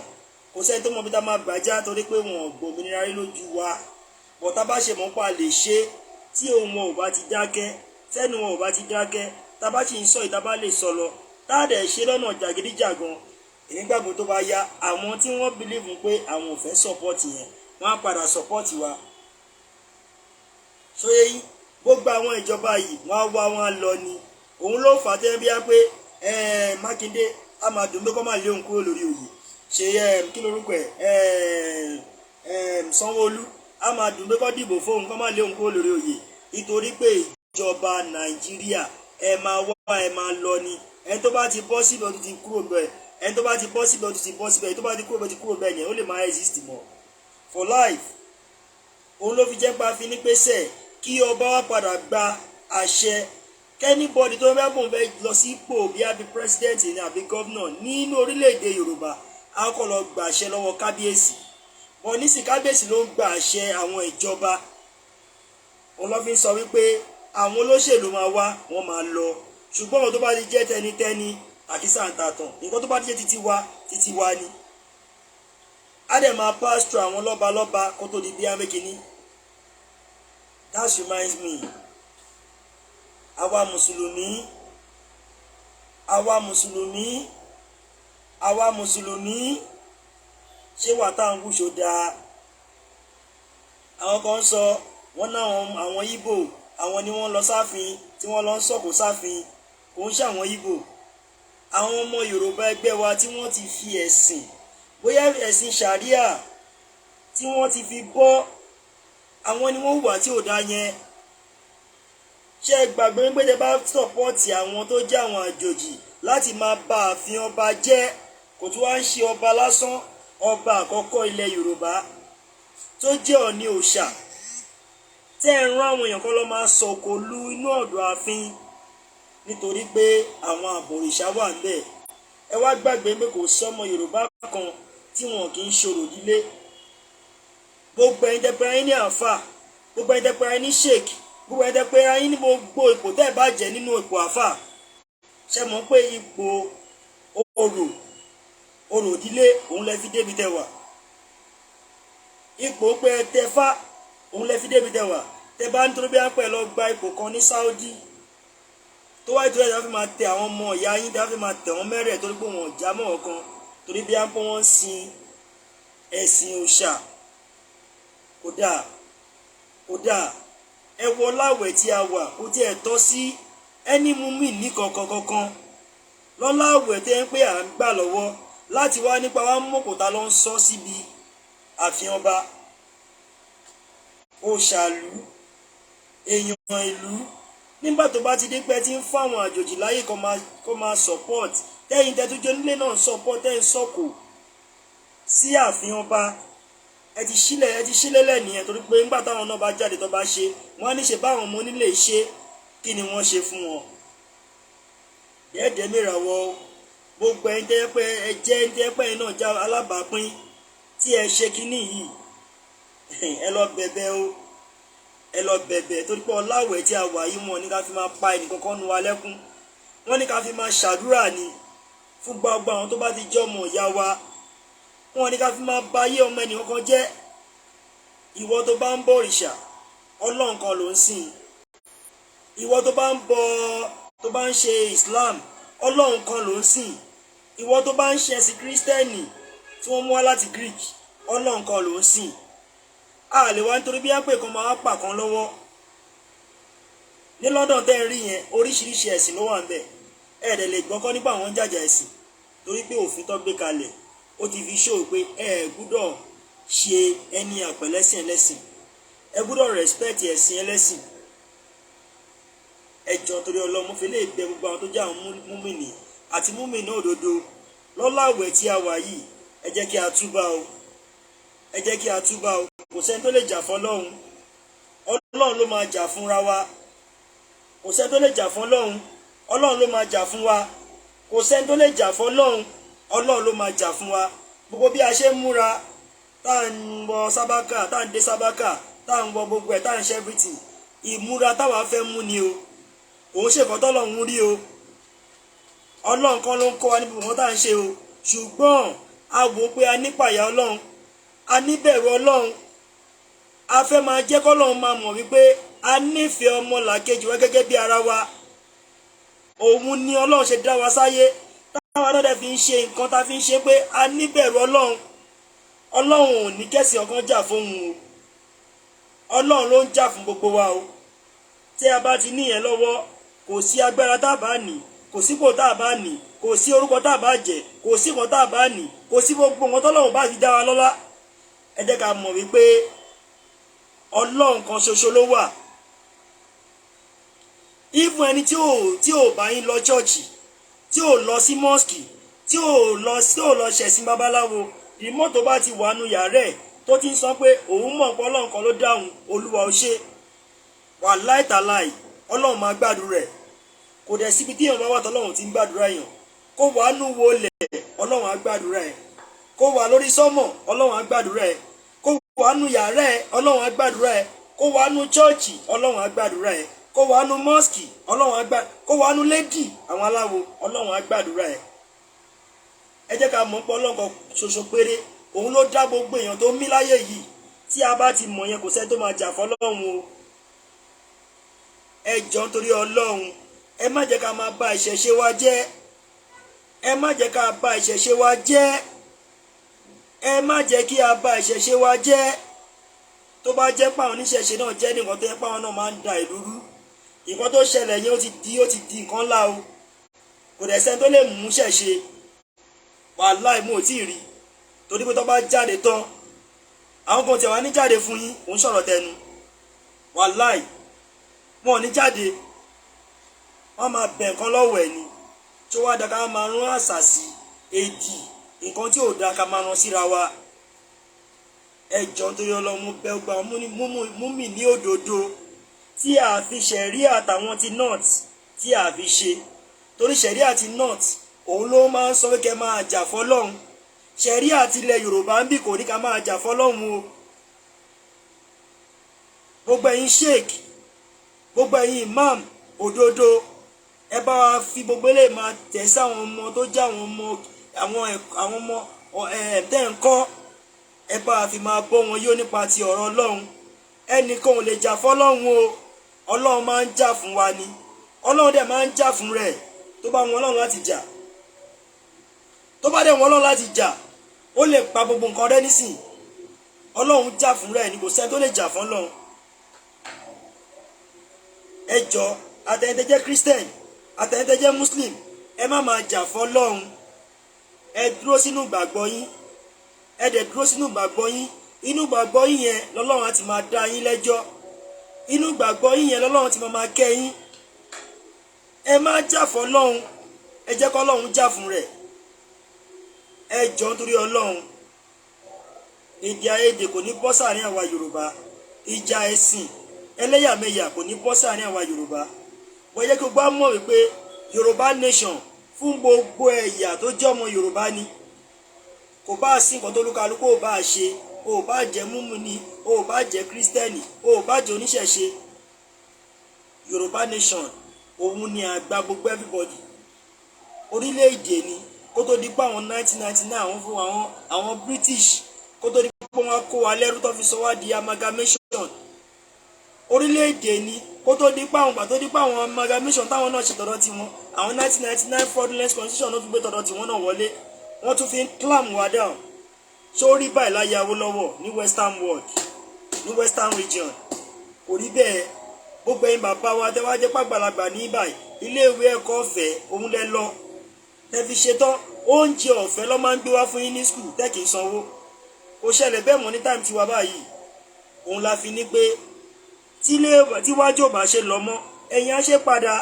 kò sẹ́ni tó mọ̀ bí tá máa gbàjá torí pé wọn gbòmìnira rí lójú wa. Bọ̀ tá bá ṣe mọ́ pa lè ṣe tí ohun wọn ò bá ti dákẹ́, tẹ́nu wọn ò bá ti dákẹ́, tá bá sì ń sọ ìta bá lè sọ lọ, tá dẹ̀ ṣe lọ́nà jàgídíjàgan. Èmi gbàgbọ́ tó bá yá àwọn tí wọ́n believe pé àwọn ò fẹ́ support yẹn, wọ́n á padà support wa. Ṣóyé yín, gbogbo àwọn ìjọba yìí wọ́n á wá wọn á lọ ni. Òun ló fà á tẹ́ bí á pé Mákindé á máa dùn pé kó máa lé òun kúrò lórí oyè. Ṣé kí lorúkọ ẹ̀ Sanwó-Olú á máa dùn pé kó dìbò fóun kó máa lé òun kúrò lórí oyè. Nítorí pé ìjọba Nàìjíríà ẹ máa wá ẹ máa lọ ni. Ẹni tó bá ti bọ́ síbẹ̀ tó ti kúrò bẹ́ẹ̀, ẹni tó bá ti bọ́ síbẹ̀ tó ti bọ́ síbẹ̀, ẹni tó bá ti kúrò bẹ́ẹ̀ ti kúrò bẹ́ẹ̀ yẹn ó lè máa exist mọ́ for life. Òun ló fi jẹ́ pa fi ní pèsè kí ọba wa padà gba àṣẹ kẹ́nìbọ̀dì tó bá bòun fẹ́ lọ sí ipò bí àbí president ní àbí governor nínú orílẹ̀-èdè Yorùbá á kọ́ lọ gba àṣẹ lọ́wọ́ kábíyèsí. Bọ̀ nísìn kábíyèsí ló ń gba àṣẹ àwọn ìjọba. Òun ló fi ń sọ wípé àwọn olóṣèlú máa wá wọ́n máa lọ, ṣùgbọ́n àwọn tó bá ti jẹ́ tẹnitẹni àti sàǹtàtàn nǹkan tó bá ti jẹ́ títí wá ni. Á dẹ̀ máa pass through àwọn lọ́balọ́ba kó tó di bí amékiní. That reminds me, àwa mùsùlùmí ṣé wà tá à ń wúṣọ dáa. Àwọn kan sọ wọ́n náà àwọn Ìgbò àwọn ni wọ́n lọ sáfin tí wọ́n lọ ń sọ̀kò sáfin, kò ń ṣàwọn Ìgbò. Àwọn ọmọ Yorùbá ẹgbẹ́ wa tí wọ́n ti fi ẹ̀sìn, bóyá ẹ̀sìn ṣàríà tí wọ́n ti fi bọ́, àwọn ni wọ́n hùwà tí ò dá yẹn. Ṣé gbàgbé pé tẹ́ bá sọ̀pọ̀tì àwọn tó jẹ́ àwọn àjòjì láti máa ba ààfin ọba jẹ́, kò tún wá ń ṣe ọba lásán, ọba àkọ́kọ́ ilẹ̀ Yorùbá tó jẹ́ Ọ̀ọ̀ni òòṣà, tẹ́ ẹ̀ rán àwọn èèyàn kan lọ máa sọ̀kò lu inú ọ̀dọ̀ ààfin nítorí pé àwọn àbọ̀rìṣà wà ń bẹ̀. Ẹ wá gbàgbé pé kò sọ́mọ Yorùbá kan tí wọn kì í ṣorò dílé. Gbogbo ẹ̀yin tẹ́pẹ́ ayé ní àfà, gbogbo ẹ̀yin tẹ́pẹ́ ayé ní sheik, gbogbo ẹ̀yin tẹ́pẹ́ ayé ní gbogbo ipò tẹ́ ẹ̀ bá jẹ́ nínú ipò àfà. Ṣé mọ̀ pé ipò orò dílé òun lẹ fi débi tẹ́ wà. Ipò pé tẹfá òun lẹ fi débi tẹ́ wà. Tẹ́ bá ń torí bí apẹ́ lọ gba ipò kan ní Saudi tó wáyé tó yẹ kí wọ́n fi máa tẹ àwọn ọmọ ìyá yín, tí wọ́n fi máa tẹ̀ wọ́n mẹ́rẹ̀ torí pé wọ́n já mọ́ ọ̀kan, torí bí apẹ́ wọ́n sin ẹ̀sìn òòṣà. Kódà ẹ wọ láwẹ̀ tí a wà kó tí ẹ tọ́ sí ẹni mú mi ní kankan lọ́láwẹ̀ tẹ́ ń pé à ń gbà lọ́wọ́ láti wá nípa wá mọ́kòtà lọ ń sọ síbi ààfin ọba. Òṣàlú èèyàn ìlú nígbà tó bá ti dé pẹ́ tí ń fáwọn àjòjì láyè kó máa support, tẹ́yìn tẹ́tújọ́ nílé náà support tẹ́ ń sọ̀kò sí ààfin ọba. Ẹ ti sílẹ̀ lẹ́nìyẹn torí pé nígbà táwọn náà bá jáde tó bá ṣe wọ́n á ní ṣe báwọn ọmọ onílé ṣe kí ni wọ́n ṣe fún wọn. Dẹ́ẹ̀dẹ́ mìràwọ̀ gbogbo ẹni tẹ́ pé ẹ jẹ́ ẹni tẹ́ pé ẹ náà já alábàápín tí ẹ ṣe kínní yìí ẹ lọ bẹ̀bẹ̀ torí pé ọláwẹ̀ tí a wà yìí wọn ní ká fi máa pa ẹnì kankan nu wa lẹ́kún, wọ́n ní ká fi máa ṣàdúrà ni fún gbogbo àwọn tó bá ti jẹ́ ọmọ ìyá wa, wọ́n ní ká fi máa ba ayé ọmọ ẹnì kankan jẹ́. Ìwọ tó bá ń bọ òrìṣà Ọlọ́run kan ló ń sìn, ìwọ tó bá ń ṣe Islam Ọlọ́run kan ló ń sìn, ìwọ tó bá ń ṣe ẹ̀sìn Kírísítẹ́nì tí wọ́n mú wá láti Greek Ọlọ́run kan ló ń sìn. A lè wá nítorí bí àpè kan máa pa kan lọ́wọ́. Ní London tẹ́ ń rí yẹn oríṣiríṣi ẹ̀sìn ló wà ń bẹ̀, ẹ̀ẹ́dẹ̀ lè gbọ́kọ́ nípa àwọn jàjà ẹ̀sìn torí pé òfin tó gbé kalẹ̀ ó ti fi show pé ẹ gbúdọ̀ ṣe ẹni àpẹ̀lẹ́sìn ẹlẹ́sìn, ẹ gbúdọ̀ respect ẹ̀sìn ẹlẹ́sìn. Ẹjọ́ torí Ọlọ́run mo fi lè bẹ̀ gbogbo àwọn tó jẹ́ àwọn múmìnì àti múmìnì òdodo lọ́láwẹ̀ tí a wà yìí, ẹ jẹ́ kí a túbà o, ẹ jẹ́ kí a túbà o. Kò sẹ́ni tó lè jà fún Ọlọ́run, Ọlọ́run ló máa jà fúnra wa. Kò sẹ́ni tó lè jà fún Ọlọ́run, Ọlọ́run ló máa jà fún wa. Kò sẹ́ni tó lè jà fún Ọlọ́run, Ọlọ́run ló máa jà fún wa. Gbogbo bí a ṣe ń múra tá ń wọ sábàkà tá ń dé sábàkà tá ń wọ gbogbo ẹ̀ tá ń ṣe everything ìmúra táwa fẹ́ mú ni o òun ṣe nǹkan tọ́lọ́run rí o ọlọ́run kan ló ń kọ́ wa níbi wọn tá ń ṣe o ṣùgbọ́n a wò ó pé a nípàyà ọlọ́run a níbẹ̀rù ọlọ́run a fẹ́ máa jẹ́ kọ́lọ́run máa mọ̀ wípé a nífẹ̀ẹ́ ọmọ làkejì wa gẹ́gẹ́ bí ara wa òun ni ọlọ́run ṣe dá wa sáyé táwa náà dẹ̀ fi ń ṣe nǹkan tá a fi ń ṣe pé a níbẹ̀rù ọlọ́run ọlọ́run ò ní kẹ́sì ọkàn jà fóun o ọlọ́run ló ń jà fún gbogbo wa o tí a bá ti níyẹn lọ́wọ́ kò sí agbára tá a bá ní kò sípò tá a bá ní kò sí orúkọ tá a bá jẹ kò sí nǹkan tá a bá ní kò sí gbogbo nǹkan tọ́lọ́run bá ti dá wa lọ́lá ẹ jẹ́ ká mọ̀ wípé ọlọ́run kan ṣoṣo ló wà even ẹni tí ò bá yín lọ ṣọ́ọ̀ṣì tí ò lọ sí mọ́ọ̀sì tí ò lọ ṣẹ̀sìn babaláwo ìmọ̀ tó bá ti wà nù yàrá ẹ̀ tó ti ń sọ pé òun mọ̀ pé ọlọ́run kan ló dáhùn olúwa ó ṣe wà láìtàláì ọlọ́run máa gbàdúrà ẹ̀ kò dẹ̀ síbi tí èèyàn bá wà tọ́lọ́run ti ń gbàdúrà èèyàn kó wà nù wọlé ọlọ́run á gbàdúrà ẹ̀ kó wà lórí sọ́mọ̀ ọlọ́run á gbàdúrà ẹ̀ kó wà nù yàrá ẹ̀ ọlọ́run á gbàdúrà ẹ̀ kó wà nù chọ́ọ̀chì ọlọ́run á gbàdúrà ẹ̀ kó wà nù mọ́ọ̀sì ọlọ́run á gbàdúrà kó wà nù lédì àwọn aláwo ọlọ́run á gbàdúrà ẹ̀ ẹ jẹ́ ká mọ̀ pé ọlọ́run kan ṣoṣo péré òun ló dá gbogbo èèyàn tó mí láyé yìí tí a bá ti mọ̀ yẹn kò sẹ́ tó máa jà fọlọ́run o ẹ jọ̀ọ́ nítorí ọlọ́run ẹ má jẹ́ ká máa bà ìṣẹ̀ṣe wa jẹ́ ẹ má jẹ́ ká bà ìṣẹ̀ṣe wa jẹ́ ẹ má jẹ́ kí a bà ìṣẹ̀ṣe wa jẹ́ tó bá jẹ́ páwọn oníṣẹ̀ṣe náà jẹ́ nìkan tó yẹ páwọn náà máa ń da ìlú rú nǹkan tó ṣẹlẹ̀ yẹn ó ti di nǹkan ńlá o kò dẹ̀ sẹ́ni tó lè mú ṣẹ̀ṣe wàláì mo ò tí ì rí torí pé tó bá jáde tán àwọn kan tí wàá ní jáde fún yín òun sọ̀rọ̀ tẹnu wàláì wọn ò ní jáde wọn máa bẹ̀ nǹkan lọ́wọ́ ẹ̀ ni tí wọ́n á da ká máa rán àṣà sí èdì nǹkan tí ò da ká máa rán síra wa ẹjọ́ nítorí ọlọ́mú bẹ́ gba mú mi ní òdodo tí a fi ṣẹ̀ríà àtàwọn ti north tí a fi ṣe torí ṣẹ̀ríà ti north òun ló máa ń sọ pé kẹ́ máa jà fọ́lọ́run ṣẹ̀ríà àti ilẹ̀ yorùbá ń bì kò ní ká máa jà fọ́lọ́run o gbogbo ẹ̀yin sheik gbogbo ẹ̀yin imam òdodo ẹ bá wa fi gbogbo eléyìí máa tẹ̀ sí àwọn ọmọ tó jẹ́ àwọn ọmọ tẹ́ ń kọ́ ẹ bá wa fi máa bọ́ wọn yó nípa ti ọ̀rọ̀ ọlọ́run ẹnìkan ò lè jà fọ́lọ́run o ọlọ́run máa ń jà fún wa ni ọlọ́run dẹ̀ máa ń jà fún rẹ̀ tó bá wọn ọlọ́run láti jà tó bá dẹ̀ wọn ọlọ́run láti jà ó lè pa gbogbo nǹkan rẹ nísìn ọlọ́run jà fún rẹ̀ ni kò sẹ́ni tó lè jà fún ọlọ́run ẹ jọ̀ọ́ àtẹ̀yìntẹ́jẹ́ christian àtẹ̀yìntẹ́jẹ́ muslim ẹ má máa jà fún ọlọ́run ẹ dúró sínú ìgbàgbọ́ yín ẹ dẹ̀ dúró sínú ìgbàgbọ́ yín inú ìgbàgbọ́ yín yẹn lọ́lọ́run á ti máa dá yín lẹ́jọ́ inú ìgbàgbọ́ yín yẹn lọ́lọ́run ti máa kẹ́ yín ẹ má jà fún ọlọ́run ẹ jẹ́ kọ́ ọlọ́run jà fún rẹ̀ ẹ jọ̀ọ́ nítorí ọlọ́run èdè àìyedè kò ní bọ́ sáàrin àwa yorùbá ìjà ẹ̀sìn ẹlẹ́yàmẹ̀yà kò ní bọ́ sáàrin àwa yorùbá wọ́n yẹ kí gbọ́ mọ̀ wípé yorùbá nation fún gbogbo ẹ̀yà tó jẹ́ ọmọ yorùbá ni kò bá sí nǹkan tó lúkálukú ò bá ṣe ò bá jẹ́ múmùní ò bá jẹ́ kírísítẹ́nì ò bá jẹ́ oníṣẹ̀ṣe yorùbá nation òun ni àgbà gbogbo everybody orílẹ̀-èdè ni kó tó di pé àwọn 1999 àwọn fún àwọn british kó tó di pé wọ́n kó wa lẹ́rú tó fi sọ wá di amalgamation orílẹ̀-èdè ni kó tó di pé àwọn gbà tó di pé àwọn amalgamation táwọn náà ṣe tọ̀dọ̀ tiwọn àwọn 1999 fraudulent constitution ló tún gbé tọ̀dọ̀ tiwọn náà wọlé wọ́n tún fi ń clam wa down sórí báyìí láyé Awólọ́wọ̀ ní western world ní western region kò rí bẹ́ẹ̀ gbogbo ẹ̀yin bàbá wa tẹ́ wá jẹ́ pàgbàlagbà ní báyìí iléèwé ẹ̀kọ́ ọ̀fẹ́ òun lẹ lọ tẹ́ fi ṣetán oúnjẹ ọ̀fẹ́ ló máa ń gbé wá fún yín ní skul tẹ́ kì í sanwó kò ṣẹlẹ̀ bẹ́ẹ̀ mọ́ ní táìmù tiwa báyìí òun la fi ní pé tíwájú ò bá ṣe lọ mọ́ ẹ̀yin á ṣe padà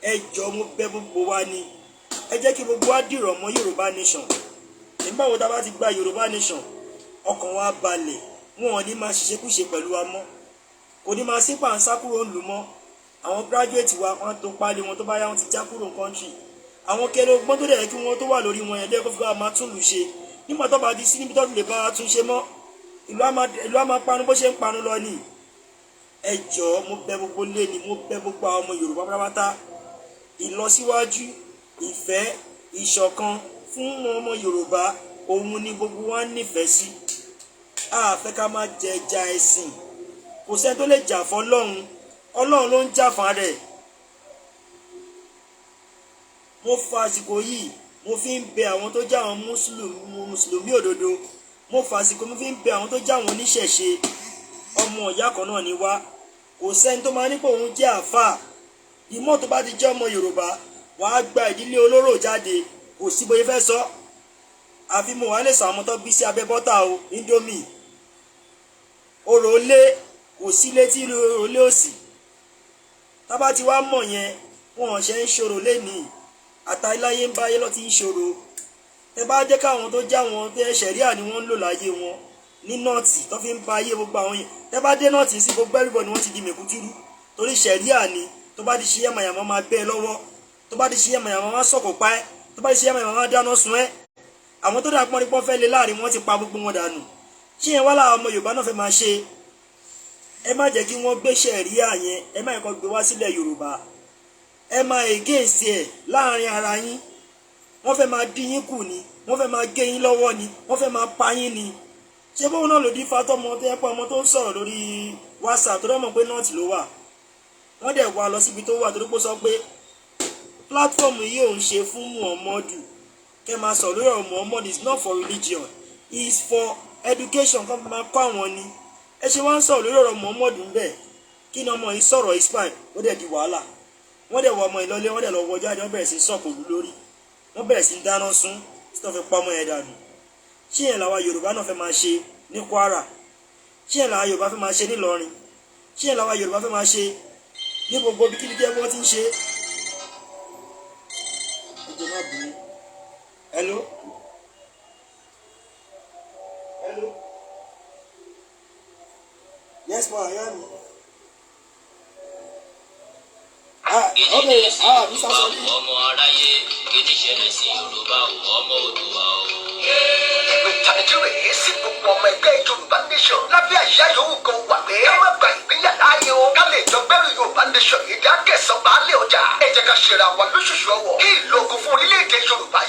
ẹ jọ̀ọ́ mo bẹ̀ gbogbo wa ni ẹ jẹ́ kí gbogbo wa dìrọ̀ mọ́ yorùbá nation nígbà wo tá bá ti gba yorùbá nation ọkàn wa balẹ̀ wọn ò ní máa ṣiṣẹ́kúṣe pẹ̀lú wa mọ́ kò ní máa sí pàǹsá kúrò ń lù mọ́ àwọn graduate wa wọn tó pálí wọn tó bá yá wọn ti já kúrò country àwọn kẹlẹ ọgbọ́n tó dẹ̀ kí wọ́n tó wà lórí wọn yẹn lẹ́kọ̀ọ́ fi bá máa tún lù ṣe nígbà tó bá di sí níbi tó lè bá tún ṣe mọ́ ìlú á máa panu bó ṣe ń panu lọ ni. Ẹ jọ̀ọ́ mo bẹ̀ gbogbo lé ni mo bẹ̀ gbogbo àwọn ọmọ Yorùbá pátápátá ìlọsíwájú ìfẹ́ ìṣọ̀kan fún ọmọ Yorùbá òun ni gbogbo wa nífẹ̀ẹ́ sí. A fẹ́ ká máa jẹ ẹja ẹ̀sìn, kò sẹ́ni tó lè jà fún Ọlọ́run, Ọlọ́run ló ń jà fún rẹ̀. Mo fa àsìkò yìí mo fi ń bẹ̀ àwọn tó jẹ́ àwọn mùsùlùmí òdodo, mo fa àsìkò mo fi ń bẹ̀ àwọn tó jẹ́ àwọn oníṣẹ̀ṣe. Ọmọ ìyá kan náà ni wá, kò sẹ́ni tó máa ní pé òun jẹ́ àáfàá. Ìmọ̀ tó bá ti jẹ́ ọmọ Yorùbá wàá gba ìdílé olóró jáde, kò sí bóyá fẹ́ sọ. Àfi mo wà lè sọ àwọn tó bí sí abẹ́ bọ́tà o, Indomie. Orò lé kò sí létí orò lé òsì. Tábà ti wá mọ̀ yẹn wọn ṣe ń ṣòro lénìí, àtàláyé ń báyé lọ ti ń ṣòro. Tẹ bá jẹ́ káwọn tó já wọn tẹ́ ṣẹ̀ríà ni wọ́n ń lò láyé wọn ní nọ́ọ̀tì tó fi ń ba ayé gbogbo àwọn yẹn. Tẹ bá dé nọ́ọ̀tì sí gbogbo everybody wọ́n ti di mẹ̀kútúrú torí ṣẹ̀ríà ni. Tó bá di ṣe yàmàyàmọ́ máa bẹ́ ẹ lọ́wọ́, tó bá di ṣe yàmàyàmọ́ máa sọ̀kò pa ẹ́, tó bá di ṣe yàmàyàmọ́ máa dáná sun ẹ́. Àwọn tó dà pọ́n fẹ́ lé láàrin wọn ti pa gbogbo wọn dànù. Ṣé yẹn wá láwọn ọmọ Yorùbá náà fẹ́ máa ṣe? Ẹ má jẹ́ kí wọ́n gbé ṣẹ̀ríà yẹn, ẹ má kọ́ gbé wá sílẹ̀ Yorùbá. Ẹ máa against ẹ̀ láàrin ara yín. Wọ́n fẹ́ máa dín yín kù ni, wọ́n fẹ́ máa gé yín lọ́wọ́ ni, wọ́n fẹ́ máa pa yín ni. Ṣé bóun náà ló dín fatọ́mọ tó yẹ pé ọmọ tó ń sọ̀rọ̀ lórí WhatsApp tó dọ́mọ̀ pé nọ́ọ̀tì ló wà. Wọ́n dẹ̀ wá lọ síbi tó wà torí pé ó sọ pé platform yìí ò ń ṣe fún Muhammadu. Kẹ́ máa sọ lórí ọ̀rọ̀ Muhammadu is not for religion, it is for education. Kọ́ máa kọ́ àwọn ni. Ẹ ṣe wá ń sọ̀rọ̀ lórí ọ̀rọ̀ Muhammadu ń bẹ̀. Kí ni ọmọ yìí sọ̀rọ̀ ispan ó dẹ̀ di wàhálà. Wọ́n dẹ̀ wọ ọmọ ìlọlé, wọ́n dẹ̀ lọ wọ jáde, wọ́n bẹ̀rẹ̀ sí sọ̀kò lù lórí. Wọ́n bẹ̀rẹ̀ sí dáná sun tí wọ́n fi pa ọmọ yẹn dànù. Ṣé yẹn làwa Yorùbá náà fẹ́ máa ṣe ní Kwara? Ṣé yẹn làwa Yorùbá fẹ́ máa ṣe ní Ìlọrin? Ṣé yẹn làwa Yorùbá fẹ́ máa ṣe ní gbogbo bí kíni jẹ́ wọ́n ti ń ṣe? Ìjọba bìí. Hello? Hello? Yes, ma, I am. Okay, Mr. Soli. Ọmọ aráyé gidi ṣẹlẹ̀ sí Yorùbá ọmọ Oòduà o. Ìtànìjúwe sí gbogbo ọmọ ẹgbẹ́ Yorùbá Nation lábẹ́ àyà yòówù kan wà pé ká má gba ìpínyà láàyè o. Ká lè jọ gbẹ́rù Yorùbá Nation ìdí akẹ́sàn baálé ọjà. Ẹ jẹ́ ká ṣera wa lóṣooṣù ọwọ́. Kí ìlógun fún orílẹ̀-èdè Yorùbá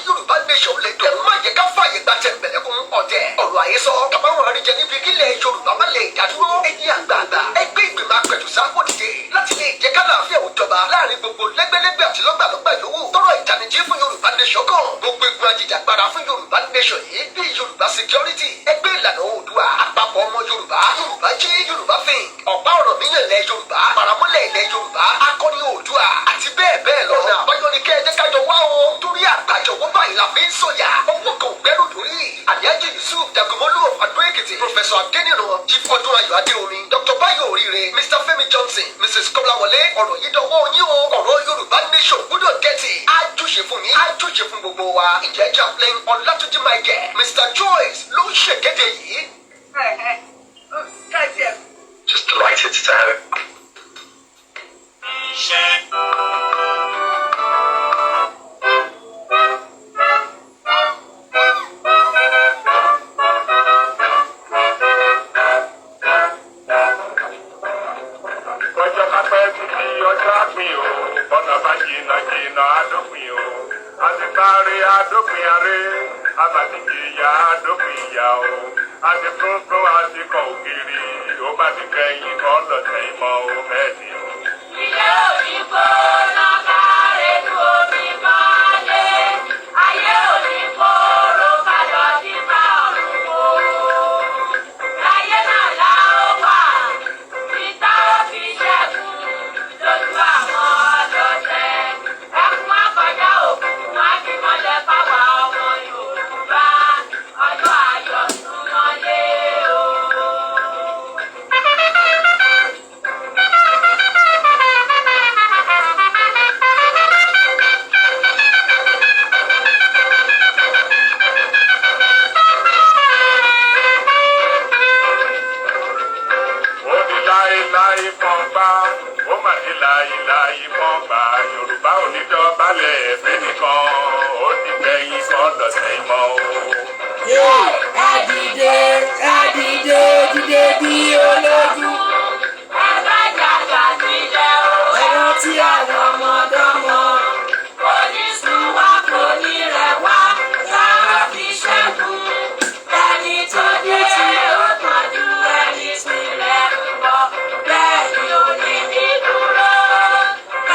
Nation lè dùn. Ẹ má jẹ́ ká fààyè gba tẹ̀m̀bẹ̀lẹ̀kùn ọ̀tẹ̀. Ọ̀rọ̀ àhesọ kàbáwọn àríjẹ níbi kílẹ̀ Yorùbá má lè dádúró. Ẹ̀yin àgbààgbà ẹgbẹ́ ìgbìmọ̀ apẹ̀tùsáwò dìde láti lè jẹ́ kálàáfíà òjọba láàrin gbogbo lẹ́gbẹ́lẹ́gbẹ́ àti lọ́gbàlọ́gbà yòówù. Tọ́rọ̀ ìtànìjí fún Yorùbá Nation kan. Gbogbo egun ajìjàgbara fún Yorùbá Nation yìí bí Yorùbá security ẹgbẹ́ ìlànà Oòduà àpapọ̀ ọmọ Yorùbá Yorùbá jí Yorùbá think ọ̀pá ọ̀rọ̀ míyàn ilẹ̀ Yorùbá paramọ́lẹ̀ ilẹ̀ Yorùbá akọni Oòduà àti bẹ́ẹ̀ bẹ́ẹ̀ lọ. Ọ̀nà àbáyọ ni kẹ́ ẹ jẹ́ kájọ wá o torí àgbájọwọ́ báyìí la fi ń sọ̀yà owó kan ò gbẹ́rù dórí. Alhaji Yusuf Dagomolu of Ado Ekiti Professor Adeniran Chief Ọdún Ayọ̀ Adéomi Dr. Bayo Orire Mr. Femi Johnson Mrs. Kọ́láwọlé ọ̀rọ̀ yìí dọwọ́ yín o ọ̀rọ̀ Yorùbá Nation gbọ́dọ̀ dẹ́tì ájúṣe fún yín ájúṣe fún gbogbo wa. Ìjẹ́ Chaplain Ọlátúnjí Michael Mr. Joyce ló ń ṣèkéde yìí. Just write it down. Ọjọ́ kápẹ́ títí ọjọ́ àpín o, ọ̀nà bá jìnnà jìnnà àdópin o. Àti sáré àdópin aré, àbàtìjìyà àdópin ìyá o. Àti fúnfún àti kọ̀ ògiri, ó bá ti kẹ́yìn kọ́ lọ́sẹ̀ ìmọ̀ o mẹ́ẹ̀dì o. Ilé òní gbóná kárẹ́ tó omi balẹ̀. Ayé òní kóró kájọ sí bá ọ̀run wò. Láyé náà la ó wà, títà ó fi ṣẹ́gun lójú àwọn ọlọ́tẹ̀. Ẹkún àkọjá òkun wá kí mọ́lẹ̀ fáwa ọmọ Yorùbá. Ọjọ́ ayọ̀ súnmọ́lé o. Ó di láéláé kan gbá, ó mà di láéláé kan gbá. Yorùbá ò ní dọ̀bálẹ̀ ẹ̀fẹ́ nìkan, ó ti gbẹ̀yìn kan lọ́sẹ̀ ìmọ̀ o. ẹ dìde dìde bí olójú. Ẹ rántí àwọn ọmọdọ́mọ. Onísùnwà kò ní rẹ̀ wá, lára fi ṣẹ́gun. Ẹni tó dé ó tọ́jú ẹni sílẹ̀ ń bọ̀. Bẹ́ẹ̀ ni ò ní ní dúró.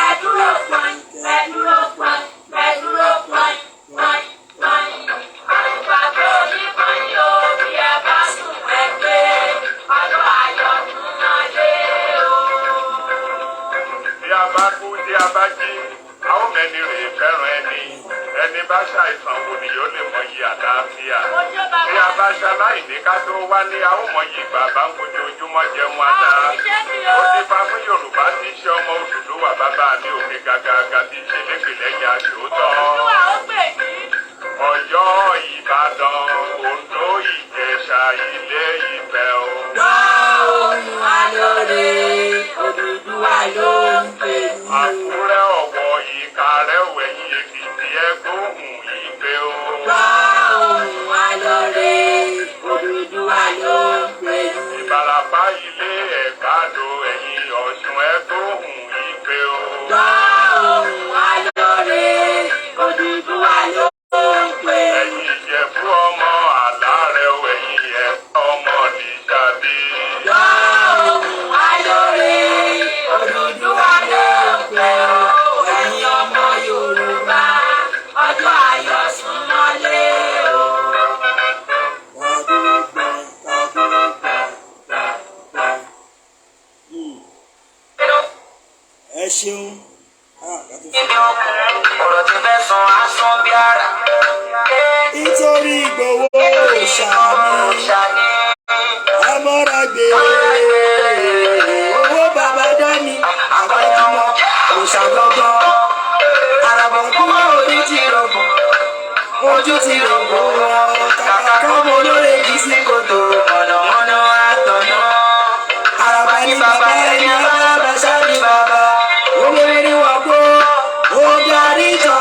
Ẹ dúró pọ́n, ẹ dúró pọ́n, ẹ dúró pọ́n, pọ́n, pọ́n. Àgbàdo onímọ̀ yóò bí ẹ bá sùn ẹgbẹ́. Ọdún ayọ̀ tún náà dé o. Bí a bá kú tí a bá jí, a ó mẹ́ni rí fẹ́ràn ẹni. Ẹni bá ṣàìsàn wo ni yóò lè mọyì àlàáfíà. Bí a bá ṣaláìní ká tó wálé, a ó mọyì bàbá ń fojoojúmọ́ jẹun àdá. Ó ti fa fún Yorùbá tí í ṣe ọmọ Odùduwà bàbá mi òkè gàgàgà tí í ṣe lépè lẹ́yìn àṣòótọ́. Ọ̀yọ́, Ìbàdàn, Oǹdó, Ìjẹ̀ṣà, Ilé Ifẹ̀ o. Ohun alóore, Odùduwà ló ń pè ní. Àkúrẹ́, Ọ̀wọ̀, Ìkàrẹ́, Ìwẹ̀yìn, Èkìtì, ẹgbóhùn ìgbé o. Ohun alóore, Odùduwà ló ń pè ní. Ìbàràpá, Ilé Ẹ̀gbádò, ẹ̀yìn Ọ̀ṣun, ẹgbóhùn ìgbé o. Ohun alóore, Odùduwà ló ń pè ní. Ẹ̀yìn Ìjẹ̀bú ọmọ Àlárẹ̀, ẹ̀yìn Ẹ̀gbá ọmọ Nìṣàbí. Ohun alóore, Odùduwà ló ń pè ní. Ẹ̀yin ọmọ Yorùbá, ọjọ́ ayọ̀ súnmọ́lé o. Ẹ ṣeun. Ọ̀rọ̀ ti fẹ́ san asán bí ara. Nítorí Ìgbòho ṣàní amọ́ra gbé owó bàbá dání àbájúmọ́ òṣàgbọ́gbọ́ àràbọ̀kúmọ́ orí ti rọ̀gbọ̀ ojú ti rọ̀gbọ̀ kàkà kọ́mọ olóore kì í sí kòtò mọ̀nàmọ́ná àtọ̀nà àràbà ní bàbá ẹni abábà ṣáàbì bàbá olórí ni wọ́n gbó ó darí jọ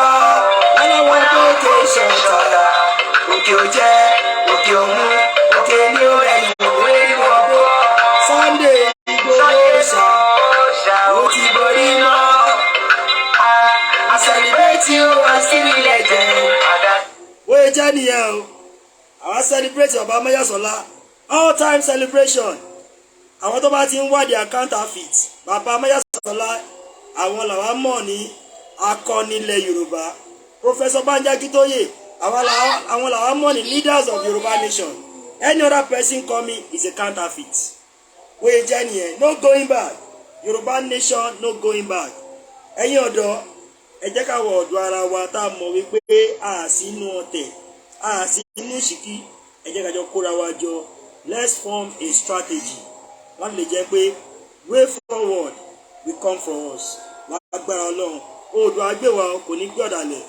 ọlọ́wọ́ tó ké ṣọ̀tà òkè ò jẹ́ òkè òmu òkè ní ó ẹ̀yìn òwe ní wọ́n gbó Sunday Ìgbòho ṣá ó ti borí mọ́ I celebrate you and still be legend. Wọ́n jẹ́ nìyẹn o àwọn celebrate Ọba Mọ́yọ̀sọ́lá all time celebration àwọn tó bá ti ń wádìí counterfeit bàbá Mọ́yọ̀sọ́lá àwọn làwọn mọ̀ ní akọnilẹ̀ Yorùbá Professor Banji Akintoye àwọn làwọn mọ̀ ní leaders of Yoruba Nation any other person coming is a counterfeit wọ́n jẹ́ nìyẹn no going back Yoruba Nation no going back ẹ̀yin ọ̀dọ́ ẹ jẹ́ ká wọ ọ̀dọ̀ ara wa tá a mọ̀ wípé a sí inú ọ̀tẹ̀ a sí inú ìṣìkí ẹ jẹ́ ká jọ kóra wa jọ let's form a strategy láti lè jẹ́ pé way forward will come for us lágbára Ọlọ́run odò àgbéwà kò ní gbé ọ̀dàlẹ̀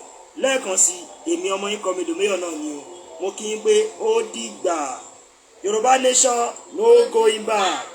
lẹ́ẹ̀kan sí èmi ọmọ yín Kọ́mídò Mayor náà ni o mo kí yín pé ó dìgbà Yoruba Nation no going back.